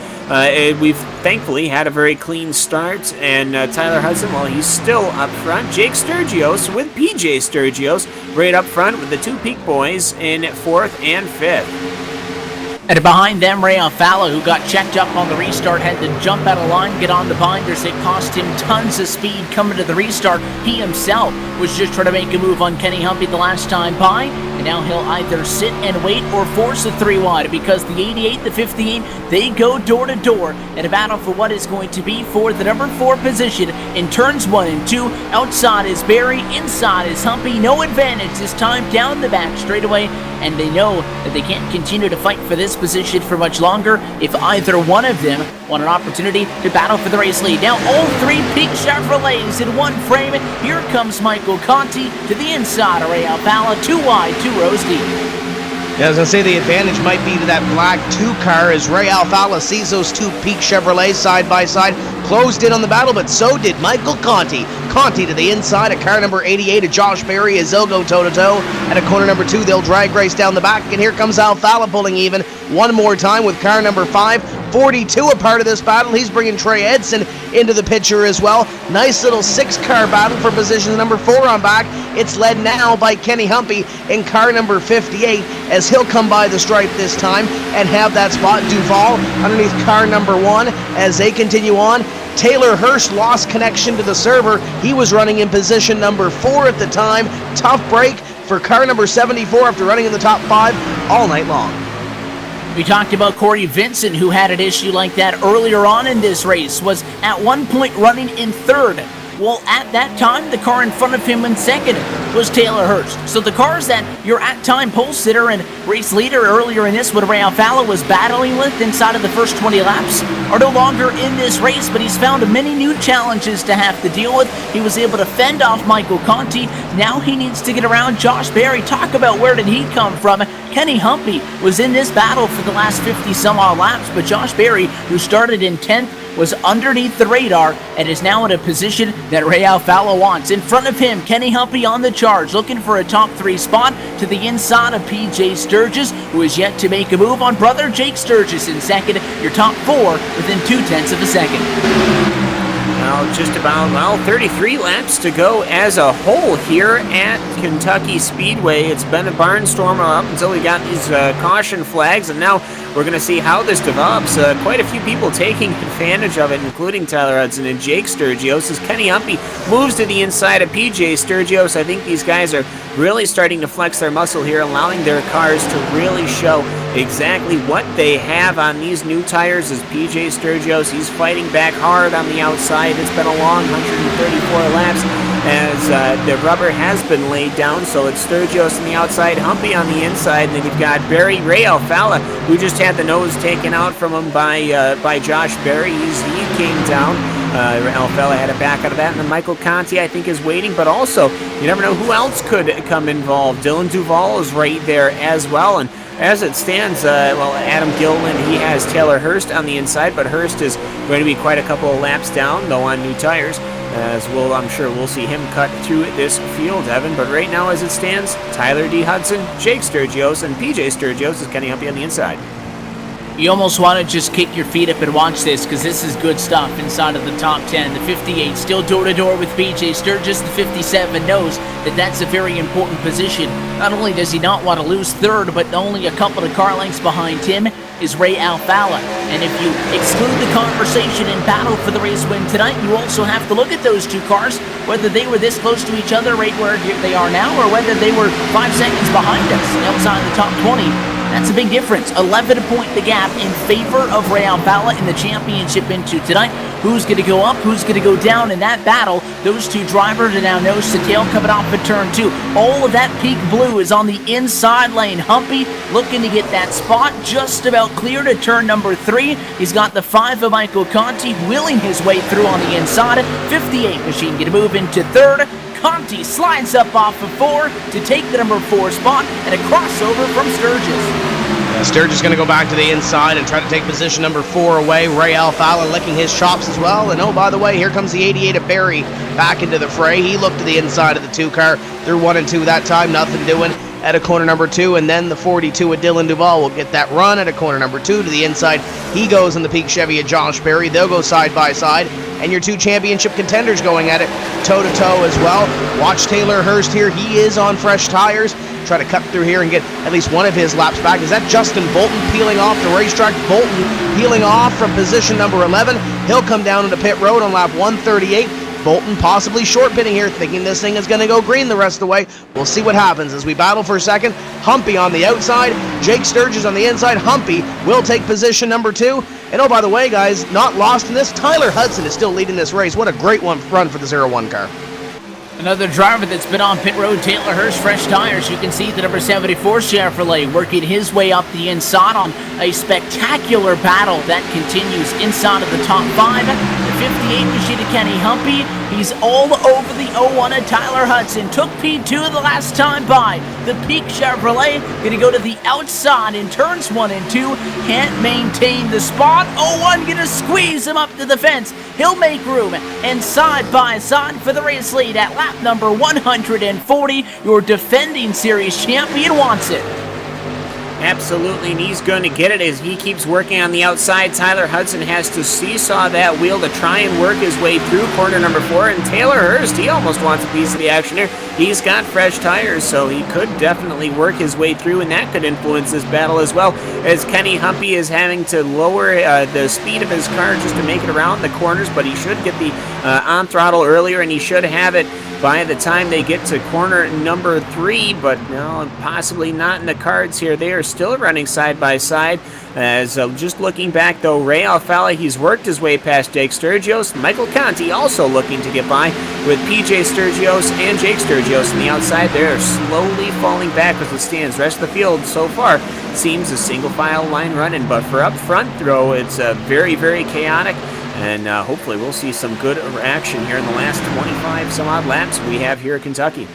we've thankfully had a very clean start, and Tyler Hudson, well, he's still up front. Jake Sturgios with PJ Sturgios right up front with the 2 Peak boys in 4th and 5th. And behind them, Ray Alfala, who got checked up on the restart, had to jump out of line, get on the binders. It cost him tons of speed coming to the restart. He himself was just trying to make a move on Kenny Humpy the last time by, and now he'll either sit and wait or force a 3 wide, because the 88, the 58, they go door to door in a battle for what is going to be for the number 4 position in turns 1 and 2. Outside is Barry, inside is Humpy. No advantage this time down the back straightaway, and they know that they can't continue to fight for this position for much longer if either one of them want an opportunity to battle for the race lead. Now all 3 Peak Chevrolets in one frame. Here comes Michael Conti to the inside of Ray Alfala, 2 wide, 2 rows deep. Yeah, I was going to say the advantage might be to that black 2 car as Ray Alfala sees those 2 Peak Chevrolets side by side. Closed in on the battle, but so did Michael Conti. Conti to the inside of car number 88 of Josh Berry as they'll go toe-to-toe. At a corner number 2, they'll drag race down the back, and here comes Alfala pulling even one more time with car number 5. 42 a part of this battle. He's bringing Trey Edson into the picture as well. Nice little 6-car battle for position number 4 on back. It's led now by Kenny Humpy in car number 58 as he'll come by the stripe this time and have that spot. Duval underneath car number 1 as they continue on. Taylor Hurst lost connection to the server. He was running in position number 4 at the time. Tough break for car number 74 after running in the top 5 all night long. We talked about Corey Vincent, who had an issue like that earlier on in this race, was at one point running in third. Well, at that time, the car in front of him in second was Taylor Hurst. So the cars that your at-time pole sitter and race leader earlier in this, what Ray Alfalla was battling with inside of the first 20 laps, are no longer in this race, but he's found many new challenges to have to deal with. He was able to fend off Michael Conti. Now he needs to get around Josh Berry. Talk about where did he come from. Kenny Humpy was in this battle for the last 50-some-odd laps, but Josh Berry, who started in 10th, was underneath the radar and is now in a position that Ray Alfalla wants. In front of him, Kenny Humpy on the charge, looking for a top 3 spot to the inside of PJ Sturgis, who is yet to make a move on brother Jake Sturgis in second. Your top 4 within 0.2 of a second. Well, just about, 33 laps to go as a whole here at Kentucky Speedway. It's been a barnstormer up until we got these caution flags, and now we're going to see how this develops. Quite a few people taking advantage of it, including Tyler Hudson and Jake Sturgios, as Kenny Humpy moves to the inside of PJ Sturgios. I think these guys are really starting to flex their muscle here, allowing their cars to really show exactly what they have on these new tires. As PJ Sturgios, he's fighting back hard on the outside. It's been a long 134 laps as the rubber has been laid down, so it's Sturgios on the outside, Humpy on the inside, and then you've got Ray Alfalla, who just had the nose taken out from him by Josh Berry. He came down. Alfalla had a back out of that, and then Michael Conti, I think, is waiting, but also, you never know who else could come involved. Dylan Duval is right there as well, and as it stands, Adam Gilliland, he has Taylor Hurst on the inside, but Hurst is going to be quite a couple of laps down, though, on new tires, as I'm sure we'll see him cut through this field, Evan. But right now, as it stands, Tyler D. Hudson, Jake Sturgios, and PJ Sturgios is Kenny Humpy on the inside. You almost want to just kick your feet up and watch this, because this is good stuff inside of the top 10. The 58 still door-to-door with PJ Sturgis. The 57 knows that that's a very important position. Not only does he not want to lose third, but only a couple of car lengths behind him is Ray Alfalla. And if you exclude the conversation and battle for the race win tonight, you also have to look at those two cars, whether they were this close to each other right where they are now, or whether they were 5 seconds behind us outside the top 20. That's a big difference. 11-point the gap in favor of Ray Alfalla in the championship into tonight. Who's going to go up? Who's going to go down in that battle? Those two drivers are now nose to tail coming off of turn 2. All of that peak blue is on the inside lane. Humpy looking to get that spot just about clear to turn number 3. He's got the 5 of Michael Conti wheeling his way through on the inside. 58 machine going to move into third. Conti slides up off of 4 to take the number 4 spot, and a crossover from Sturgis. Sturgis going to go back to the inside and try to take position number 4 away. Ray Alfalla licking his chops as well. And oh, by the way, here comes the 88 of Berry back into the fray. He looked to the inside of the 2 car. They're 1 and 2 that time, nothing doing at a corner number 2, and then the 42 of Dylan Duval will get that run at a corner number 2 to the inside. He goes in the peak Chevy of Josh Berry. They'll go side by side, and your 2 championship contenders going at it toe-to-toe as well. Watch Taylor Hurst here. He is on fresh tires. Try to cut through here and get at least one of his laps back. Is that Justin Bolton peeling off the racetrack? Bolton peeling off from position number 11. He'll come down into pit road on lap 138. Bolton possibly short pitting here, thinking this thing is going to go green the rest of the way. We'll see what happens as we battle for a second. Humpy on the outside, Jake Sturgis on the inside. Humpy will take position number 2. And oh, by the way, guys, not lost in this, Tyler Hudson is still leading this race. What a great run for the 01 car. Another driver that's been on pit road, Taylor Hurst, fresh tires. You can see the number 74 Chevrolet working his way up the inside on a spectacular battle that continues inside of the top 5. The 58 machine of Kenny Humpy. He's all over the 01 of Tyler Hudson. Took P2 the last time by. The Peak Chevrolet going to go to the outside in turns 1 and 2. Can't maintain the spot. 01 going to squeeze him up to the fence. He'll make room. And side by side for the race lead at lap number 140. Your defending series champion wants it. Absolutely, and he's going to get it as he keeps working on the outside. Tyler Hudson has to seesaw that wheel to try and work his way through corner number 4, and Taylor Hurst, he almost wants a piece of the action here. He's got fresh tires, so he could definitely work his way through, and that could influence this battle as well, as Kenny Humpy is having to lower the speed of his car just to make it around the corners, but he should get the on throttle earlier, and he should have it by the time they get to corner number 3, but no, possibly not in the cards here. They are still running side by side. As just looking back, though, Ray Alfala, he's worked his way past Jake Sturgios. Michael Conti also looking to get by with PJ Sturgios and Jake Sturgios on the outside. They're slowly falling back as it stands. Rest of the field so far seems a single file line running, but for up front, though, it's very, very chaotic. And hopefully we'll see some good action here in the last 25 some odd laps we have here at Kentucky.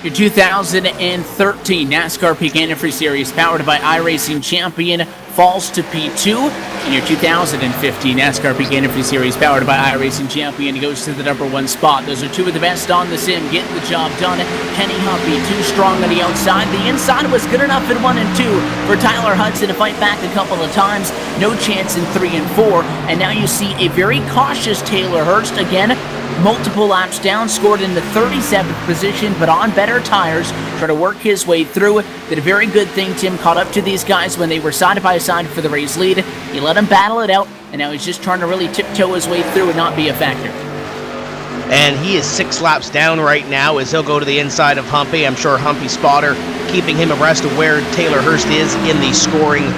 Your 2013 NASCAR Peak Antifreeze Series, powered by iRacing champion, falls to P2. And your 2015 NASCAR Peak Antifreeze Series, powered by iRacing champion, goes to the number 1 spot. Those are two of the best on the sim, getting the job done. Kenny Humpy, too strong on the outside. The inside was good enough in 1 and 2 for Tyler Hudson to fight back a couple of times. No chance in 3 and 4. And now you see a very cautious Taylor Hurst again. Multiple laps down, scored in the 37th position, but on better tires, trying to work his way through. Did a very good thing, Tim, caught up to these guys when they were side by side for the race lead. He let them battle it out, and now he's just trying to really tiptoe his way through and not be a factor. And he is 6 laps down right now as he'll go to the inside of Humpy. I'm sure Humpy spotter keeping him abreast of where Taylor Hurst is in the scoring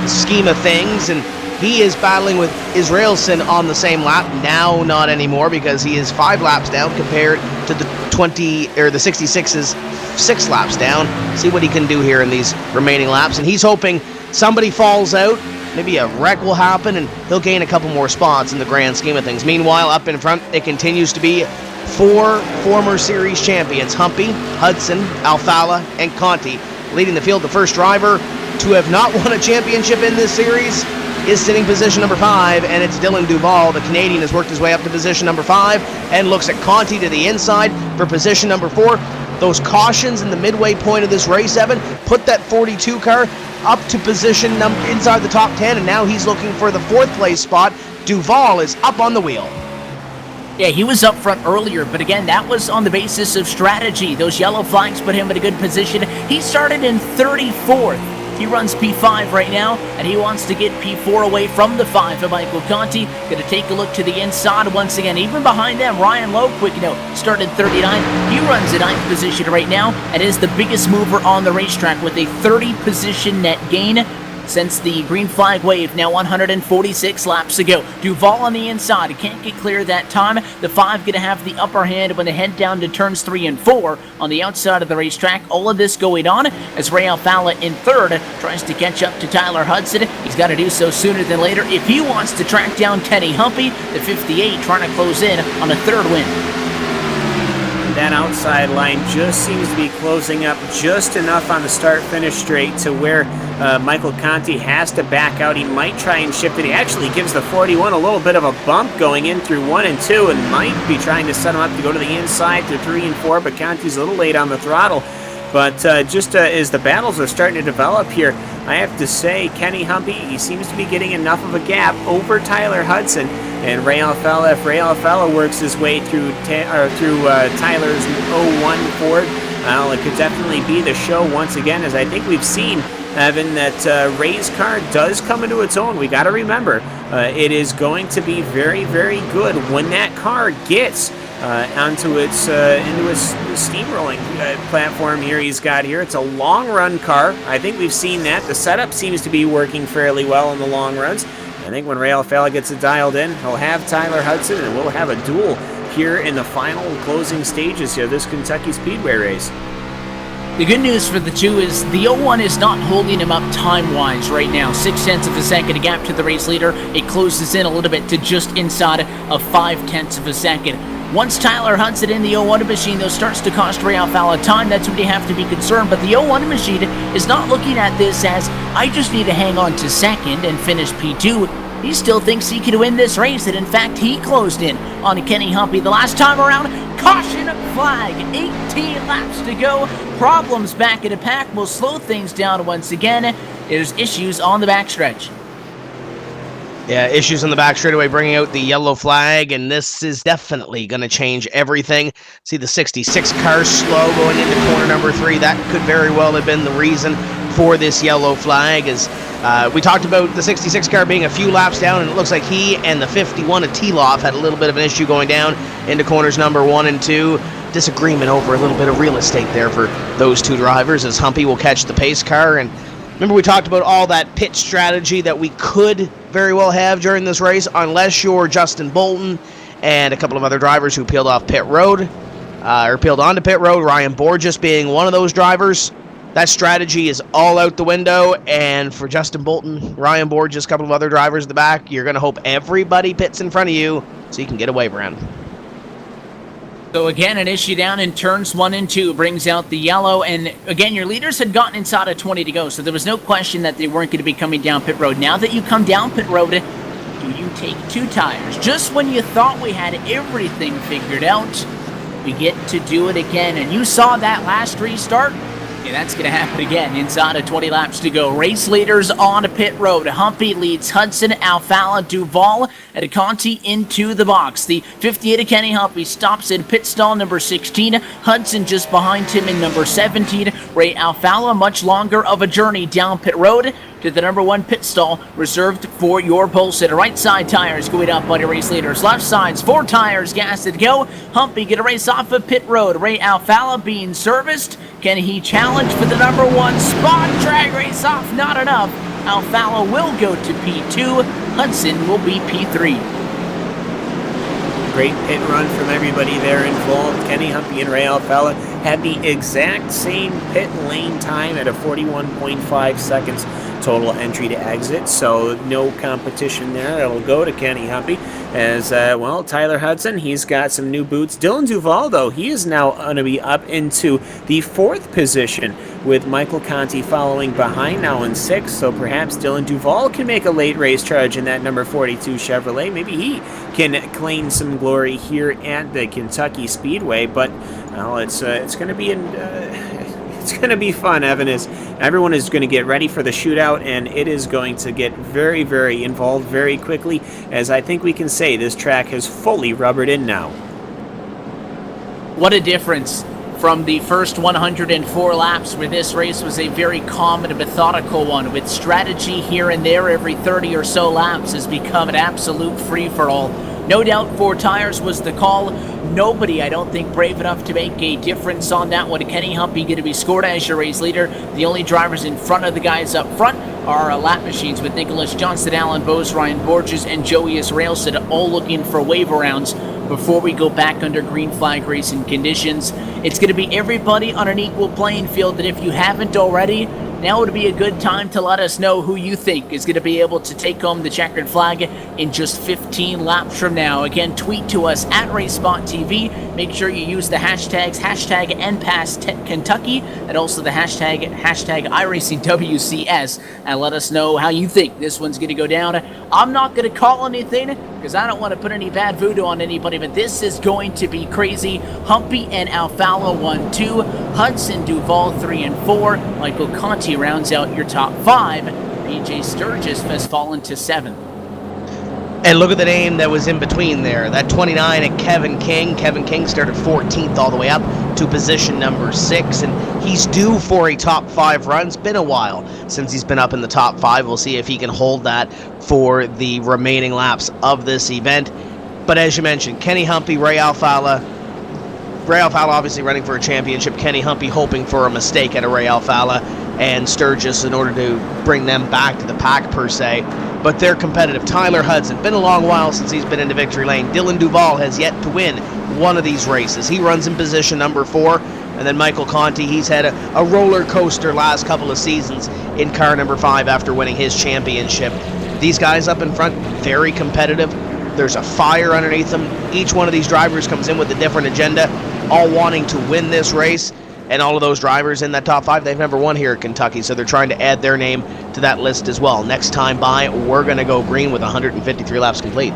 scheme of things, and he is battling with Israelson on the same lap. Now not anymore, because he is 5 laps down compared to the 66's 6 laps down. See what he can do here in these remaining laps. And he's hoping somebody falls out, maybe a wreck will happen, and he'll gain a couple more spots in the grand scheme of things. Meanwhile, up in front, it continues to be 4 former series champions, Humpy, Hudson, Alfala, and Conti, leading the field. The first driver to have not won a championship in this series is sitting position number 5, and it's Dylan Duval. The Canadian has worked his way up to position number 5 and looks at Conti to the inside for position number 4. Those cautions in the midway point of this race, Evan, put that 42 car up to position inside the top 10, and now he's looking for the 4th place spot. Duval is up on the wheel. Yeah, he was up front earlier, but again, that was on the basis of strategy. Those yellow flags put him in a good position. He started in 34th. He runs P5 right now, and he wants to get P4 away from the 5 of Michael Conti. Going to take a look to the inside once again. Even behind them, Ryan Lowe, quick note, started 39. He runs in 9th position right now and is the biggest mover on the racetrack with a 30 position net gain since the green flag wave, now 146 laps ago. Duval on the inside, can't get clear that time. The 5 going to have the upper hand when they head down to turns 3 and 4 on the outside of the racetrack. All of this going on as Ray Alfala in 3rd tries to catch up to Tyler Hudson. He's got to do so sooner than later if he wants to track down Kenny Humpy, the 58, trying to close in on a 3rd win. That outside line just seems to be closing up just enough on the start-finish straight to where Michael Conti has to back out. He might try and shift it. He actually gives the 41 a little bit of a bump going in through 1 and 2 and might be trying to set him up to go to the inside through 3 and 4, but Conti's a little late on the throttle. But just as the battles are starting to develop here, I have to say Kenny Humpy, he seems to be getting enough of a gap over Tyler Hudson. And Ray Alfala, if Ray Alfala works his way through Tyler's 01 Ford, well, it could definitely be the show once again, as I think we've seen, Evan, that Ray's car does come into its own. We got to remember, it is going to be very, very good when that car gets onto its into its steamrolling platform here he's got here. It's a long run car. I think we've seen that. The setup seems to be working fairly well in the long runs. I think when Ray Alfala gets it dialed in, he'll have Tyler Hudson, and we'll have a duel here in the final closing stages here, this Kentucky Speedway race. The good news for the two is the 01 is not holding him up time-wise right now. 0.6 of a second, a gap to the race leader. It closes in a little bit to just inside of 0.5 of a second. Once Tyler Hudson in the 01 machine, though, starts to cost Ray Alfala time, that's when you have to be concerned. But the 01 machine is not looking at this as, I just need to hang on to second and finish P2. He still thinks he can win this race, and in fact, he closed in on Kenny Humpy the last time around. Caution flag, 18 laps to go. Problems back in the pack will slow things down once again. There's issues on the backstretch. Yeah, issues on the back straightaway, bringing out the yellow flag, and this is definitely going to change everything. See the 66 car slow going into corner number 3. That could very well have been the reason for this yellow flag, as We talked about the 66 car being a few laps down, and it looks like he and the 51 at T-Loff had a little bit of an issue going down into corners number 1 and 2. Disagreement over a little bit of real estate there for those two drivers, as Humpy will catch the pace car. And remember, we talked about all that pit strategy that we could very well have during this race, unless you're Justin Bolton and a couple of other drivers who peeled off pit road, or peeled onto pit road, Ryan Borges being one of those drivers. That strategy is all out the window, and for Justin Bolton, Ryan Borges, a couple of other drivers in the back, you're going to hope everybody pits in front of you so you can get away, Brandon. So again, an issue down in turns 1 and 2 brings out the yellow, and again, your leaders had gotten inside of 20 to go, so there was no question that they weren't going to be coming down pit road. Now that you come down pit road, do you take 2 tires? Just when you thought we had everything figured out, we get to do it again, and you saw that last restart. Yeah, that's going to happen again inside of 20 laps to go. Race leaders on pit road. Humpy leads Hudson, Alfala, Duval, and Conti into the box. The 58 of Kenny Humpy stops in pit stall number 16. Hudson just behind him in number 17. Ray Alfala, much longer of a journey down pit road to the number 1 pit stall reserved for your pole sitter. Right side tires going up by the race leaders. Left sides, 4 tires gas to go. Humpy get a race off of pit road. Ray Alfala being serviced. Can he challenge for the number 1 spot? Drag race off, not enough. Alfala will go to P2. Hudson will be P3. Great pit run from everybody there involved. Kenny Humpy and Ray Alfala had the exact same pit lane time at a 41.5 seconds total entry to exit, so no competition there. It'll go to Kenny Humpy as, well, Tyler Hudson, he's got some new boots. Dylan Duval, though, he is now going to be up into the 4th position with Michael Conti following behind now in 6th, so perhaps Dylan Duval can make a late race charge in that number 42 Chevrolet. Maybe he can claim some glory here at the Kentucky Speedway, but, well, it's going to be it's going to be fun, Evan. Everyone is going to get ready for the shootout, and it is going to get very, very involved very quickly, as I think we can say this track has fully rubbered in now. What a difference from the first 104 laps, where this race was a very calm and methodical one, with strategy here and there every 30 or so laps, has become an absolute free-for-all. No doubt 4 tires was the call. Nobody, I don't think, brave enough to make a difference on that one. Kenny Humpy going to be scored as your race leader. The only drivers in front of the guys up front are lap machines, with Nicholas Johnson, Alan Bose, Ryan Borges, and Joeyus Railstead all looking for wave rounds before we go back under green flag racing conditions. It's going to be everybody on an equal playing field, and if you haven't already, now would be a good time to let us know who you think is going to be able to take home the checkered flag in just 15 laps from now. Again, tweet to us at RaceSpotTV. Make sure you use the hashtags hashtag NPassKentucky and also the hashtag iRacingWCS, and let us know how you think this one's going to go down. I'm not going to call anything because I don't want to put any bad voodoo on anybody, but this is going to be crazy. Humpy and Alfala 1-2, Hudson, Duval 3 and 4, Michael Conti rounds out your top 5. BJ Sturgis has fallen to 7th. And look at the name that was in between there. That 29 at Kevin King. Kevin King started 14th all the way up to position number 6, and he's due for a top 5 run. It's been a while since he's been up in the top 5. We'll see if he can hold that for the remaining laps of this event. But as you mentioned, Kenny Humpy, Ray Alfala. Ray Alfala obviously running for a championship. Kenny Humpy hoping for a mistake at a Ray Alfala and Sturgis in order to bring them back to the pack per se. But they're competitive. Tyler Hudson, been a long while since he's been into victory lane. Dylan Duval has yet to win one of these races. He runs in position number 4. And then Michael Conti, he's had a roller coaster last couple of seasons in car number 5 after winning his championship. These guys up in front, very competitive. There's a fire underneath them. Each one of these drivers comes in with a different agenda, all wanting to win this race. And all of those drivers in that top 5, they've never won here at Kentucky, so they're trying to add their name to that list as well. Next time by, we're going to go green with 153 laps complete.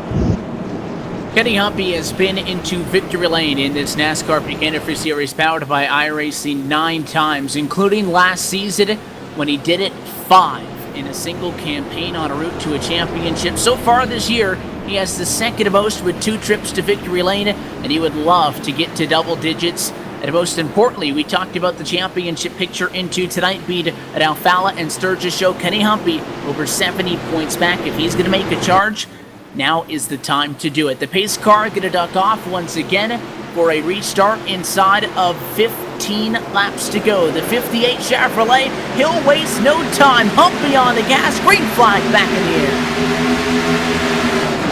Kenny Humpy has been into victory lane in this NASCAR Peak Antifreeze Series powered by iRacing 9 times, including last season when he did it 5 in a single campaign on a route to a championship. So far this year, he has the second most with 2 trips to victory lane, and he would love to get to double digits And most importantly, we talked about the championship picture into tonight beat at Alfala and Sturgis show. Kenny Humpy over 70 points back. If he's going to make a charge, now is the time to do it. The pace car going to duck off once again for a restart inside of 15 laps to go. The 58 Chevrolet, he'll waste no time. Humpy on the gas, green flag back in the air.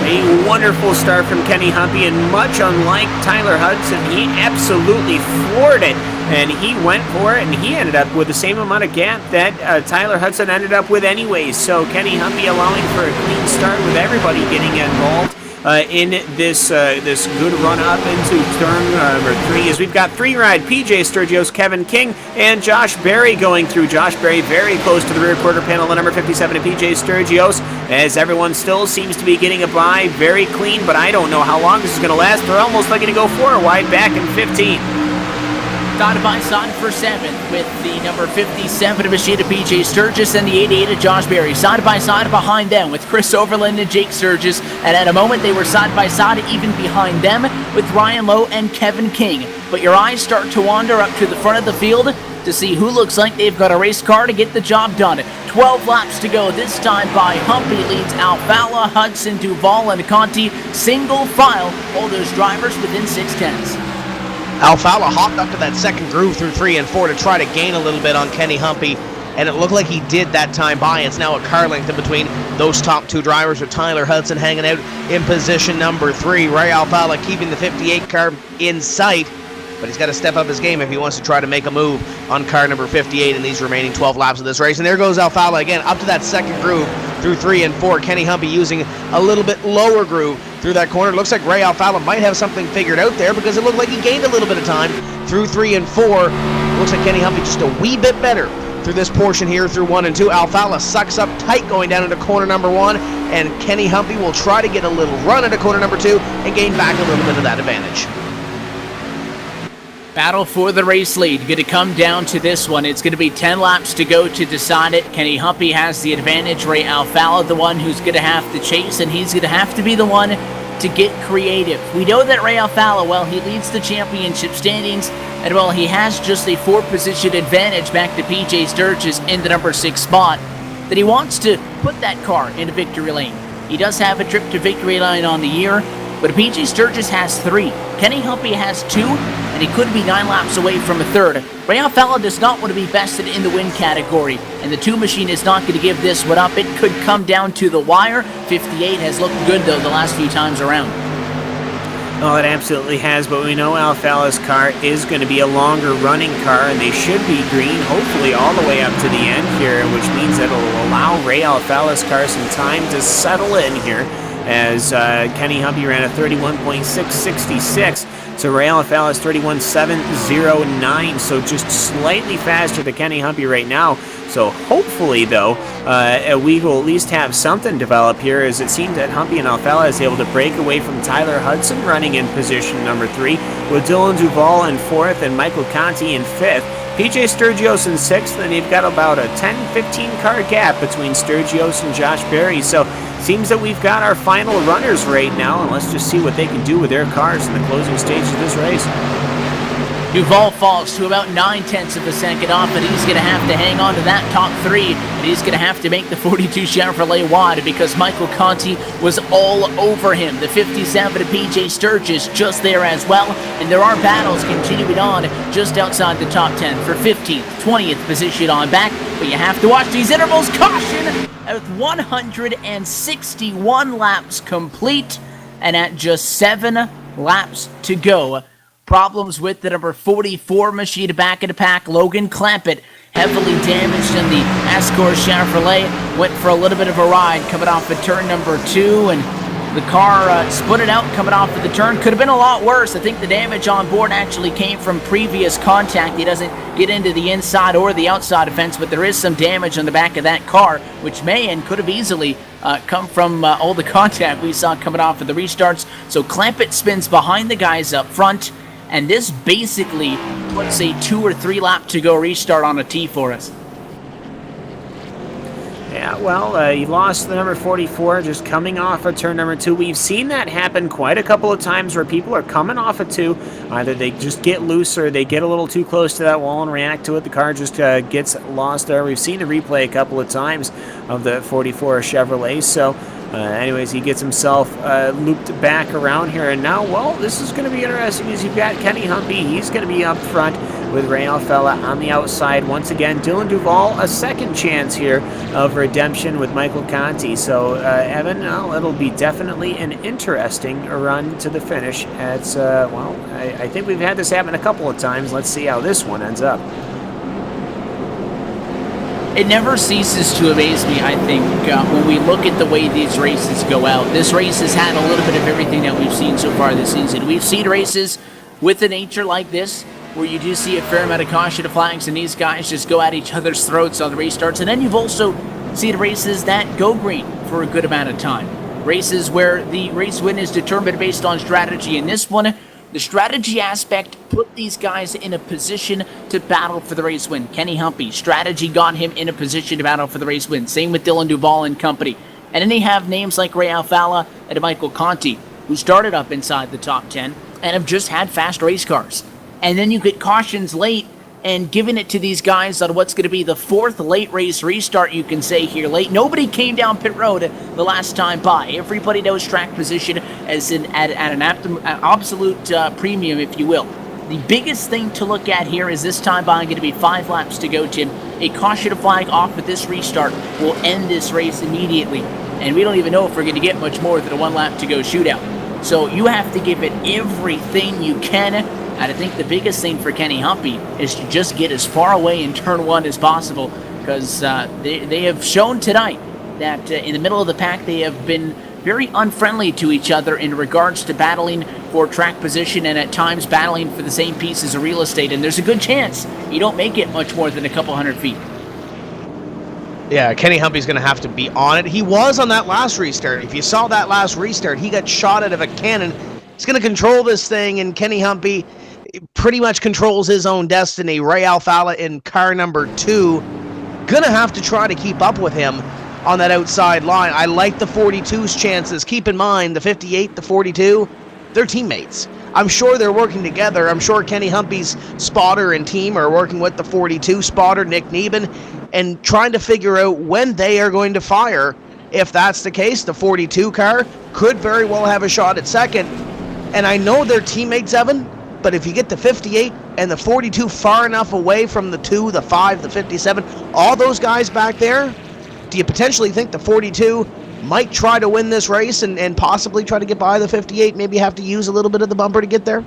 A wonderful start from Kenny Humpy, and much unlike Tyler Hudson, he absolutely floored it, and he went for it, and he ended up with the same amount of gap that Tyler Hudson ended up with anyways. So Kenny Humpy allowing for a clean start with everybody getting involved in this good run up into turn number 3, as we've got 3-ride PJ Sturgios, Kevin King, and Josh Berry going through. Josh Berry very close to the rear quarter panel, the number 57 of PJ Sturgios, as everyone still seems to be getting a by. Very clean, but I don't know how long this is going to last. They're almost looking to go 4 wide back in 15. Side by side for 7th with the number 57 of Machida PJ Sturgis and the 88 of Josh Berry. Side by side behind them with Chris Overland and Jake Sturgis. And at a moment they were side by side even behind them with Ryan Lowe and Kevin King. But your eyes start to wander up to the front of the field to see who looks like they've got a race car to get the job done. 12 laps to go, this time by Humpy leads Alfala, Hudson, Duval, and Conti. Single file, all those drivers within 6/10. Alfala hopped up to that second groove through 3 and 4 to try to gain a little bit on Kenny Humpy, and it looked like he did that time by. It's now a car length in between those top 2 drivers, with Tyler Hudson hanging out in position number 3. Ray Alfala keeping the 58 car in sight, but he's got to step up his game if he wants to try to make a move on car number 58 in these remaining 12 laps of this race. And there goes Alfala again, up to that second groove through 3 and 4. Kenny Humpy using a little bit lower groove through that corner. Looks like Ray Alfala might have something figured out there, because it looked like he gained a little bit of time through 3 and 4. Looks like Kenny Humpy just a wee bit better through this portion here through 1 and 2. Alfala sucks up tight going down into corner number 1, and Kenny Humpy will try to get a little run into corner number 2 and gain back a little bit of that advantage. Battle for the race lead. Going to come down to this one. It's going to be 10 laps to go to decide it. Kenny Humpy has the advantage. Ray Alfala, the one who's going to have to chase, and he's going to have to be the one to get creative. We know that Ray Alfala, well, he leads the championship standings, and well, he has just a 4-position advantage back to PJ Sturgis in the number 6 spot, that he wants to put that car into victory lane. He does have a trip to victory lane on the year, but PJ Sturgis has 3. Kenny Humpy has 2, and he could be 9 laps away from a 3rd. Ray Alfala does not want to be bested in the win category, and the 2 machine is not going to give this one up. It could come down to the wire. 58 has looked good, though, the last few times around. Oh, it absolutely has, but we know Alfala's car is going to be a longer running car, and they should be green, hopefully all the way up to the end here, which means that it'll allow Ray Alfala's car some time to settle in here, as Kenny Humpy ran a 31.666. So Ray Alfala is 31.709, so just slightly faster than Kenny Humpy right now. So hopefully, though, we will at least have something develop here, as it seems that Humpy and Alfala is able to break away from Tyler Hudson running in position number 3, with Dylan Duval in 4th and Michael Conti in 5th. PJ Sturgios in 6th, and you've got about a 10-15 car gap between Sturgios and Josh Berry. So seems that we've got our final runners right now, and let's just see what they can do with their cars in the closing stage of this race. Duval falls to about 9/10 of a second off, and he's going to have to hang on to that top 3, and he's going to have to make the 42 Chevrolet wide, because Michael Conti was all over him. The 57 of PJ Sturgis just there as well, and there are battles continuing on just outside the top 10 for 15th, 20th position on back, but you have to watch these intervals. Caution! With 161 laps complete, and at just 7 laps to go. Problems with the number 44 machine back in the pack. Logan Clampett, heavily damaged in the NASCAR Chevrolet, went for a little bit of a ride coming off of turn number 2, and the car split it out coming off of the turn. Could have been a lot worse. I think the damage on board actually came from previous contact. He doesn't get into the inside or the outside fence, but there is some damage on the back of that car, which may and could have easily come from all the contact we saw coming off of the restarts. So Clampett spins behind the guys up front, and this basically puts a 2 or 3 lap to go restart on a tee for us. Yeah, well, he lost the number 44 just coming off of turn number 2. We've seen that happen quite a couple of times where people are coming off of 2. Either they just get loose or they get a little too close to that wall and react to it. The car just gets lost there. We've seen the replay a couple of times of the 44 Chevrolet. So, anyways, he gets himself looped back around here. And now, well, this is going to be interesting as you've got Kenny Humpy. He's going to be up front with Ray Alfella on the outside. Once again, Dylan Duval, a second chance here of redemption with Michael Conti. So, Evan, well, it'll be definitely an interesting run to the finish. It's, well, I think we've had this happen a couple of times. Let's see how this one ends up. It never ceases to amaze me, I think, when we look at the way these races go out. This race has had a little bit of everything that we've seen so far this season. We've seen races with a nature like this, where you do see a fair amount of caution flags, and these guys just go at each other's throats on the restarts. And then you've also seen races that go green for a good amount of time. Races where the race win is determined based on strategy. In this one, the strategy aspect put these guys in a position to battle for the race win. Kenny Humpy, strategy got him in a position to battle for the race win. Same with Dylan Duval and company. And then they have names like Ray Alfalla and Michael Conti, who started up inside the top 10 and have just had fast race cars. And then you get cautions late and giving it to these guys on what's going to be the fourth late race restart, you can say here late. Nobody came down pit road the last time by. Everybody knows track position as at an absolute premium, if you will. The biggest thing to look at here is this time by going to be 5 laps to go, Tim. A caution flag off with this restart will end this race immediately. And we don't even know if we're going to get much more than a 1 lap to go shootout. So you have to give it everything you can. And I think the biggest thing for Kenny Humpy is to just get as far away in turn 1 as possible, because they have shown tonight that in the middle of the pack they have been very unfriendly to each other in regards to battling for track position and at times battling for the same pieces of real estate. And there's a good chance you don't make it much more than a couple hundred feet. Yeah, Kenny Humpy's going to have to be on it. He was on that last restart. If you saw that last restart, he got shot out of a cannon. He's going to control this thing, and Kenny Humpy pretty much controls his own destiny. Ray Alfalla in car number 2, gonna have to try to keep up with him on that outside line. I like the 42's chances. Keep in mind, the 58, the 42, they're teammates. I'm sure they're working together. I'm sure Kenny Humpy's spotter and team are working with the 42 spotter, Nick Neben, and trying to figure out when they are going to fire. If that's the case, the 42 car could very well have a shot at second. And I know they're teammates, Evan, but if you get the 58 and the 42 far enough away from the 2, the 5, the 57, all those guys back there, do you potentially think the 42 might try to win this race and possibly try to get by the 58, maybe have to use a little bit of the bumper to get there?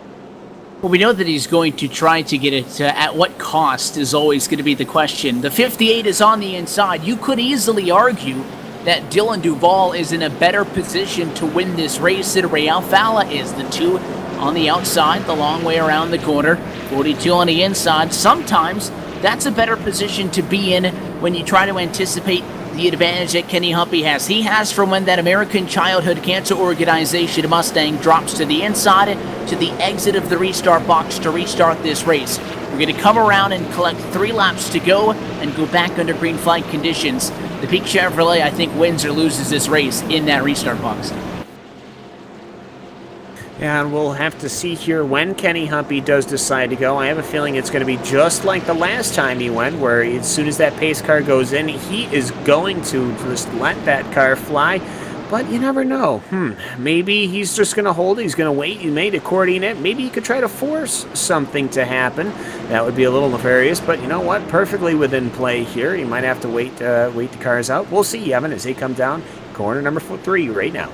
Well, we know that he's going to try to get it. At what cost is always going to be the question. The 58 is on the inside. You could easily argue that Dylan Duval is in a better position to win this race than Ray Alfalla is. The 2 on the outside, the long way around the corner, 42 on the inside. Sometimes that's a better position to be in when you try to anticipate the advantage that Kenny Humpy has. He has from when that American Childhood Cancer Organization Mustang drops to the inside to the exit of the restart box to restart this race. We're going to come around and collect 3 laps to go and go back under green flag conditions. The Peak Chevrolet, I think, wins or loses this race in that restart box. And we'll have to see here when Kenny Humpy does decide to go. I have a feeling it's going to be just like the last time he went, where as soon as that pace car goes in, he is going to just let that car fly. But you never know. Maybe he's just going to hold it. He's going to wait. He may accordion it. Maybe he could try to force something to happen. That would be a little nefarious, but you know what? Perfectly within play here. He might have to wait the cars out. We'll see, Evan, as they come down corner number 3 right now.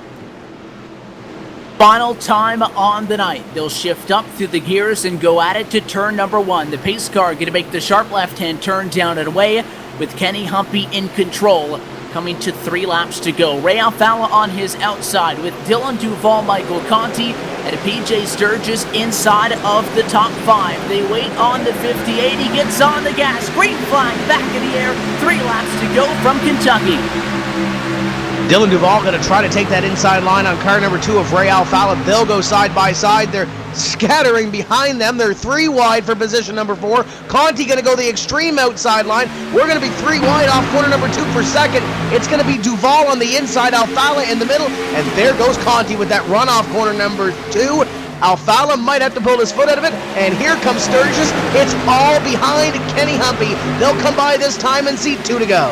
Final time on the night. They'll shift up through the gears and go at it to turn number 1. The pace car going to make the sharp left-hand turn down and away with Kenny Humpy in control. Coming to 3 laps to go. Ray Alfalla on his outside with Dylan Duval, Michael Conti, and PJ Sturgis inside of the top 5. They wait on the 58. He gets on the gas. Green flag back in the air. 3 laps to go from Kentucky. Dylan Duval going to try to take that inside line on car number 2 of Ray Alfalla. They'll go side by side. They're scattering behind them. They're 3 wide for position number 4. Conti going to go the extreme outside line. We're going to be 3 wide off corner number 2 for second. It's going to be Duval on the inside, Alfala in the middle, and there goes Conti with that run off corner number 2. Alfala might have to pull his foot out of it, and here comes Sturgis. It's all behind Kenny Humpy. They'll come by this time and see 2 to go.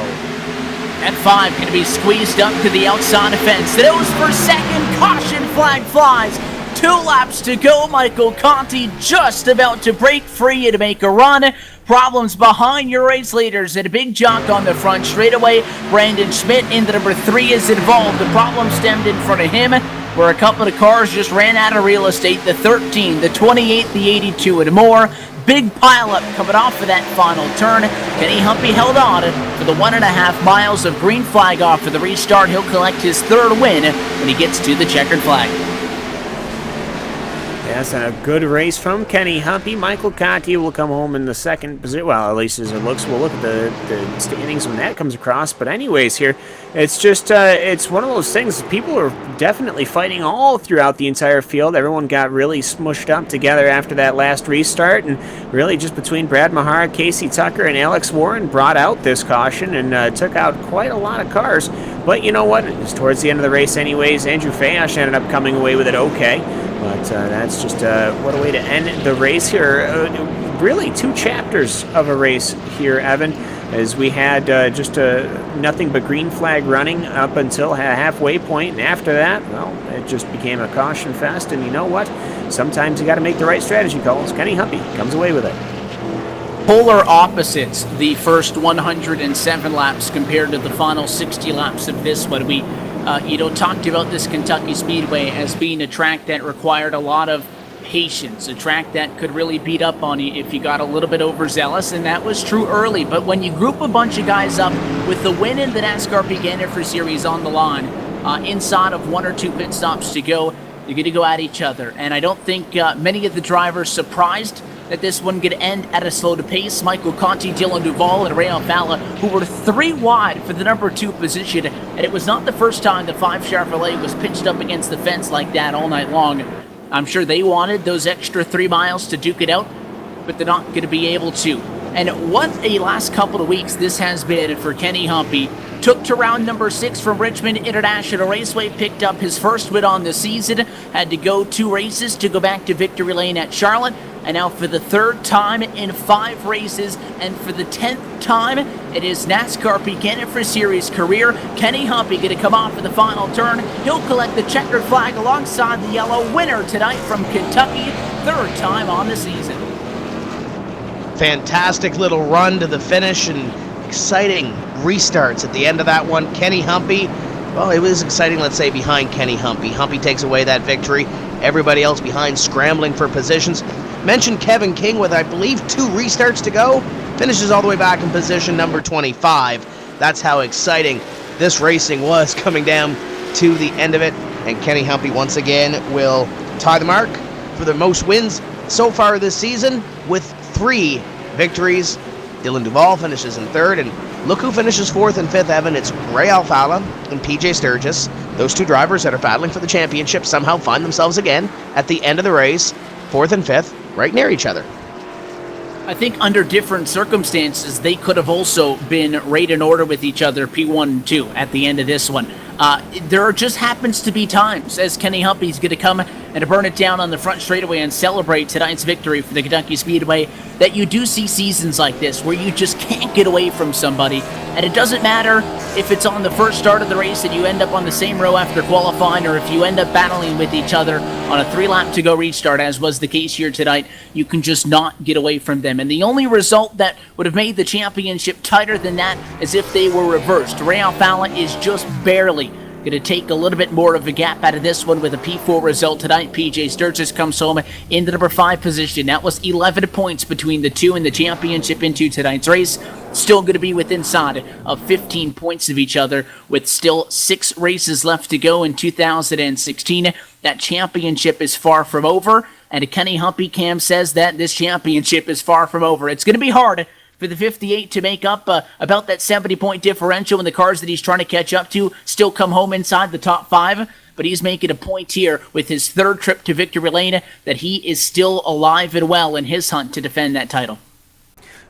At 5, going to be squeezed up to the outside fence. Those for second. Caution flag flies. 2 laps to go. Michael Conti just about to break free and make a run. Problems behind your race leaders, and a big jock on the front straightaway. Brandon Schmidt into number 3 is involved. The problem stemmed in front of him, where a couple of cars just ran out of real estate. The 13, the 28, the 82, and more. Big pileup coming off of that final turn. Kenny Humpy held on for the 1.5 miles of green flag off for the restart. He'll collect his 3rd win when he gets to the checkered flag. Yes, and a good race from Kenny Humpy. Michael Conti will come home in the 2nd position. Well, at least as it looks. We'll look at the standings when that comes across. But anyways, here, it's just, it's one of those things. People are definitely fighting all throughout the entire field. Everyone got really smushed up together after that last restart. And really just between Brad Mahara, Casey Tucker, and Alex Warren brought out this caution and took out quite a lot of cars. But you know what? It's towards the end of the race anyways. Andrew Fayash ended up coming away with it okay. But that's just what a way to end the race here. Really 2 chapters of a race here, Evan, as we had just nothing but green flag running up until halfway point. And after that, well, it just became a caution fest. And you know what? Sometimes you got to make the right strategy calls. Kenny Humpy comes away with it. Polar opposites, the first 107 laps compared to the final 60 laps of this one. We talked about this Kentucky Speedway as being a track that required a lot of patience, a track that could really beat up on you if you got a little bit overzealous, and that was true early. But when you group a bunch of guys up with the win in the NASCAR Peak Antifreeze Series on the line, inside of 1 or 2 pit stops to go, you're going to go at each other. And I don't think many of the drivers surprised that this one could end at a slow pace. Michael Conti, Dylan Duval, and Ray Alfala, who were 3 wide for the number 2 position. And it was not the first time the 5 Chevrolet was pitched up against the fence like that all night long. I'm sure they wanted those extra 3 miles to duke it out, but they're not going to be able to. And what a last couple of weeks this has been for Kenny Humpy. Took to round number 6 from Richmond International Raceway, picked up his first win on the season, had to go 2 races to go back to victory lane at Charlotte, and now for the 3rd time in 5 races, and for the 10th time in his NASCAR Peak Antifreeze Series career, Kenny Humpy going to come off for the final turn. He'll collect the checkered flag alongside the yellow winner tonight from Kentucky, 3rd time on the season. Fantastic little run to the finish and exciting restarts at the end of that one. Kenny Humpy, well, it was exciting, let's say, behind Kenny Humpy. Humpy takes away that victory. Everybody else behind scrambling for positions. Mentioned Kevin King with, I believe, 2 restarts to go. Finishes all the way back in position number 25. That's how exciting this racing was coming down to the end of it. And Kenny Humpy once again will tie the mark for the most wins so far this season with 3 victories. Dylan Duval finishes in 3rd, and look who finishes 4th and 5th, Evan. It's Ray Alfala and PJ Sturgis. Those 2 drivers that are battling for the championship somehow find themselves again at the end of the race, 4th and 5th, right near each other. I think under different circumstances, they could have also been right in order with each other, P1 and 2, at the end of this one. There just happens to be times, as Kenny Humpy's going to come and burn it down on the front straightaway and celebrate tonight's victory for the Kentucky Speedway, that you do see seasons like this where you just can't get away from somebody. And it doesn't matter if it's on the first start of the race and you end up on the same row after qualifying, or if you end up battling with each other on a 3-lap-to-go restart, as was the case here tonight. You can just not get away from them. And the only result that would have made the championship tighter than that is if they were reversed. Ray Alfala is just barely going to take a little bit more of a gap out of this one with a P4 result tonight. PJ Sturgis comes home in the number 5 position. That was 11 points between the 2 in the championship into tonight's race. Still going to be within side of 15 points of each other with still 6 races left to go in 2016. That championship is far from over, and Kenny Humpy Cam says that this championship is far from over. It's going to be hard for the 58 to make up about that 70-point differential, and the cars that he's trying to catch up to still come home inside the top 5. but he's making a point here with his third trip to victory lane that he is still alive and well in his hunt to defend that title.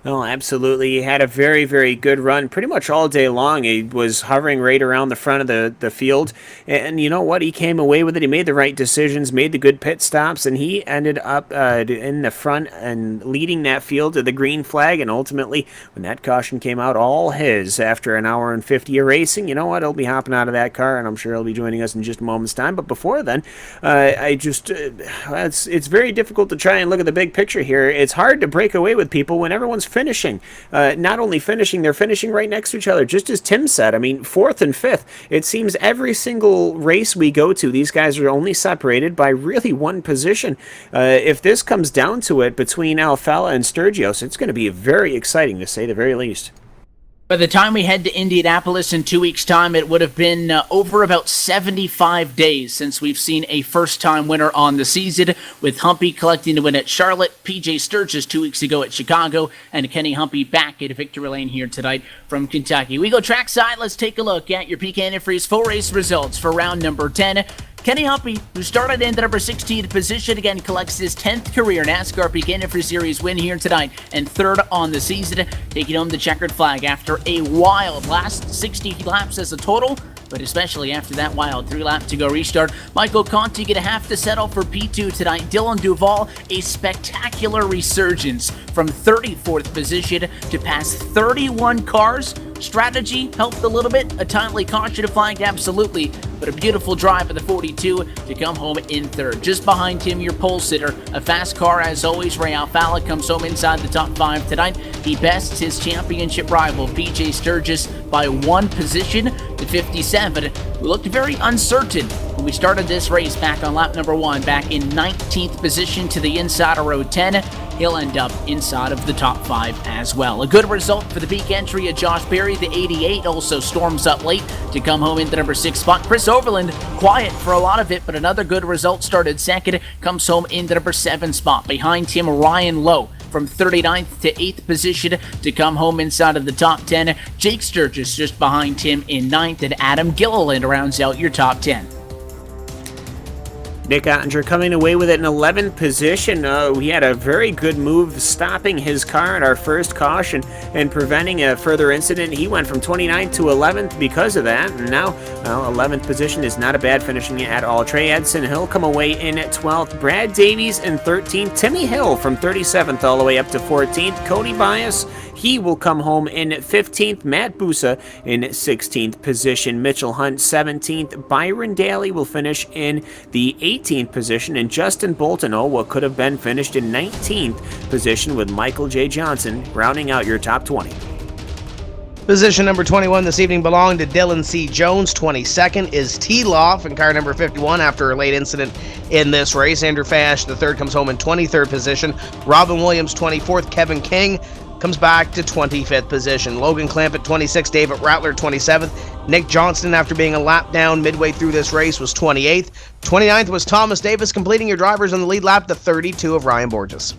Oh, absolutely. He had a very, very good run pretty much all day long. He was hovering right around the front of the field. And you know what? He came away with it. He made the right decisions, made the good pit stops, and he ended up in the front and leading that field to the green flag. And ultimately, when that caution came out, all his after an hour and 50 of racing, you know what? He'll be hopping out of that car, and I'm sure he'll be joining us in just a moment's time. But before then, it's very difficult to try and look at the big picture here. It's hard to break away with people when everyone's finishing. Not only finishing, they're finishing right next to each other. Just as Tim said, I mean, 4th and 5th. It seems every single race we go to, these guys are only separated by really one position. If this comes down to it between Alfala and Sturgios, it's going to be very exciting, to say the very least. By the time we head to Indianapolis in 2 weeks' time, it would have been over about 75 days since we've seen a first-time winner on the season, with Humpy collecting the win at Charlotte, PJ Sturgis 2 weeks ago at Chicago, and Kenny Humpy back at victory lane here tonight from Kentucky. We go trackside. Let's take a look at your Peak Antifreeze full race results for round number 10. Kenny Humpy, who started in the number 16 position, again collects his 10th career NASCAR Peak Antifreeze Series win here tonight and third on the season, taking home the checkered flag after a wild last 60 laps as a total, but especially after that wild 3-lap to go restart. Michael Conti going to have to settle for P2 tonight. Dylan Duval, a spectacular resurgence from 34th position to pass 31 cars. Strategy helped a little bit. A timely caution flagged, absolutely, but a beautiful drive of the 42 to come home in third. Just behind him, your pole sitter, a fast car as always. Ray Alfala comes home inside the top 5 tonight. He bests his championship rival, PJ Sturgis, by 1 position to 57, who looked very uncertain when we started this race back on lap number 1, back in 19th position to the inside of row 10. He'll end up inside of the top 5 as well. A good result for the peak entry of Josh Berry. The 88 also storms up late to come home into number 6 spot. Chris Overland, quiet for a lot of it, but another good result. Started second, comes home into number 7 spot. Behind him, Ryan Lowe from 39th to 8th position to come home inside of the top 10. Jake Sturgis just behind him in 9th, and Adam Gilliland rounds out your top 10. Nick Ottinger coming away with it in 11th position. He had a very good move stopping his car at our first caution and preventing a further incident. He went from 29th to 11th because of that, and now 11th position is not a bad finishing at all. Trey Edson, he'll come away in at 12th. Brad Davies in 13th. Timmy Hill from 37th all the way up to 14th. Cody Bias, he will come home in 15th. Matt Busa in 16th position. Mitchell Hunt 17th. Byron Daly will finish in the 18th position, and Justin Bolton, what could have been finished in 19th position, with Michael J. Johnson rounding out your top 20. Position number 21 this evening belonged to Dylan C. Jones. 22nd is T-Loff in car number 51 after a late incident in this race. Andrew Fash, the third, comes home in 23rd position. Robin Williams, 24th. Kevin King comes back to 25th position. Logan Clamp at 26th. David Rattler, 27th. Nick Johnston, after being a lap down midway through this race, was 28th. 29th was Thomas Davis, completing your drivers on the lead lap, the 32 of Ryan Borges.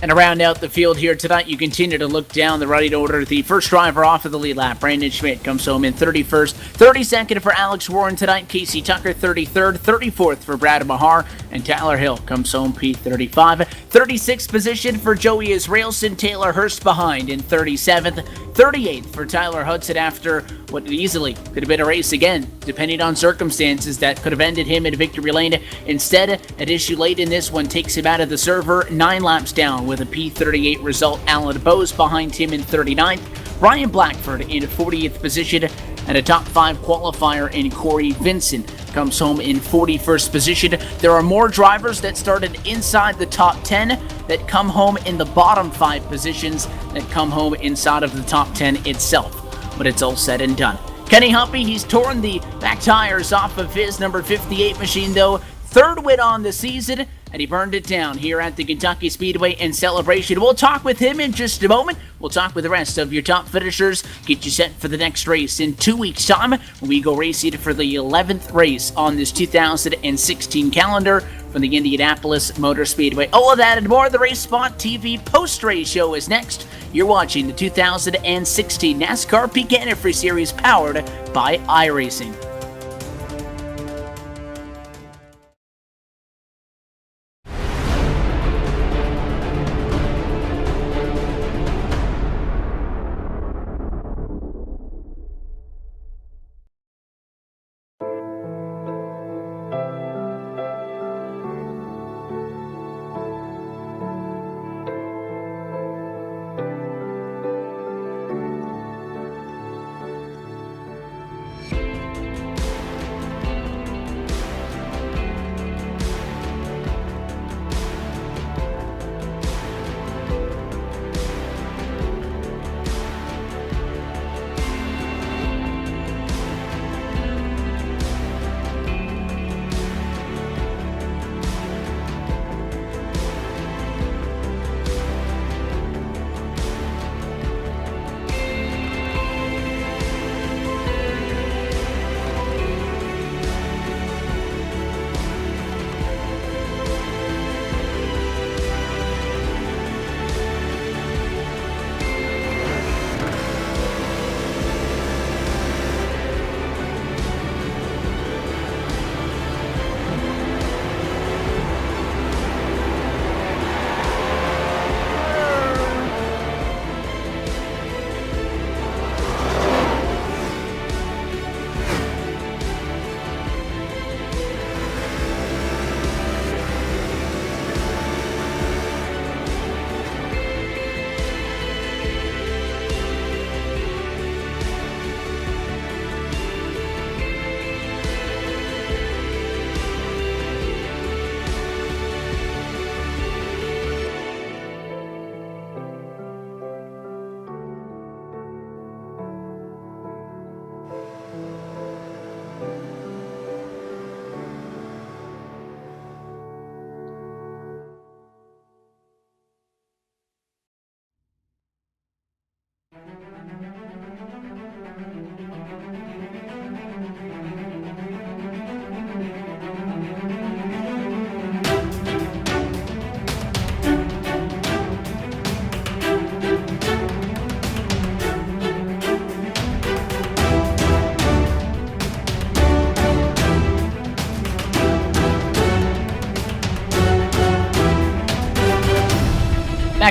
And to round out the field here tonight, you continue to look down the running order. The first driver off of the lead lap, Brandon Schmidt, comes home in 31st. 32nd for Alex Warren tonight. Casey Tucker, 33rd. 34th for Brad Mahar. And Tyler Hill comes home P35. 36th position for Joey Israelson. Taylor Hurst behind in 37th. 38th for Tyler Hudson after what easily could have been a race again, depending on circumstances that could have ended him in victory lane. Instead, an issue late in this one takes him out of the server, 9 laps down with a P38 result. Alan Bose behind him in 39th. Ryan Blackford in 40th position, and a top 5 qualifier in Corey Vincent comes home in 41st position. There are more drivers that started inside the top 10 that come home in the bottom 5 positions that come home inside of the top 10 itself. But it's all said and done. Kenny Humpy, he's torn the back tires off of his number 58 machine, though. Third win on the season, and he burned it down here at the Kentucky Speedway in celebration. We'll talk with him in just a moment. We'll talk with the rest of your top finishers, get you set for the next race in 2 weeks' time when we go racing for the 11th race on this 2016 calendar from the Indianapolis Motor Speedway. All of that and more. The RaceSpotTV post-race show is next. You're watching the 2016 NASCAR Peak Antifreeze Series powered by iRacing.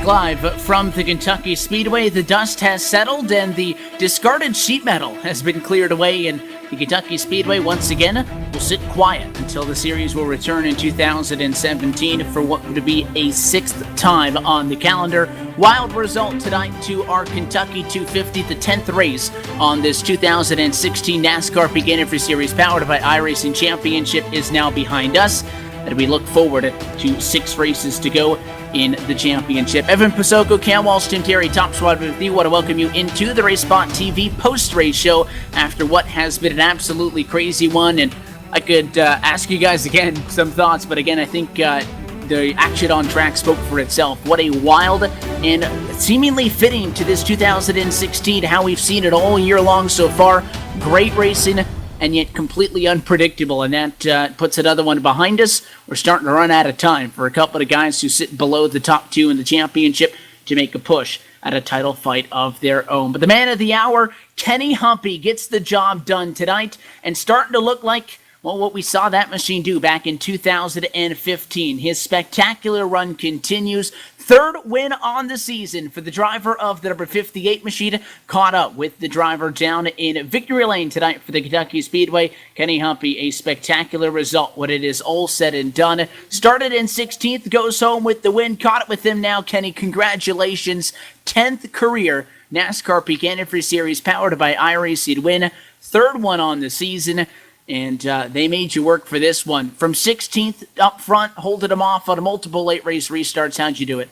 Back live from the Kentucky Speedway, the dust has settled and the discarded sheet metal has been cleared away, and the Kentucky Speedway once again will sit quiet until the series will return in 2017 for what would be a 6th time on the calendar. Wild result tonight to our Kentucky 250, the 10th race on this 2016 NASCAR Peak Entry Series powered by iRacing Championship is now behind us, and we look forward to 6 races to go in the championship. Evan Pasoko, Cam Walsh, Tim Terry, Top Squad with you. Want to welcome you into the RaceSpotTV post-race show after what has been an absolutely crazy one. And I could ask you guys again some thoughts, but again, I think the action on track spoke for itself. What a wild and seemingly fitting to this 2016, how we've seen it all year long so far. Great racing, and yet completely unpredictable, and that puts another one behind us. We're starting to run out of time for a couple of guys who sit below the top 2 in the championship to make a push at a title fight of their own. But the man of the hour, Kenny Humpy, gets the job done tonight and starting to look like, well, what we saw that machine do back in 2015. His spectacular run continues. 3rd win on the season for the driver of the number 58 machine, caught up with the driver down in victory lane tonight for the Kentucky Speedway. Kenny Humpy, a spectacular result when it is all said and done. Started in 16th, goes home with the win. Caught it with him now. Kenny, congratulations. 10th career NASCAR Peak Entry Series powered by iRacing win. 3rd one on the season. And they made you work for this one. From 16th up front, holding them off on multiple late race restarts. How'd you do it?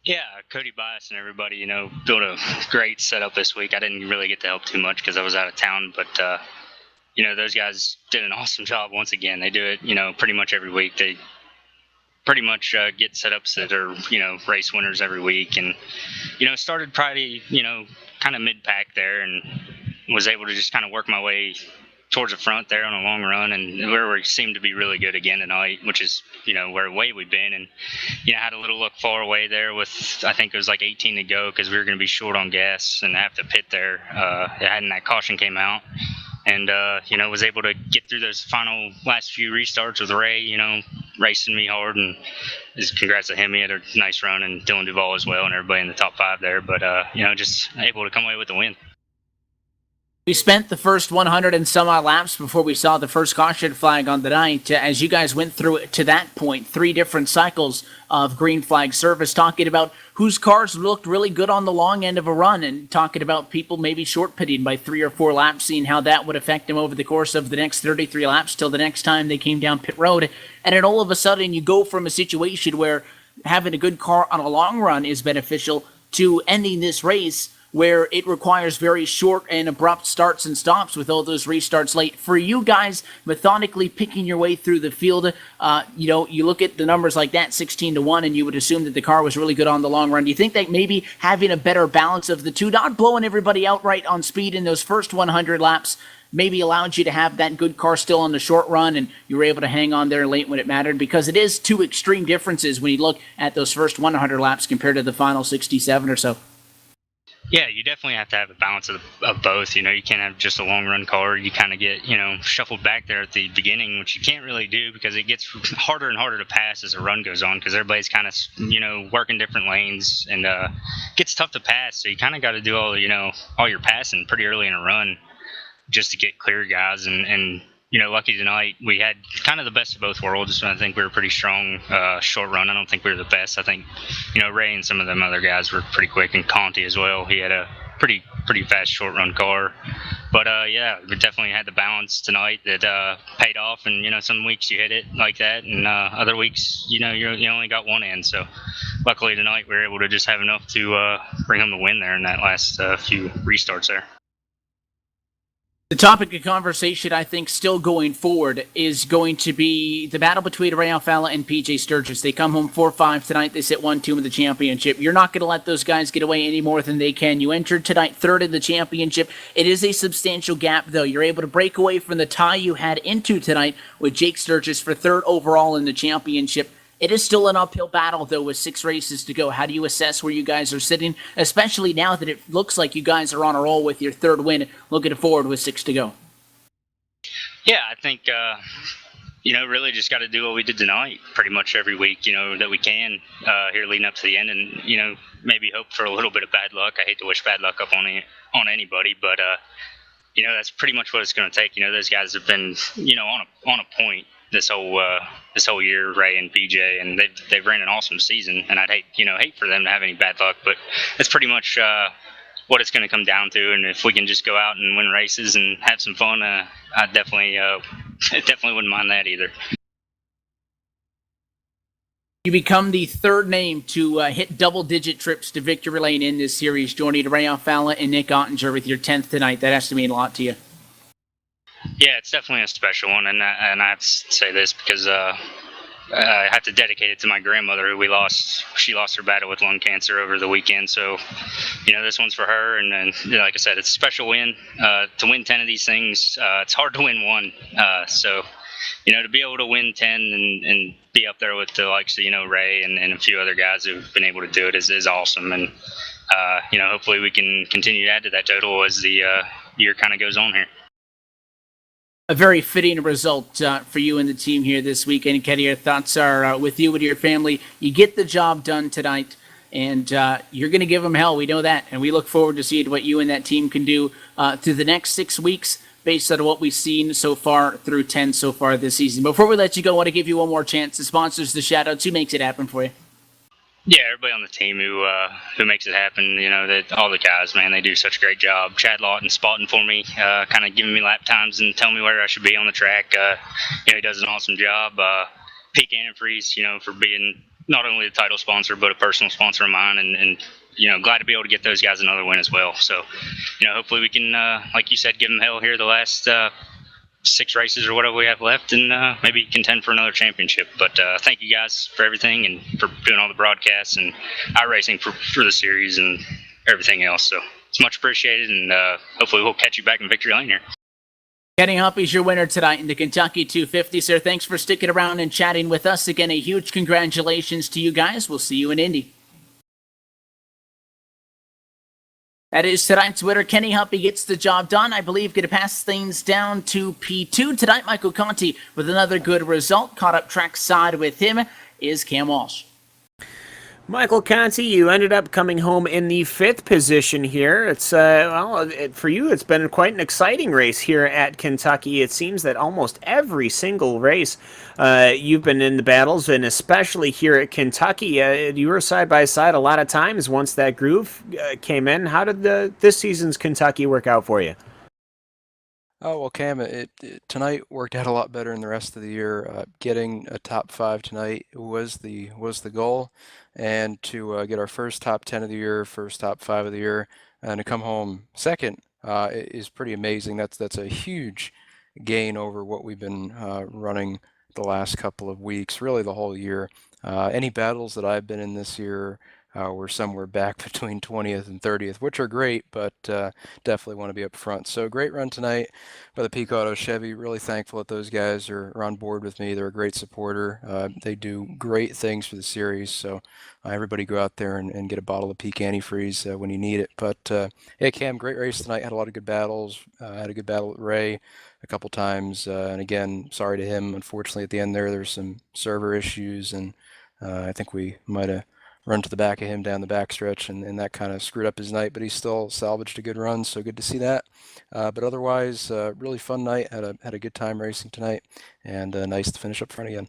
Yeah, Cody Bias and everybody, built a great setup this week. I didn't really get to help too much because I was out of town, but, those guys did an awesome job once again. They do it, pretty much every week. They pretty much get setups that are, race winners every week. And, started probably, kind of mid-pack there and was able to just kind of work my way towards the front there on a long run, and where we seemed to be really good again tonight, which is, where away we've been. And, had a little look far away there with, I think it was like 18 to go because we were going to be short on gas and have to pit there. Hadn't that caution came out. And, was able to get through those final last few restarts with Ray, racing me hard. And congrats to him. He had a nice run, and Dylan Duvall as well, and everybody in the top 5 there. But, just able to come away with the win. We spent the first 100 and some odd laps before we saw the first caution flag on the night. As you guys went through it to that point, 3 different cycles of green flag service, talking about whose cars looked really good on the long end of a run, and talking about people maybe short pitting by 3 or 4 laps, seeing how that would affect them over the course of the next 33 laps till the next time they came down pit road. And then all of a sudden you go from a situation where having a good car on a long run is beneficial to ending this race where it requires very short and abrupt starts and stops with all those restarts late. For you guys, methodically picking your way through the field, you look at the numbers like that, 16-1, and you would assume that the car was really good on the long run. Do you think that maybe having a better balance of the two, not blowing everybody outright on speed in those first 100 laps, maybe allowed you to have that good car still on the short run, and you were able to hang on there late when it mattered? Because it is 2 extreme differences when you look at those first 100 laps compared to the final 67 or so. Yeah, you definitely have to have a balance of both. You can't have just a long run car. You kind of get, shuffled back there at the beginning, which you can't really do because it gets harder and harder to pass as the run goes on because everybody's kind of, working different lanes, and it gets tough to pass. So you kind of got to do all your passing pretty early in a run just to get clear guys. And lucky tonight we had kind of the best of both worlds. I think we were pretty strong short run. I don't think we were the best. I think, Ray and some of them other guys were pretty quick, and Conti as well. He had a pretty fast short run car. But yeah, we definitely had the balance tonight that paid off. And some weeks you hit it like that, and other weeks you only got one end. So luckily tonight we were able to just have enough to bring home the win there in that last few restarts there. The topic of conversation, I think, still going forward is going to be the battle between Ray Alfalla and PJ Sturgis. They come home 4-5 tonight. They sit 1-2 in the championship. You're not going to let those guys get away any more than they can. You entered tonight 3rd in the championship. It is a substantial gap, though. You're able to break away from the tie you had into tonight with Jake Sturgis for 3rd overall in the championship. It is still an uphill battle, though, with 6 races to go. How do you assess where you guys are sitting, especially now that it looks like you guys are on a roll with your 3rd win, looking forward with 6 to go? Yeah, I think really just got to do what we did tonight pretty much every week, that we can here leading up to the end, and, maybe hope for a little bit of bad luck. I hate to wish bad luck up on anybody, but, that's pretty much what it's going to take. Those guys have been, on a point this whole year, Ray and PJ, and they've ran an awesome season, and I'd hate for them to have any bad luck, but that's pretty much what it's going to come down to. And if we can just go out and win races and have some fun, I definitely wouldn't mind that either. You become the third name to hit double-digit trips to victory lane in this series, joining Ray Alfalla and Nick Ottinger with your 10th tonight. That has to mean a lot to you. Yeah, it's definitely a special one, and I have to say this because I have to dedicate it to my grandmother, who we lost. She lost her battle with lung cancer over the weekend, so this one's for her. And then, like I said, it's a special win. To win 10 of these things, it's hard to win one. So to be able to win 10 and be up there with the likes of Ray and a few other guys who've been able to do it is awesome. And hopefully we can continue to add to that total as the year kind of goes on here. A very fitting result for you and the team here this weekend. Kenny, your thoughts are with you and your family. You get the job done tonight, and you're going to give them hell. We know that, and we look forward to seeing what you and that team can do through the next 6 weeks based on what we've seen so far through 10 so far this season. Before we let you go, I want to give you one more chance. The sponsors, the shout-outs, who makes it happen for you? Yeah, everybody on the team who makes it happen. All the guys, man, they do such a great job. Chad Lawton spotting for me, kind of giving me lap times and telling me where I should be on the track. He does an awesome job. Peak Antifreeze, for being not only the title sponsor but a personal sponsor of mine, and glad to be able to get those guys another win as well. So, hopefully we can, like you said, give them hell here the last 6 races or whatever we have left, and maybe contend for another championship. But thank you guys for everything and for doing all the broadcasts and iRacing for the series and everything else. So it's much appreciated, and hopefully we'll catch you back in victory lane here. Kenny Humpy's your winner tonight in the Kentucky 250, sir. Thanks for sticking around and chatting with us. Again, a huge congratulations to you guys. We'll see you in Indy. That is tonight's winner. Kenny Humpy gets the job done. I believe going to pass things down to P2 tonight. Michael Conti with another good result. Caught up trackside with him is Cam Walsh. Michael Conti, you ended up coming home in the 5th position here. It's for you, it's been quite an exciting race here at Kentucky. It seems that almost every single race you've been in the battles, and especially here at Kentucky, you were side by side a lot of times once that groove came in. How did this season's Kentucky work out for you? Oh, well, Cam, tonight worked out a lot better than the rest of the year. Getting a top 5 tonight was the goal, and to get our first top 10 of the year, first top 5 of the year, and to come home second is pretty amazing. That's a huge gain over what we've been running the last couple of weeks, really the whole year. Any battles that I've been in this year we're somewhere back between 20th and 30th, which are great, but definitely want to be up front. So great run tonight by the Peak Auto Chevy. Really thankful that those guys are on board with me. They're a great supporter. They do great things for the series. So everybody go out there and get a bottle of Peak Antifreeze when you need it. But yeah, Cam, great race tonight. Had a lot of good battles. Had a good battle with Ray a couple times. And again, sorry to him. Unfortunately, at the end there's some server issues, and I think we might have run to the back of him down the backstretch, and that kind of screwed up his night, but he still salvaged a good run, so good to see that. But otherwise, really fun night. Had a good time racing tonight, and nice to finish up front again.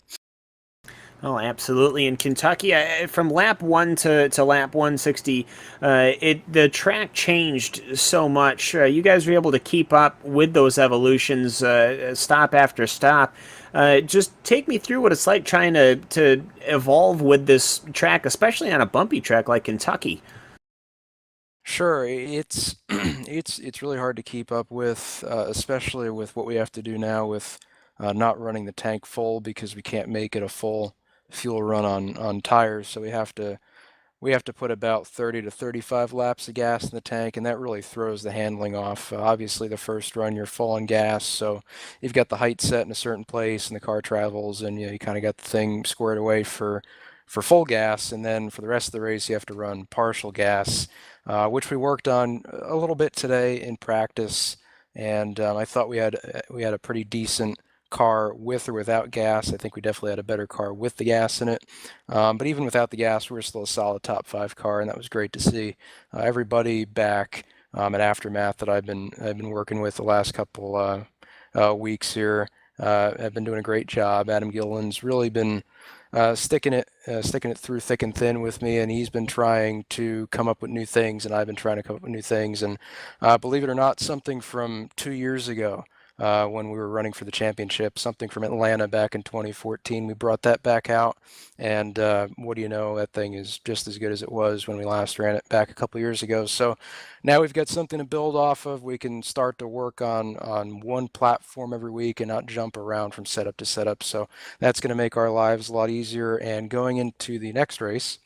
Oh, absolutely. In Kentucky, from lap 1 to lap 160, the track changed so much. You guys were able to keep up with those evolutions stop after stop. Just take me through what it's like trying to evolve with this track, especially on a bumpy track like Kentucky. Sure, it's it's really hard to keep up with, especially with what we have to do now with not running the tank full because we can't make it a full fuel run on tires. So we have to put about 30 to 35 laps of gas in the tank, and that really throws the handling off. Obviously, the first run you're full on gas, so you've got the height set in a certain place, and the car travels, and you kind of got the thing squared away for full gas. And then for the rest of the race, you have to run partial gas, which we worked on a little bit today in practice. And I thought we had a pretty decent car with or without gas. I think we definitely had a better car with the gas in it. But even without the gas, we were still a solid top 5 car, and that was great to see. Everybody back at Aftermath that I've been working with the last couple weeks here have been doing a great job. Adam Gillen's really been sticking it through thick and thin with me, and he's been trying to come up with new things, and I've been trying to come up with new things. And believe it or not, something from 2 years ago, when we were running for the championship, something from Atlanta back in 2014, we brought that back out, and what do you know, that thing is just as good as it was when we last ran it back a couple years ago. So now we've got something to build off of. We can start to work on one platform every week and not jump around from setup to setup. So that's going to make our lives a lot easier. And going into the next race,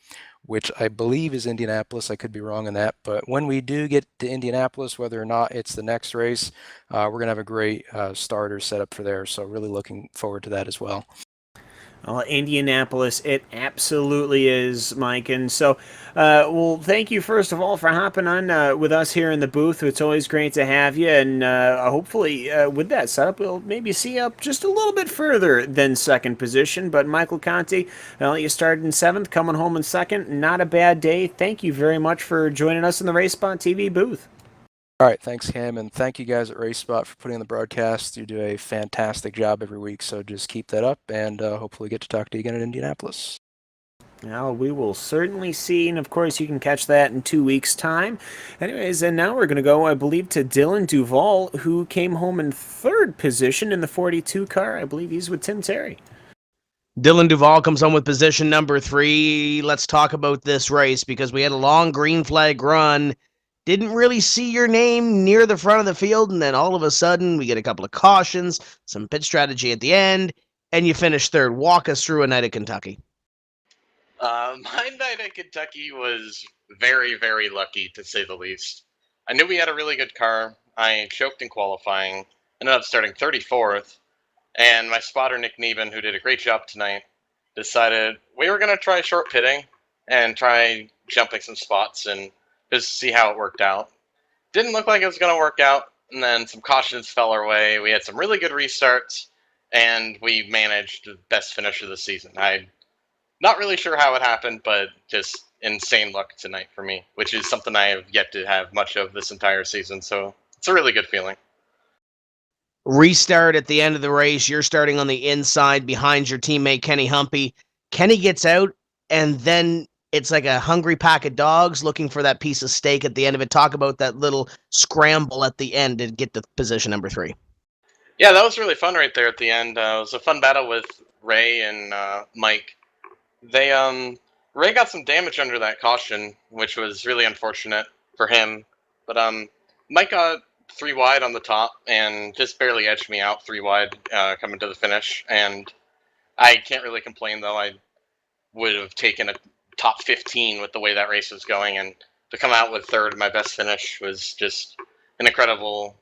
which I believe is Indianapolis. I could be wrong on that, but when we do get to Indianapolis, whether or not it's the next race, we're going to have a great starter set up for there, so really looking forward to that as well. Well, Indianapolis, it absolutely is, Mike. And so, well, thank you, first of all, for hopping on with us here in the booth. It's always great to have you. And hopefully, with that setup, we'll maybe see you up just a little bit further than second position. But Michael Conti, well, you started in 7th, coming home in 2nd. Not a bad day. Thank you very much for joining us in the RaceSpotTV booth. All right, thanks, Cam, and thank you guys at RaceSpot for putting on the broadcast. You do a fantastic job every week, so just keep that up, and hopefully get to talk to you again in Indianapolis. Well, we will certainly see, and of course you can catch that in 2 weeks' time. Anyways, and now we're going to go, I believe, to Dylan Duvall, who came home in 3rd position in the 42 car. I believe he's with Tim Terry. Dylan Duvall comes home with position number 3. Let's talk about this race, because we had a long green flag run. Didn't really see your name near the front of the field, and then all of a sudden we get a couple of cautions, some pit strategy at the end, and you finish 3rd. Walk us through a night at Kentucky. My night at Kentucky was very, very lucky, to say the least. I knew we had a really good car. I choked in qualifying, ended up starting 34th, and my spotter, Nick Neben, who did a great job tonight, decided we were going to try short pitting and try jumping some spots and just see how it worked out. Didn't look like it was going to work out, and then some cautions fell our way. We had some really good restarts, and we managed the best finish of the season. I'm not really sure how it happened, but just insane luck tonight for me, which is something I have yet to have much of this entire season, so it's a really good feeling. Restart at the end of the race. You're starting on the inside behind your teammate Kenny Humpy. Kenny gets out, and then it's like a hungry pack of dogs looking for that piece of steak at the end of it. Talk about that little scramble at the end to get to position number 3. Yeah, that was really fun right there at the end. It was a fun battle with Ray and Mike. Ray got some damage under that caution, which was really unfortunate for him. But Mike got 3 wide on the top and just barely edged me out 3 wide coming to the finish. And I can't really complain, though. I would have taken a top 15 with the way that race was going, and to come out with 3rd, my best finish, was just an incredible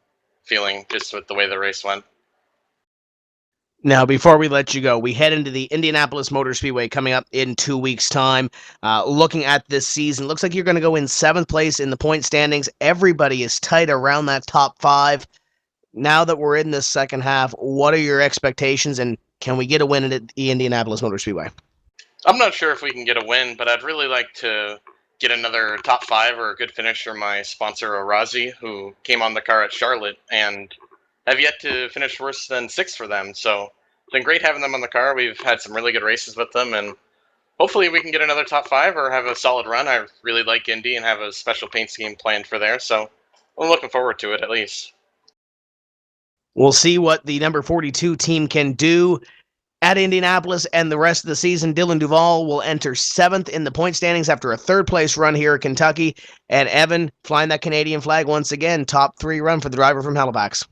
feeling just with the way the race went. Now, before we let you go, we head into the Indianapolis Motor Speedway coming up in 2 weeks' time. Looking at this season, looks like you're going to go in 7th place in the point standings. Everybody is tight around that top 5. Now that we're in this second half, what are your expectations, and can we get a win at the Indianapolis Motor Speedway? I'm not sure if we can get a win, but I'd really like to get another top 5 or a good finish for my sponsor, Orazi, who came on the car at Charlotte and have yet to finish worse than 6th for them. So it's been great having them on the car. We've had some really good races with them, and hopefully we can get another top 5 or have a solid run. I really like Indy and have a special paint scheme planned for there, so I'm looking forward to it at least. We'll see what the number 42 team can do at Indianapolis, and the rest of the season. Dylan Duvall will enter 7th in the point standings after a 3rd place run here at Kentucky. And Evan flying that Canadian flag once again, top 3 run for the driver from Halifax.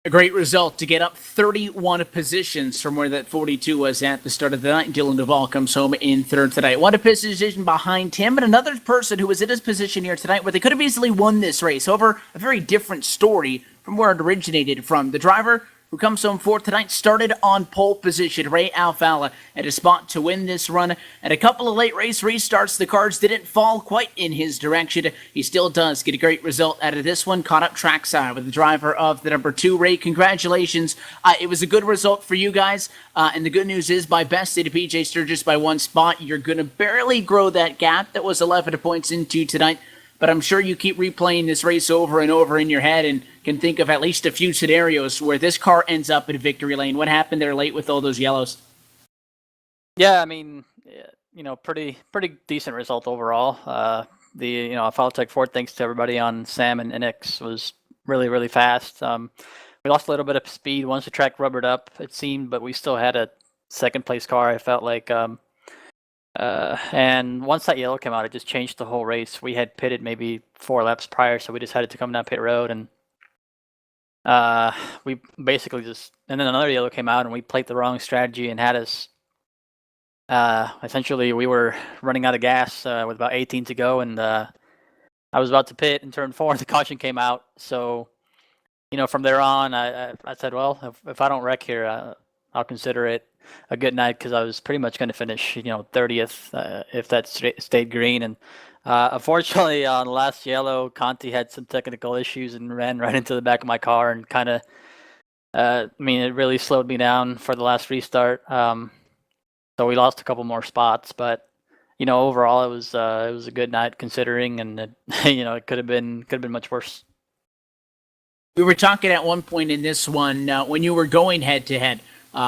A great result to get up 31 positions from where that 42 was at the start of the night. Dylan Duvall comes home in 3rd tonight. One position behind him, and another person who was in his position here tonight where they could have easily won this race. However, a very different story from where it originated from. The driver who comes home fourth tonight, started on pole position. Ray Alfalla had a spot to win this run. And a couple of late race restarts, the cards didn't fall quite in his direction. He still does get a great result out of this one. Caught up trackside with the driver of the number 2. Ray, congratulations. It was a good result for you guys. And the good news is, by besting to PJ Sturgis by 1 spot, you're going to barely grow that gap that was 11 points into tonight. But I'm sure you keep replaying this race over and over in your head and can think of at least a few scenarios where this car ends up in victory lane. What happened there late with all those yellows? Yeah, I mean, pretty decent result overall. Alfalla took fourth thanks to everybody on Sam and Nix was really fast. We lost a little bit of speed once the track rubbered up, it seemed, but we still had a second place car. I felt like. And once that yellow came out, it just changed the whole race. We had pitted maybe 4 laps prior, so we decided to come down pit road, and we basically and then another yellow came out, and we played the wrong strategy and had us, essentially we were running out of gas with about 18 to go, and I was about to pit in turn 4, and the caution came out. So, from there on, I said, well, if I don't wreck here, I'll consider it a good night, because I was pretty much going to finish, 30th if that stayed green. And unfortunately, on the last yellow, Conti had some technical issues and ran right into the back of my car and kind of, it really slowed me down for the last restart. So we lost a couple more spots, but overall it was a good night considering, and it, it could have been much worse. We were talking at one point in this one when you were going head to head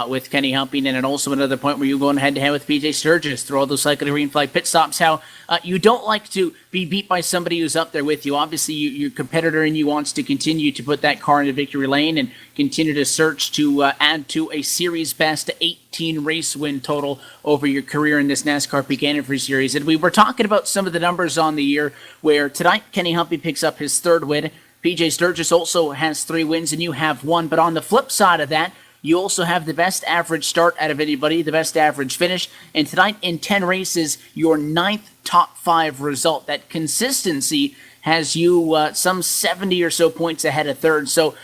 with Kenny Humping, and also another point where you were going head-to-head with PJ Sturgis through all those cycle green flag pit stops, how you don't like to be beat by somebody who's up there with you. Obviously, your competitor in you wants to continue to put that car into victory lane and continue to search to add to a series best 18 race win total over your career in this NASCAR Peak Antifreeze Series. And we were talking about some of the numbers on the year, where tonight Kenny Humping picks up his 3rd win. PJ Sturgis also has 3 wins, and you have 1. But on the flip side of that, you also have the best average start out of anybody, the best average finish, and tonight in 10 races, your 9th top 5 result. That consistency has you some 70 or so points ahead of 3rd. So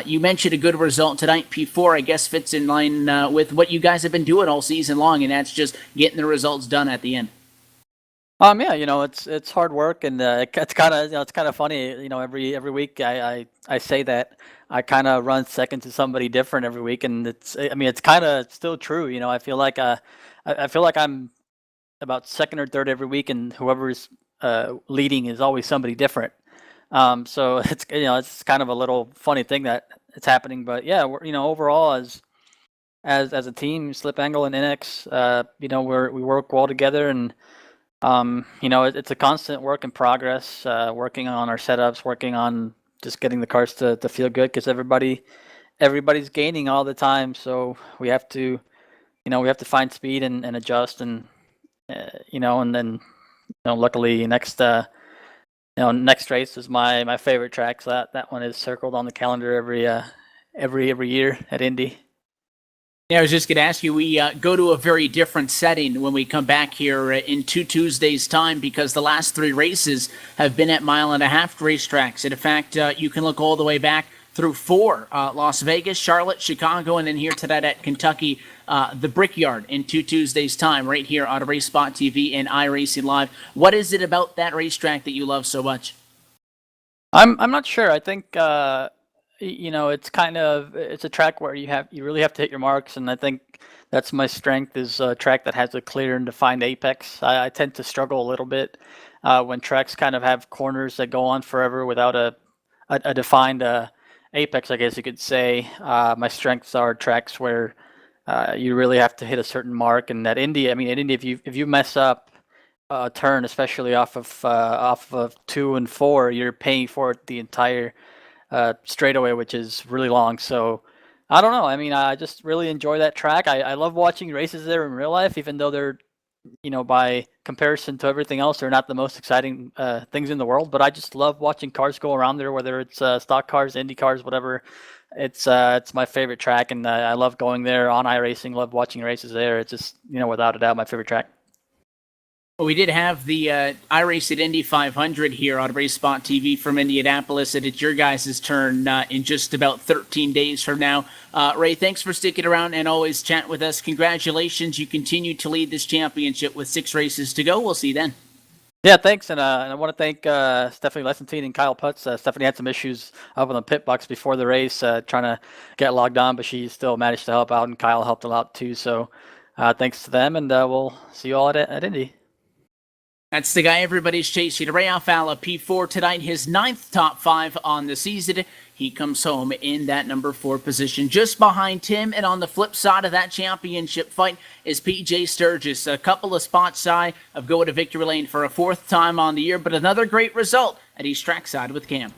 you mentioned a good result tonight. P4, I guess, fits in line with what you guys have been doing all season long, and that's just getting the results done at the end. Yeah, it's hard work, and it's kind of funny. Every week I say that I kind of run second to somebody different every week, and it's kind of still true. I feel like I'm about 2nd or 3rd every week, and whoever's leading is always somebody different. So it's kind of a little funny thing that it's happening, but yeah, overall as a team, Slip Angle and NX, we work well together, and it's a constant work in progress, working on our setups, working on just getting the cars to feel good, because everybody's gaining all the time. So we have to find speed and adjust, and and then luckily next race is my favorite track. So that one is circled on the calendar every year at Indy. Yeah, I was just going to ask you, we go to a very different setting when we come back here in 2 Tuesdays' time, because the last 3 races have been at 1.5 mile racetracks. And in fact, you can look all the way back through 4, Las Vegas, Charlotte, Chicago, and then here tonight at Kentucky, the Brickyard in 2 Tuesdays' time, right here on RaceSpotTV and iRacingLive. What is it about that racetrack that you love so much? I'm not sure. I think it's a track where you really have to hit your marks, and I think that's my strength, is a track that has a clear and defined apex. I tend to struggle a little bit when tracks kind of have corners that go on forever without a defined apex, I guess you could say. My strengths are tracks where you really have to hit a certain mark, and at Indy, if you mess up a turn, especially off of 2 and 4, you're paying for it the entire straightaway, which is really long. So I don't know. I just really enjoy that track. I love watching races there in real life, even though they're, by comparison to everything else, they're not the most exciting things in the world. But I just love watching cars go around there, whether it's stock cars, Indy cars, whatever. It's my favorite track, and I love going there on iRacing. Love watching races there. It's just, without a doubt, my favorite track. Well, we did have the iRacing Indy 500 here on RaceSpotTV from Indianapolis, and it's your guys' turn in just about 13 days from now. Ray, thanks for sticking around and always chat with us. Congratulations. You continue to lead this championship with 6 races to go. We'll see you then. Yeah, thanks, and I want to thank Stephanie Lessentine and Kyle Putz. Stephanie had some issues up on the pit box before the race, trying to get logged on, but she still managed to help out, and Kyle helped a lot too. So thanks to them, and we'll see you all at Indy. That's the guy everybody's chasing. Ray Alfalla, P4 tonight, his 9th top 5 on the season. He comes home in that number 4 position, just behind him. And on the flip side of that championship fight is PJ Sturgis, a couple of spots shy of going to victory lane for a 4th time on the year, but another great result at East Trackside with Cam.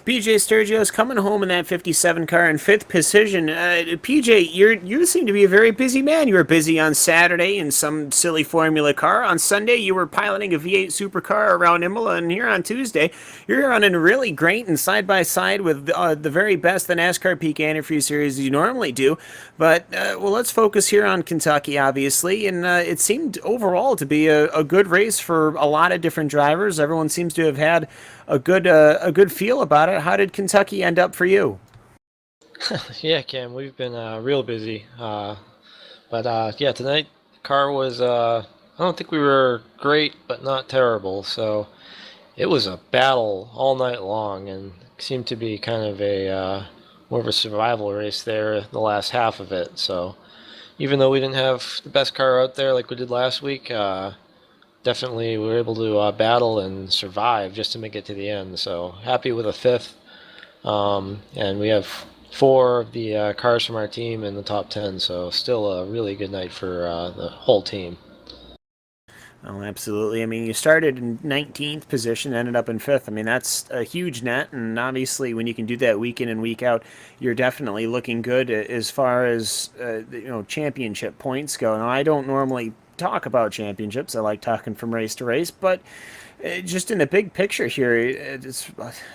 PJ Sturgis coming home in that 57 car in 5th position. PJ, you seem to be a very busy man. You were busy on Saturday in some silly Formula car. On Sunday, you were piloting a V8 supercar around Imola, and here on Tuesday, you're running really great and side-by-side with the very best the NASCAR Peak Antifreeze Series you normally do. But, well, let's focus here on Kentucky, obviously, and it seemed overall to be a good race for a lot of different drivers. Everyone seems to have had a good feel about it. How did Kentucky end up for you? Yeah, Cam, we've been real busy. But yeah, tonight the car was, I don't think we were great, but not terrible. So it was a battle all night long, and seemed to be kind of a more of a survival race there the last half of it. So even though we didn't have the best car out there like we did last week, definitely we were able to battle and survive just to make it to the end. So happy with a 5th. And we have 4 of the cars from our team in the top 10. So still a really good night for the whole team. Oh, absolutely. I mean, you started in 19th position, ended up in 5th. I mean, that's a huge net, and obviously when you can do that week in and week out, you're definitely looking good as far as championship points go. Now, I don't normally talk about championships. I like talking from race to race, but just in the big picture here,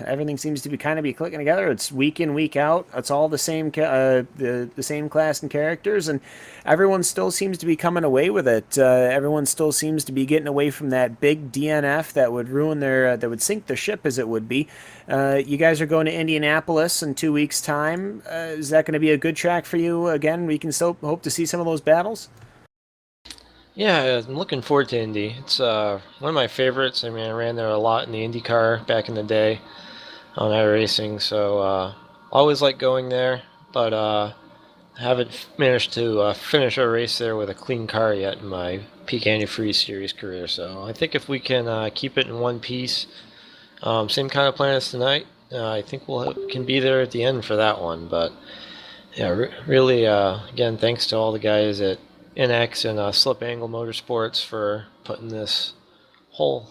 everything seems to be kind of be clicking together. It's week in, week out. It's all the same the same class and characters, and everyone still seems to be coming away with it. Everyone still seems to be getting away from that big DNF that would ruin that would sink the ship, as it would be. You guys are going to Indianapolis in 2 weeks' time. Is that going to be a good track for you again? We can still hope to see some of those battles. Yeah, I'm looking forward to Indy. It's one of my favorites. I mean, I ran there a lot in the Indy car back in the day on iRacing, so always like going there, but haven't managed to finish a race there with a clean car yet in my Peak Antifreeze Series career. So I think if we can keep it in one piece, same kind of plan as tonight, I think can be there at the end for that one. But yeah, really, again, thanks to all the guys at NX and Slip Angle Motorsports for putting this whole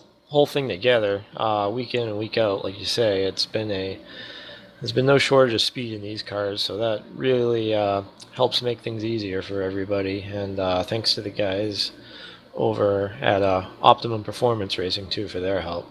thing together, week in and week out. Like you say, there's been no shortage of speed in these cars, so that really helps make things easier for everybody. And thanks to the guys over at Optimum Performance Racing too for their help.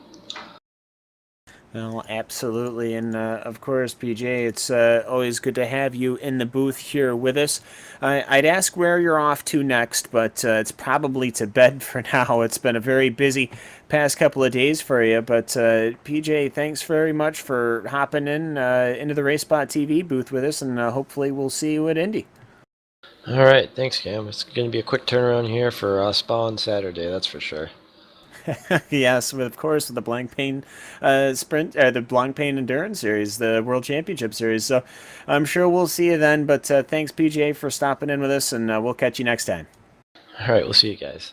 Well, absolutely, and of course, PJ, it's always good to have you in the booth here with us. I'd ask where you're off to next, but it's probably to bed for now. It's been a very busy past couple of days for you, but PJ, thanks very much for hopping into the RaceSpot TV booth with us, and hopefully we'll see you at Indy. All right, thanks, Cam. It's going to be a quick turnaround here for Spa on Saturday, that's for sure. Yes, of course, the Blancpain Sprint, the Blancpain Endurance Series, the World Championship Series. So I'm sure we'll see you then. But thanks, PJ, for stopping in with us, and we'll catch you next time. All right, we'll see you guys.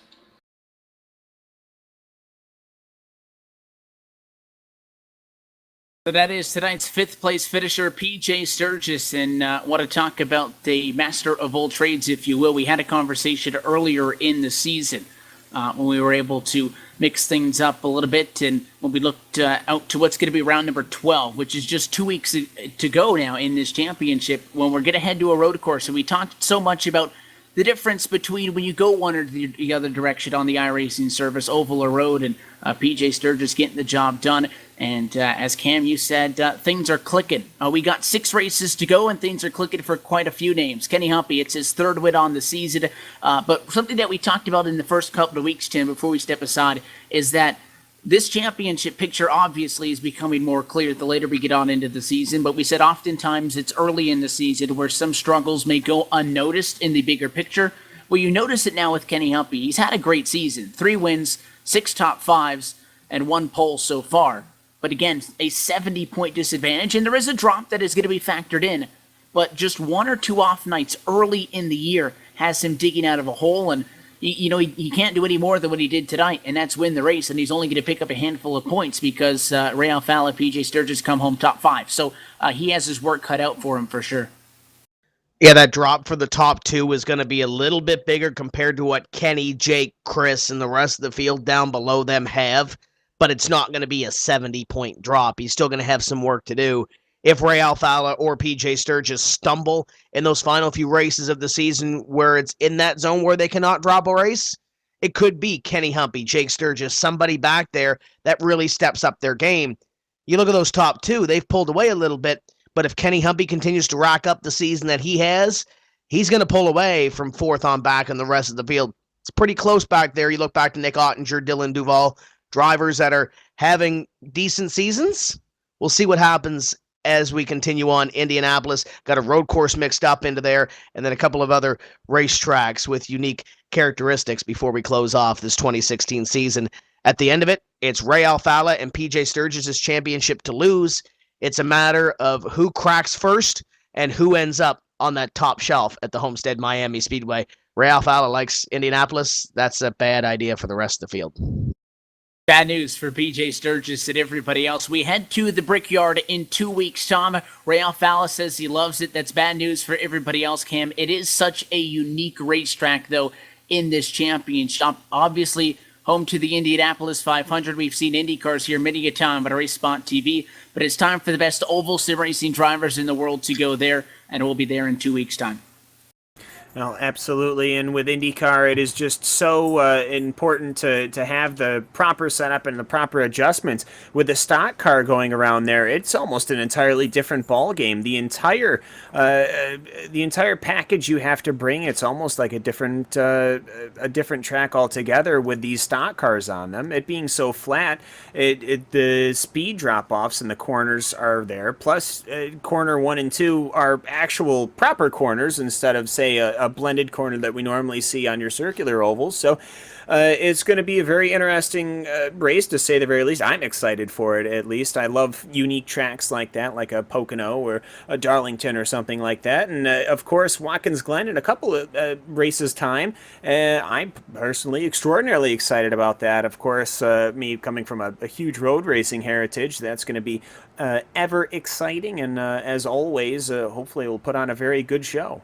So that is tonight's 5th place finisher, PJ Sturgis, and want to talk about the master of all trades, if you will. We had a conversation earlier in the season when we were able to mix things up a little bit, and when we looked out to what's going to be round number 12, which is just 2 weeks to go now in this championship, when we're going to head to a road course. And we talked so much about the difference between when you go one or the other direction on the iRacing service, oval or road, and PJ Sturgis getting the job done. And as Cam, you said, things are clicking. We got 6 races to go, and things are clicking for quite a few names. Kenny Humpy, it's his 3rd win on the season. But something that we talked about in the first couple of weeks, Tim, before we step aside, is that this championship picture obviously is becoming more clear the later we get on into the season, but we said oftentimes it's early in the season where some struggles may go unnoticed in the bigger picture. Well, you notice it now with Kenny Humpy. He's had a great season. 3 wins, 6 top 5s, and 1 pole so far. But again, a 70-point disadvantage, and there is a drop that is going to be factored in. But just 1 or 2 off nights early in the year has him digging out of a hole, and he can't do any more than what he did tonight, and that's win the race, and he's only going to pick up a handful of points because Ray Alfala, PJ Sturgis come home top 5. So he has his work cut out for him for sure. Yeah, that drop for the top 2 is going to be a little bit bigger compared to what Kenny, Jake, Chris, and the rest of the field down below them have, but it's not going to be a 70-point drop. He's still going to have some work to do. If Ray Alfala or PJ Sturgis stumble in those final few races of the season where it's in that zone where they cannot drop a race, it could be Kenny Humpy, Jake Sturgis, somebody back there that really steps up their game. You look at those top 2, they've pulled away a little bit, but if Kenny Humpy continues to rack up the season that he has, he's going to pull away from 4th on back in the rest of the field. It's pretty close back there. You look back to Nick Ottinger, Dylan Duval, drivers that are having decent seasons. We'll see what happens as we continue on. Indianapolis got a road course mixed up into there, and then a couple of other racetracks with unique characteristics before we close off this 2016 season. At the end of it, it's Ray Alfala and PJ Sturgis' championship to lose. It's a matter of who cracks first and who ends up on that top shelf at the Homestead Miami Speedway. Ray Alfala likes Indianapolis. That's a bad idea for the rest of the field. Bad news for PJ Sturgis and everybody else. We head to the Brickyard in 2 weeks' time. Ray Alfala says he loves it. That's bad news for everybody else, Cam. It is such a unique racetrack, though, in this championship. Obviously, home to the Indianapolis 500. We've seen Indy cars here many a time on RaceSpotTV, but it's time for the best oval sim racing drivers in the world to go there, and we'll be there in 2 weeks' time. Well, absolutely, and with IndyCar, it is just so important to have the proper setup and the proper adjustments. With the stock car going around there, it's almost an entirely different ball game. The entire package you have to bring, it's almost like a different track altogether with these stock cars on them. It being so flat, the speed drop-offs in the corners are there. Plus, corner 1 and 2 are actual proper corners instead of, say, a blended corner that we normally see on your circular ovals. So it's going to be a very interesting race, to say the very least. I'm excited for it, at least. I love unique tracks like that, like a Pocono or a Darlington or something like that. And, of course, Watkins Glen in a couple of races' time. I'm personally extraordinarily excited about that. Of course, me coming from a huge road racing heritage, that's going to be ever exciting. And, as always, hopefully we'll put on a very good show.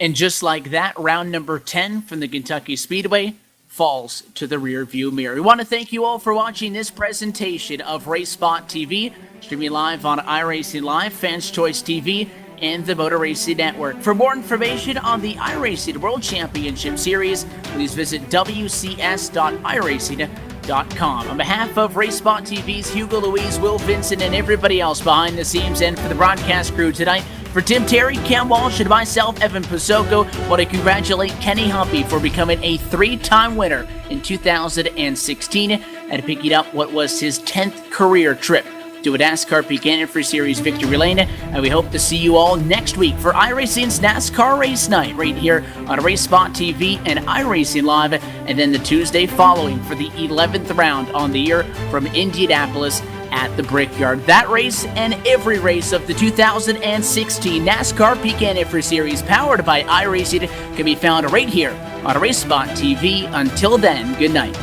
And just like that, round number 10 from the Kentucky Speedway falls to the rear view mirror. We want to thank you all for watching this presentation of RaceSpotTV, streaming live on iRacingLive, Fans Choice TV, and the Motor Racing Network. For more information on the iRacing World Championship Series, please visit wcs.iracing.com. On behalf of RaceSpotTV's Hugo Louise, Will Vincent, and everybody else behind the scenes, and for the broadcast crew tonight, for Tim Terry, Cam Walsh, and myself, Evan Pasoko, I want to congratulate Kenny Humpy for becoming a 3-time winner in 2016 and picking up what was his 10th career trip to a NASCAR Peak Antifreeze Series victory lane. And we hope to see you all next week for iRacing's NASCAR Race Night right here on RaceSpotTV and iRacingLive, and then the Tuesday following for the 11th round on the year from Indianapolis at the Brickyard. That race and every race of the 2016 NASCAR Peak Antifreeze Series powered by iRacing can be found right here on RaceSpotTV. Until then, good night.